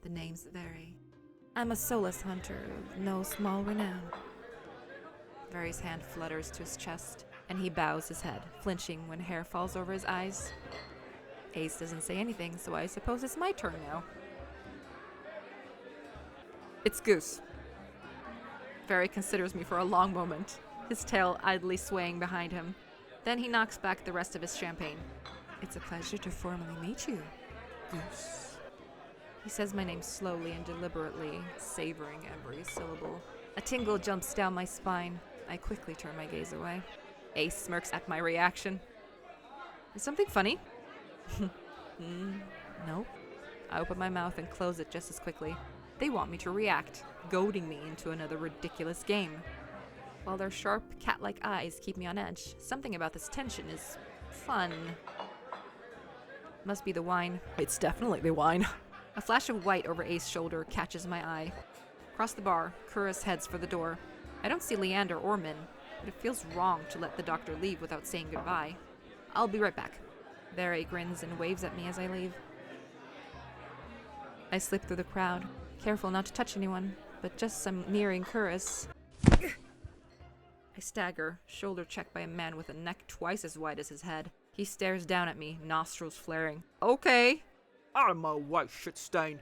The name's Very. I'm a soulless hunter of no small renown. Very's hand flutters to his chest, and he bows his head, flinching when hair falls over his eyes. Ace doesn't say anything, so I suppose it's my turn now. It's Goose. Very considers me for a long moment, his tail idly swaying behind him. Then he knocks back the rest of his champagne. It's a pleasure to formally meet you, Goose. He says my name slowly and deliberately, savoring every syllable. A tingle jumps down my spine. I quickly turn my gaze away. Ace smirks at my reaction. Is something funny? Nope. I open my mouth and close it just as quickly. They want me to react, goading me into another ridiculous game. While their sharp, cat-like eyes keep me on edge, something about this tension is fun. Must be the wine. It's definitely the wine. A flash of white over Ace's shoulder catches my eye. Across the bar, Kurus heads for the door. I don't see Leander or Min, but it feels wrong to let the doctor leave without saying goodbye. I'll be right back. Very grins and waves at me as I leave. I slip through the crowd, careful not to touch anyone, but just as I'm nearing Kurus, I stagger, shoulder checked by a man with a neck twice as wide as his head. He stares down at me, nostrils flaring. Okay. Out of my way, shit stain.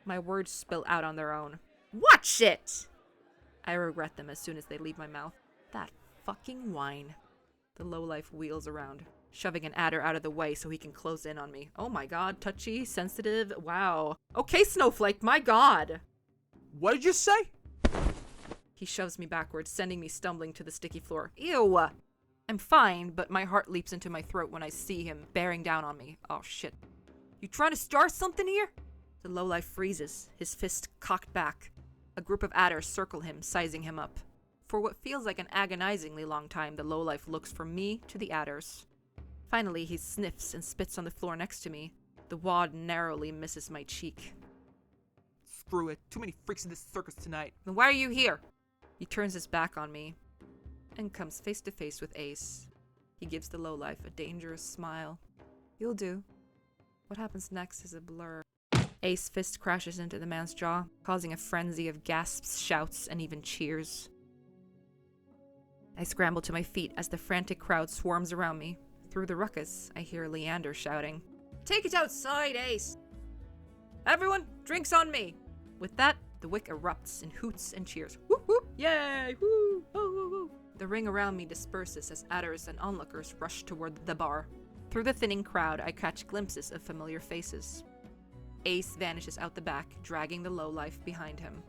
My words spill out on their own. What shit? I regret them as soon as they leave my mouth. That fucking whine. The lowlife wheels around, shoving an adder out of the way so he can close in on me. Oh my god, touchy, sensitive, wow. Okay, Snowflake, my god! What did you say? He shoves me backwards, sending me stumbling to the sticky floor. Ew! I'm fine, but my heart leaps into my throat when I see him bearing down on me. Oh shit. You trying to start something here? The lowlife freezes, his fist cocked back. A group of adders circle him, sizing him up. For what feels like an agonizingly long time, the lowlife looks from me to the adders. Finally, he sniffs and spits on the floor next to me. The wad narrowly misses my cheek. Screw it. Too many freaks in this circus tonight. Then why are you here? He turns his back on me and comes face to face with Ace. He gives the lowlife a dangerous smile. You'll do. What happens next is a blur. Ace's fist crashes into the man's jaw, causing a frenzy of gasps, shouts, and even cheers. I scramble to my feet as the frantic crowd swarms around me. Through the ruckus, I hear Leander shouting, "Take it outside, Ace! Everyone, drinks on me!" With that, the wick erupts in hoots and cheers. Whoop whoop! Yay! Woo! Woo woo woo! The ring around me disperses as adders and onlookers rush toward the bar. Through the thinning crowd, I catch glimpses of familiar faces. Ace vanishes out the back, dragging the lowlife behind him.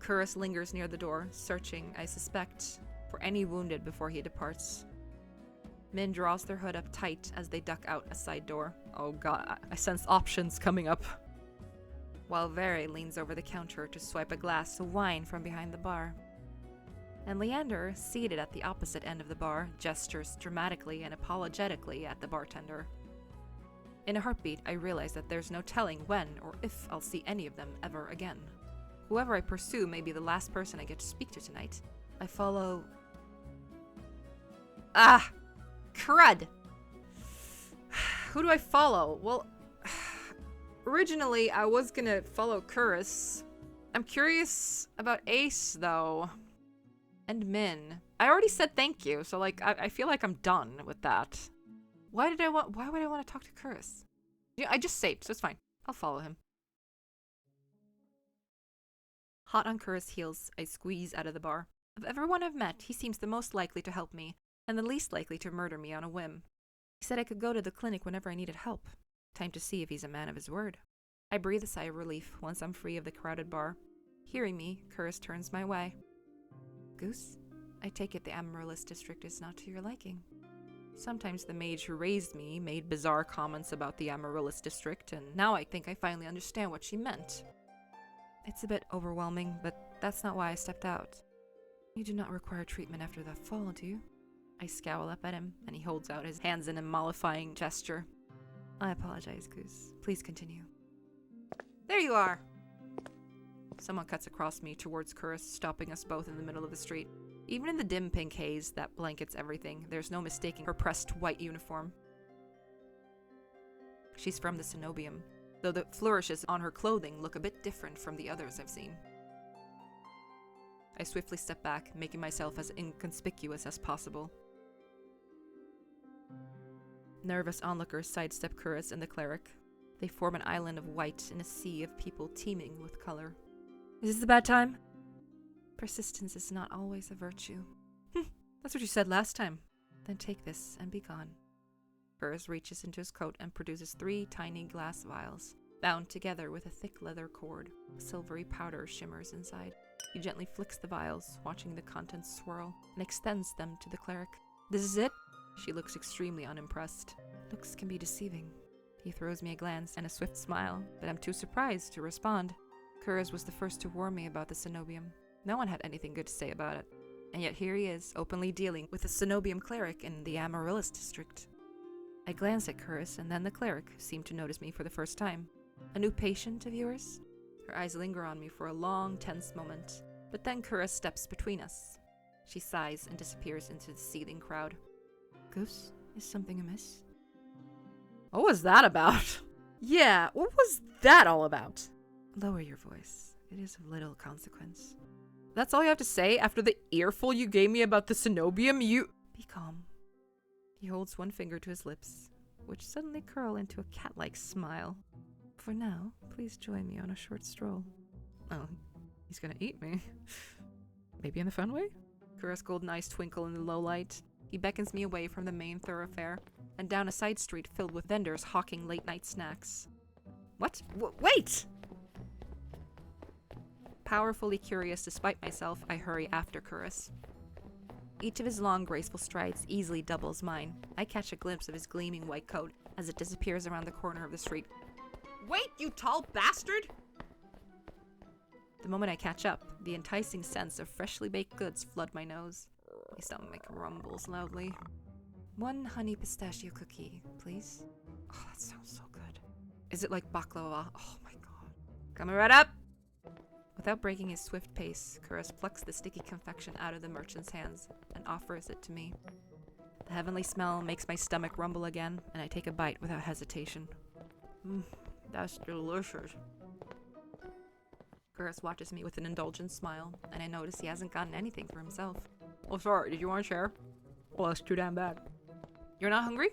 Curus lingers near the door, searching, I suspect, for any wounded before he departs. Min draws their hood up tight as they duck out a side door. Oh god, I sense options coming up. While Vere leans over the counter to swipe a glass of wine from behind the bar. And Leander, seated at the opposite end of the bar, gestures dramatically and apologetically at the bartender. In a heartbeat, I realize that there's no telling when or if I'll see any of them ever again. Whoever I pursue may be the last person I get to speak to tonight. I follow... Ah! Crud! Who do I follow? Well, originally I was gonna follow Curus. I'm curious about Ace, though. And Min. I already said thank you, so like, I feel like I'm done with that. Why would I want to talk to Curus? Yeah, I just saved, so it's fine. I'll follow him. Hot on Curus' heels, I squeeze out of the bar. Of everyone I've met, he seems the most likely to help me, and the least likely to murder me on a whim. He said I could go to the clinic whenever I needed help. Time to see if he's a man of his word. I breathe a sigh of relief once I'm free of the crowded bar. Hearing me, Curus turns my way. Goose, I take it the Amaryllis district is not to your liking. Sometimes the mage who raised me made bizarre comments about the Amaryllis district, and now I think I finally understand what she meant. It's a bit overwhelming, but that's not why I stepped out. You do not require treatment after that fall, do you? I scowl up at him, and he holds out his hands in a mollifying gesture. I apologize, Goose. Please continue. There you are! Someone cuts across me towards Curus, stopping us both in the middle of the street. Even in the dim pink haze that blankets everything, there's no mistaking her pressed white uniform. She's from the Cenobium, though the flourishes on her clothing look a bit different from the others I've seen. I swiftly step back, making myself as inconspicuous as possible. Nervous onlookers sidestep Curus and the cleric. They form an island of white in a sea of people teeming with color. Is this a bad time? Persistence is not always a virtue. That's what you said last time. Then take this and be gone. Curus reaches into his coat and produces 3 tiny glass vials, bound together with a thick leather cord. A silvery powder shimmers inside. He gently flicks the vials, watching the contents swirl, and extends them to the cleric. This is it? She looks extremely unimpressed. Looks can be deceiving. He throws me a glance and a swift smile, but I'm too surprised to respond. Curus was the first to warn me about the Cenobium. No one had anything good to say about it. And yet here he is, openly dealing with a Cenobium cleric in the Amaryllis district. I glance at Curus and then the cleric, who seemed to notice me for the first time. A new patient of yours? Her eyes linger on me for a long, tense moment, but then Curus steps between us. She sighs and disappears into the seething crowd. Goose, is something amiss? What was that about? Yeah, what was that all about? Lower your voice. It is of little consequence. That's all you have to say after the earful you gave me about the cenobium? Be calm. He holds one finger to his lips, which suddenly curl into a cat-like smile. For now, please join me on a short stroll. Oh, he's gonna eat me. Maybe in a fun way? Kura's golden eyes twinkle in the low light. He beckons me away from the main thoroughfare and down a side street filled with vendors hawking late-night snacks. What? Wait! Powerfully curious despite myself, I hurry after Kuras. Each of his long, graceful strides easily doubles mine. I catch a glimpse of his gleaming white coat as it disappears around the corner of the street. Wait, you tall bastard! The moment I catch up, the enticing scents of freshly baked goods flood my nose. My stomach rumbles loudly. 1 honey pistachio cookie, please. Oh, that sounds so good. Is it like baklava? Oh my god. Coming right up! Without breaking his swift pace, Kuras plucks the sticky confection out of the merchant's hands and offers it to me. The heavenly smell makes my stomach rumble again, and I take a bite without hesitation. That's delicious. Kuras watches me with an indulgent smile, and I notice he hasn't gotten anything for himself. Oh, sorry, did you want to share? Well, that's too damn bad. You're not hungry?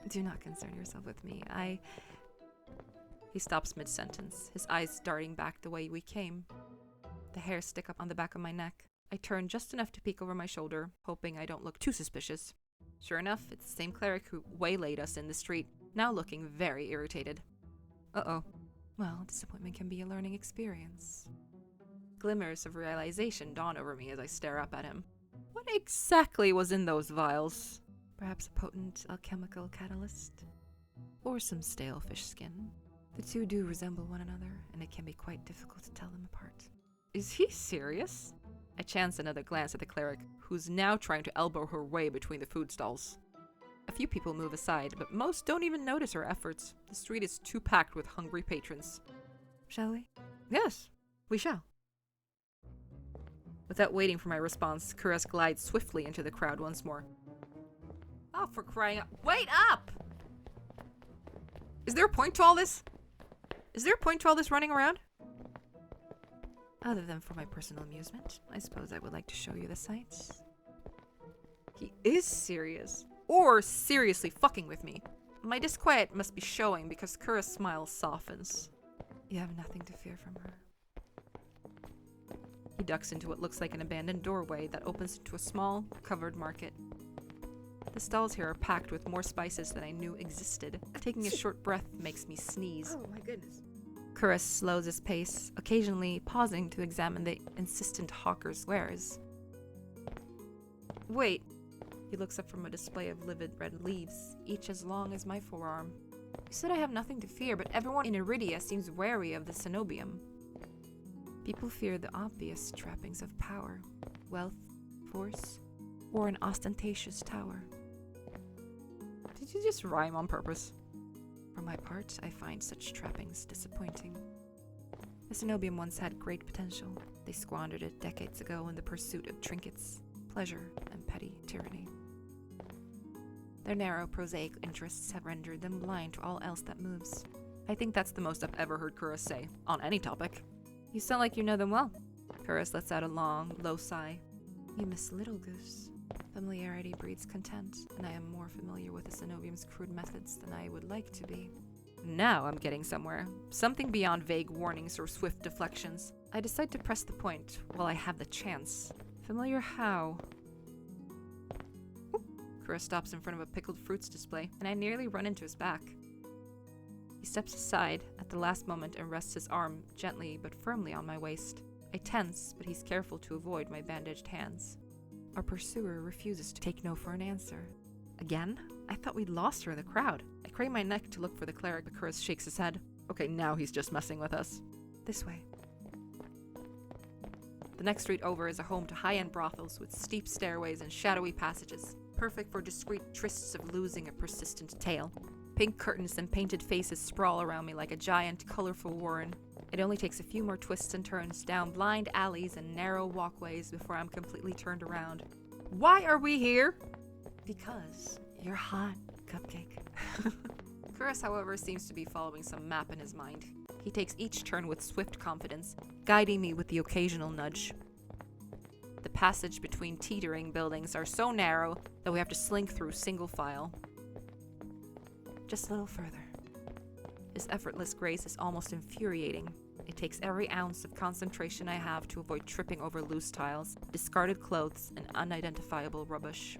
Do not concern yourself with me. He stops mid-sentence, his eyes darting back the way we came. The hairs stick up on the back of my neck. I turn just enough to peek over my shoulder, hoping I don't look too suspicious. Sure enough, it's the same cleric who waylaid us in the street, now looking very irritated. Uh-oh. Well, disappointment can be a learning experience. Glimmers of realization dawn over me as I stare up at him. What exactly was in those vials? Perhaps a potent alchemical catalyst? Or some stale fish skin? The two do resemble one another, and it can be quite difficult to tell them apart. Is he serious? I chance another glance at the cleric, who's now trying to elbow her way between the food stalls. A few people move aside, but most don't even notice her efforts. The street is too packed with hungry patrons. Shall we? Yes, we shall. Without waiting for my response, Kuras glides swiftly into the crowd once more. Oh, for crying out— Wait up! Is there a point to all this? Is there a point to all this running around? Other than for my personal amusement, I suppose I would like to show you the sights. He is serious. Or seriously fucking with me. My disquiet must be showing because Kuras' smile softens. You have nothing to fear from her. He ducks into what looks like an abandoned doorway that opens into a small, covered market. The stalls here are packed with more spices than I knew existed. Taking a short breath makes me sneeze. Oh my goodness. Kuras slows his pace, occasionally pausing to examine the insistent hawker's wares. Wait. He looks up from a display of livid red leaves, each as long as my forearm. You said I have nothing to fear, but everyone in Eridia seems wary of the cenobium. People fear the obvious trappings of power, wealth, force, or an ostentatious tower. Did you just rhyme on purpose? For my part, I find such trappings disappointing. The cenobium once had great potential. They squandered it decades ago in the pursuit of trinkets, pleasure, and petty tyranny. Their narrow, prosaic interests have rendered them blind to all else that moves. I think that's the most I've ever heard Kuras say, on any topic. You sound like you know them well. Kuras lets out a long, low sigh. You miss little, Goose. Familiarity breeds content, and I am more familiar with the cenobium's crude methods than I would like to be. Now I'm getting somewhere. Something beyond vague warnings or swift deflections. I decide to press the point while I have the chance. Familiar how? Kuras stops in front of a pickled fruits display, and I nearly run into his back. He steps aside at the last moment and rests his arm gently but firmly on my waist. I tense, but he's careful to avoid my bandaged hands. Our pursuer refuses to take no for an answer. Again? I thought we'd lost her in the crowd. I crane my neck to look for the cleric, but Kuras shakes his head. Okay, now he's just messing with us. This way. The next street over is a home to high-end brothels with steep stairways and shadowy passages, perfect for discreet trysts of losing a persistent tail. Pink curtains and painted faces sprawl around me like a giant, colorful warren. It only takes a few more twists and turns down blind alleys and narrow walkways before I'm completely turned around. Why are we here? Because you're hot, Cupcake. Kuras, however, seems to be following some map in his mind. He takes each turn with swift confidence, guiding me with the occasional nudge. The passage between teetering buildings are so narrow that we have to slink through single file. Just a little further. His effortless grace is almost infuriating. It takes every ounce of concentration I have to avoid tripping over loose tiles, discarded clothes, and unidentifiable rubbish.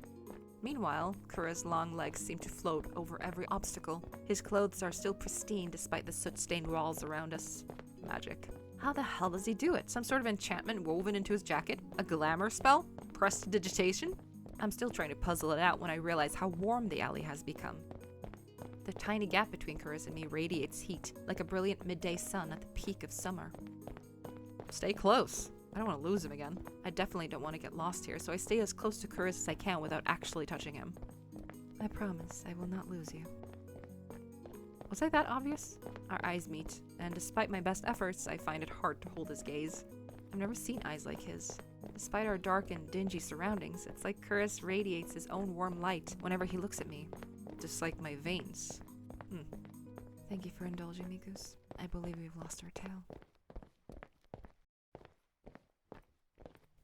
Meanwhile, Kura's long legs seem to float over every obstacle. His clothes are still pristine despite the soot-stained walls around us. Magic. How the hell does he do it? Some sort of enchantment woven into his jacket? A glamour spell? Prestidigitation? I'm still trying to puzzle it out when I realize how warm the alley has become. The tiny gap between Kura's and me radiates heat, like a brilliant midday sun at the peak of summer. Stay close. I don't want to lose him again. I definitely don't want to get lost here, so I stay as close to Kura's as I can without actually touching him. I promise I will not lose you. Was I that obvious? Our eyes meet, and despite my best efforts, I find it hard to hold his gaze. I've never seen eyes like his. Despite our dark and dingy surroundings, it's like Kura's radiates his own warm light whenever he looks at me. Just like my veins. Thank you for indulging me, Goose. I believe we've lost our tail.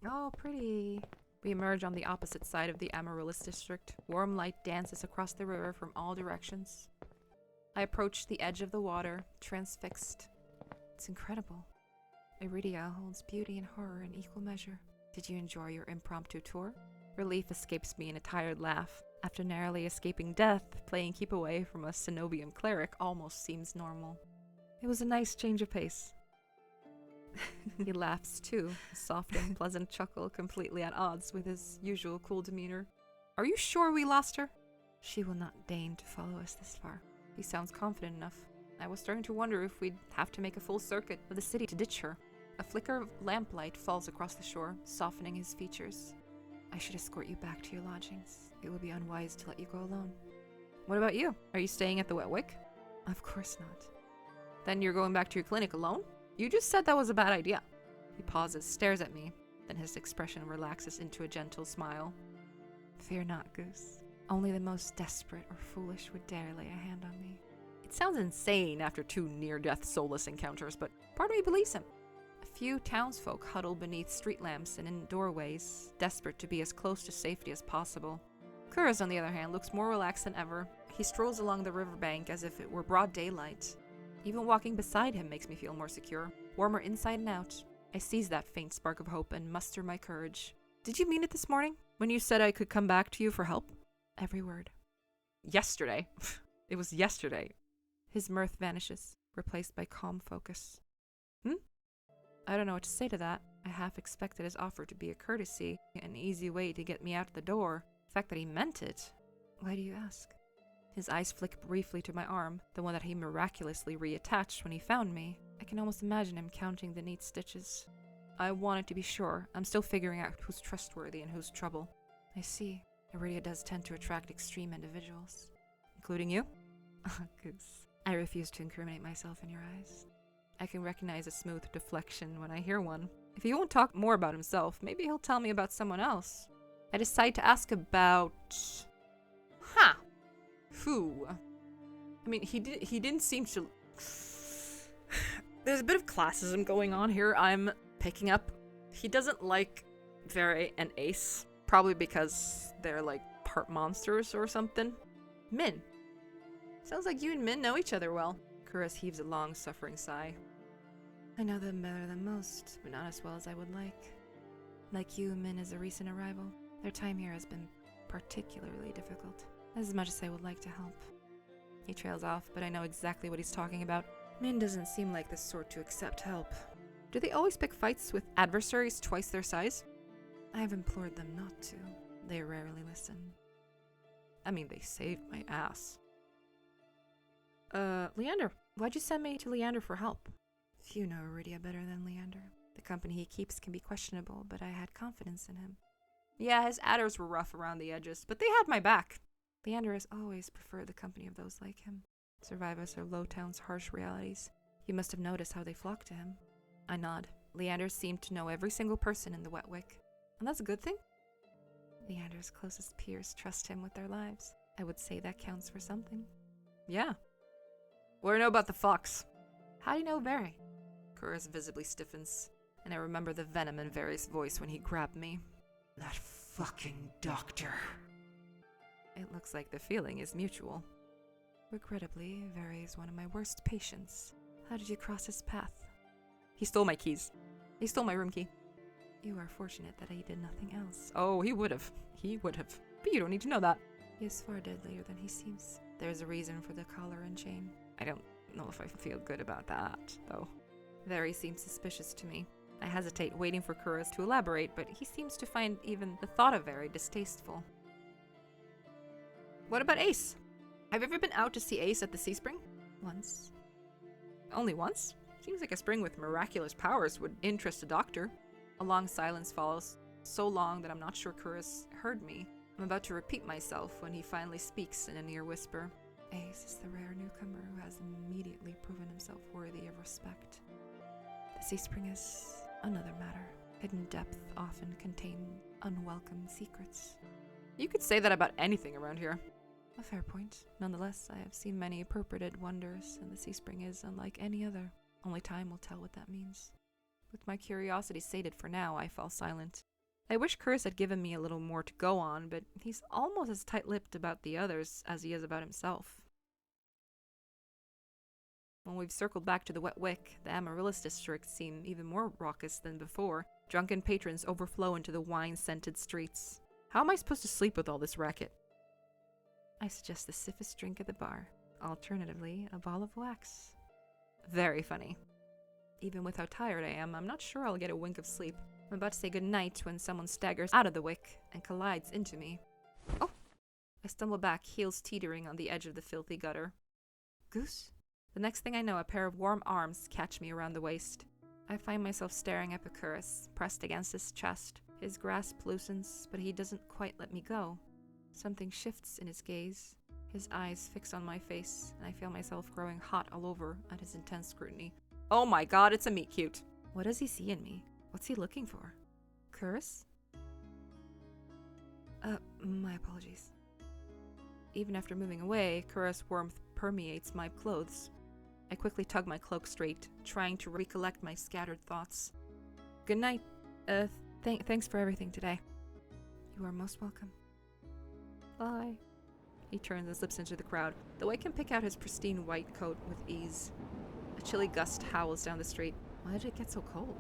Oh, pretty. We emerge on the opposite side of the Amaryllis district. Warm light dances across the river from all directions. I approach the edge of the water, transfixed. It's incredible. Eridia holds beauty and horror in equal measure. Did you enjoy your impromptu tour? Relief escapes me in a tired laugh. After narrowly escaping death, playing keep away from a Cenobium cleric almost seems normal. It was a nice change of pace. He laughs too, a soft and pleasant chuckle completely at odds with his usual cool demeanor. Are you sure we lost her? She will not deign to follow us this far. He sounds confident enough. I was starting to wonder if we'd have to make a full circuit of the city to ditch her. A flicker of lamplight falls across the shore, softening his features. I should escort you back to your lodgings. It would be unwise to let you go alone. What about you? Are you staying at the Wet Wick? Of course not. Then you're going back to your clinic alone? You just said that was a bad idea. He pauses, stares at me, then his expression relaxes into a gentle smile. Fear not, Goose. Only the most desperate or foolish would dare lay a hand on me. It sounds insane after 2 near-death soulless encounters, but part of me believes him. A few townsfolk huddle beneath street lamps and in doorways, desperate to be as close to safety as possible. Kuras, on the other hand, looks more relaxed than ever. He strolls along the riverbank as if it were broad daylight. Even walking beside him makes me feel more secure, warmer inside and out. I seize that faint spark of hope and muster my courage. Did you mean it this morning, when you said I could come back to you for help? Every word. Yesterday. It was yesterday. His mirth vanishes, replaced by calm focus. I don't know what to say to that. I half expected his offer to be a courtesy, an easy way to get me out the door. The fact that he meant it. Why do you ask? His eyes flick briefly to my arm, the one that he miraculously reattached when he found me. I can almost imagine him counting the neat stitches. I wanted to be sure. I'm still figuring out who's trustworthy and who's trouble. I see. Eridia does tend to attract extreme individuals. Including you? Goose. I refuse to incriminate myself in your eyes. I can recognize a smooth deflection when I hear one. If he won't talk more about himself, maybe he'll tell me about someone else. I decide to ask about... Who? I mean, he didn't seem to... There's a bit of classism going on here I'm picking up. He doesn't like Vere and Ace. Probably because they're like part monsters or something. Min. Sounds like you and Min know each other well. Kuras heaves a long, suffering sigh. I know them better than most, but not as well as I would like. Like you, Min is a recent arrival. Their time here has been particularly difficult. As much as I would like to help. He trails off, but I know exactly what he's talking about. Min doesn't seem like the sort to accept help. Do they always pick fights with adversaries twice their size? I have implored them not to. They rarely listen. I mean, they saved my ass. Leander. Why'd you send me to Leander for help? Few know Eridia better than Leander. The company he keeps can be questionable, but I had confidence in him. Yeah, his adders were rough around the edges, but they had my back. Leander has always preferred the company of those like him. Survive us or Lowtown's harsh realities. You must have noticed how they flock to him. I nod. Leander seemed to know every single person in the Wet Wick. And that's a good thing? Leander's closest peers trust him with their lives. I would say that counts for something. Yeah. What do you know about the fox? How do you know Barry? Kuras visibly stiffens. and I remember the venom in Very's voice when he grabbed me. That fucking doctor. It looks like the feeling is mutual. Regrettably, Very is one of my worst patients. How did you cross his path? He stole my keys. He stole my room key. You are fortunate that he did nothing else. Oh, he would have. He would have. But you don't need to know that. He is far deadlier than he seems. There's a reason for the collar and chain. I don't know if I feel good about that, though. Very seems suspicious to me. I hesitate, waiting for Kuros to elaborate, but he seems to find even the thought of Very distasteful. What about Ace? Have you ever been out to see Ace at the Sea Spring? Once. Only once? Seems like a spring with miraculous powers would interest a doctor. A long silence follows, so long that I'm not sure Kuros heard me. I'm about to repeat myself when he finally speaks in a near whisper. Ace is the rare newcomer who has immediately proven himself worthy of respect. The Sea Spring is another matter. Hidden depth often contain unwelcome secrets. You could say that about anything around here. A fair point. Nonetheless, I have seen many purported wonders, and the Sea Spring is unlike any other. Only time will tell what that means. With my curiosity sated for now, I fall silent. I wish Kuros had given me a little more to go on, but he's almost as tight-lipped about the others as he is about himself. When we've circled back to the Wet Wick, the Amaryllis district seemed even more raucous than before. Drunken patrons overflow into the wine-scented streets. How am I supposed to sleep with all this racket? I suggest the stiffest drink at the bar. Alternatively, a ball of wax. Very funny. Even with how tired I am, I'm not sure I'll get a wink of sleep. I'm about to say goodnight when someone staggers out of the wick and collides into me. Oh! I stumble back, heels teetering on the edge of the filthy gutter. Goose? The next thing I know, a pair of warm arms catch me around the waist. I find myself staring at Kuros, pressed against his chest. His grasp loosens, but he doesn't quite let me go. Something shifts in his gaze. His eyes fix on my face, and I feel myself growing hot all over at his intense scrutiny. Oh my god, it's a meet cute. What does he see in me? What's he looking for? Kuros? My apologies. Even after moving away, Kuros' warmth permeates my clothes. I quickly tug my cloak straight, trying to recollect my scattered thoughts. Good night. Thanks for everything today. You are most welcome. Bye. He turns and slips into the crowd, though I can pick out his pristine white coat with ease. A chilly gust howls down the street. Why did it get so cold?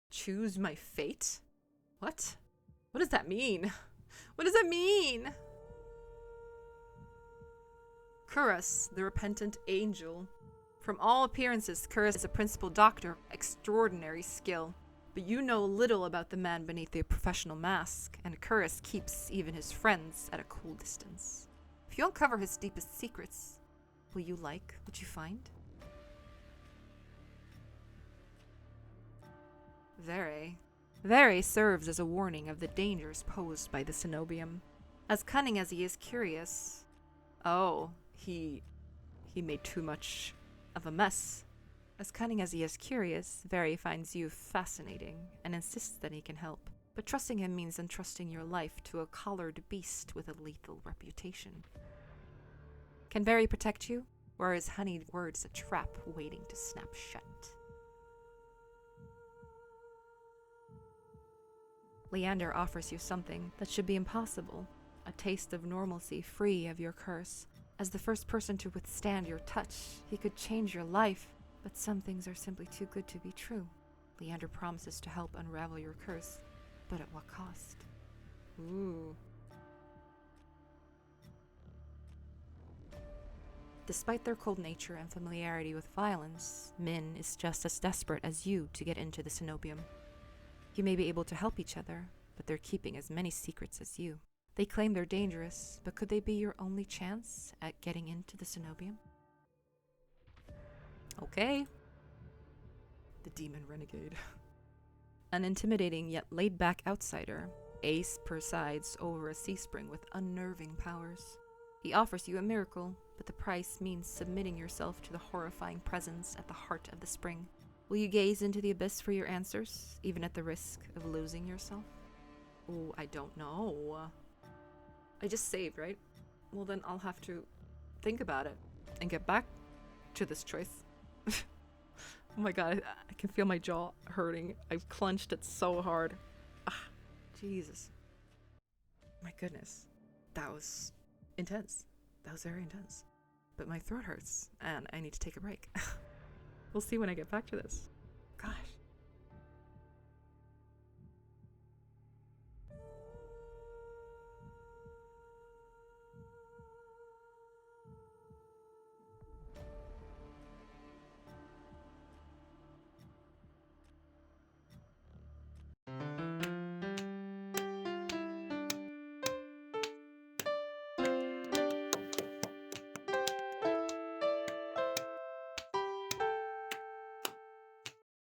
Choose my fate? What? What does that mean? What does that mean? Kuros, the repentant angel. From all appearances, Kuros is a principal doctor, extraordinary skill. But you know little about the man beneath the professional mask, and Kuros keeps even his friends at a cool distance. If you uncover his deepest secrets, will you like what you find? Very serves as a warning of the dangers posed by the cenobium. As cunning as he is curious. Oh, he made too much of a mess. As cunning as he is curious, Very finds you fascinating and insists that he can help. But trusting him means entrusting your life to a collared beast with a lethal reputation. Can Very protect you, or are his honeyed words a trap waiting to snap shut? Leander offers you something that should be impossible, a taste of normalcy free of your curse. As the first person to withstand your touch, he could change your life, but some things are simply too good to be true. Leander promises to help unravel your curse, but at what cost? Ooh. Despite their cold nature and familiarity with violence, Min is just as desperate as you to get into the cenobium. You may be able to help each other, but they're keeping as many secrets as you. They claim they're dangerous, but could they be your only chance at getting into the cenobium? Okay. The demon renegade. An intimidating yet laid-back outsider, Ace presides over a sea spring with unnerving powers. He offers you a miracle, but the price means submitting yourself to the horrifying presence at the heart of the spring. Will you gaze into the abyss for your answers, even at the risk of losing yourself? Oh, I don't know. I just saved, right? Well, then I'll have to think about it and get back to this choice. Oh my god, I can feel my jaw hurting. I've clenched it so hard. Ah, Jesus. My goodness. That was intense. That was very intense. But my throat hurts, and I need to take a break. We'll see when I get back to this. Gosh.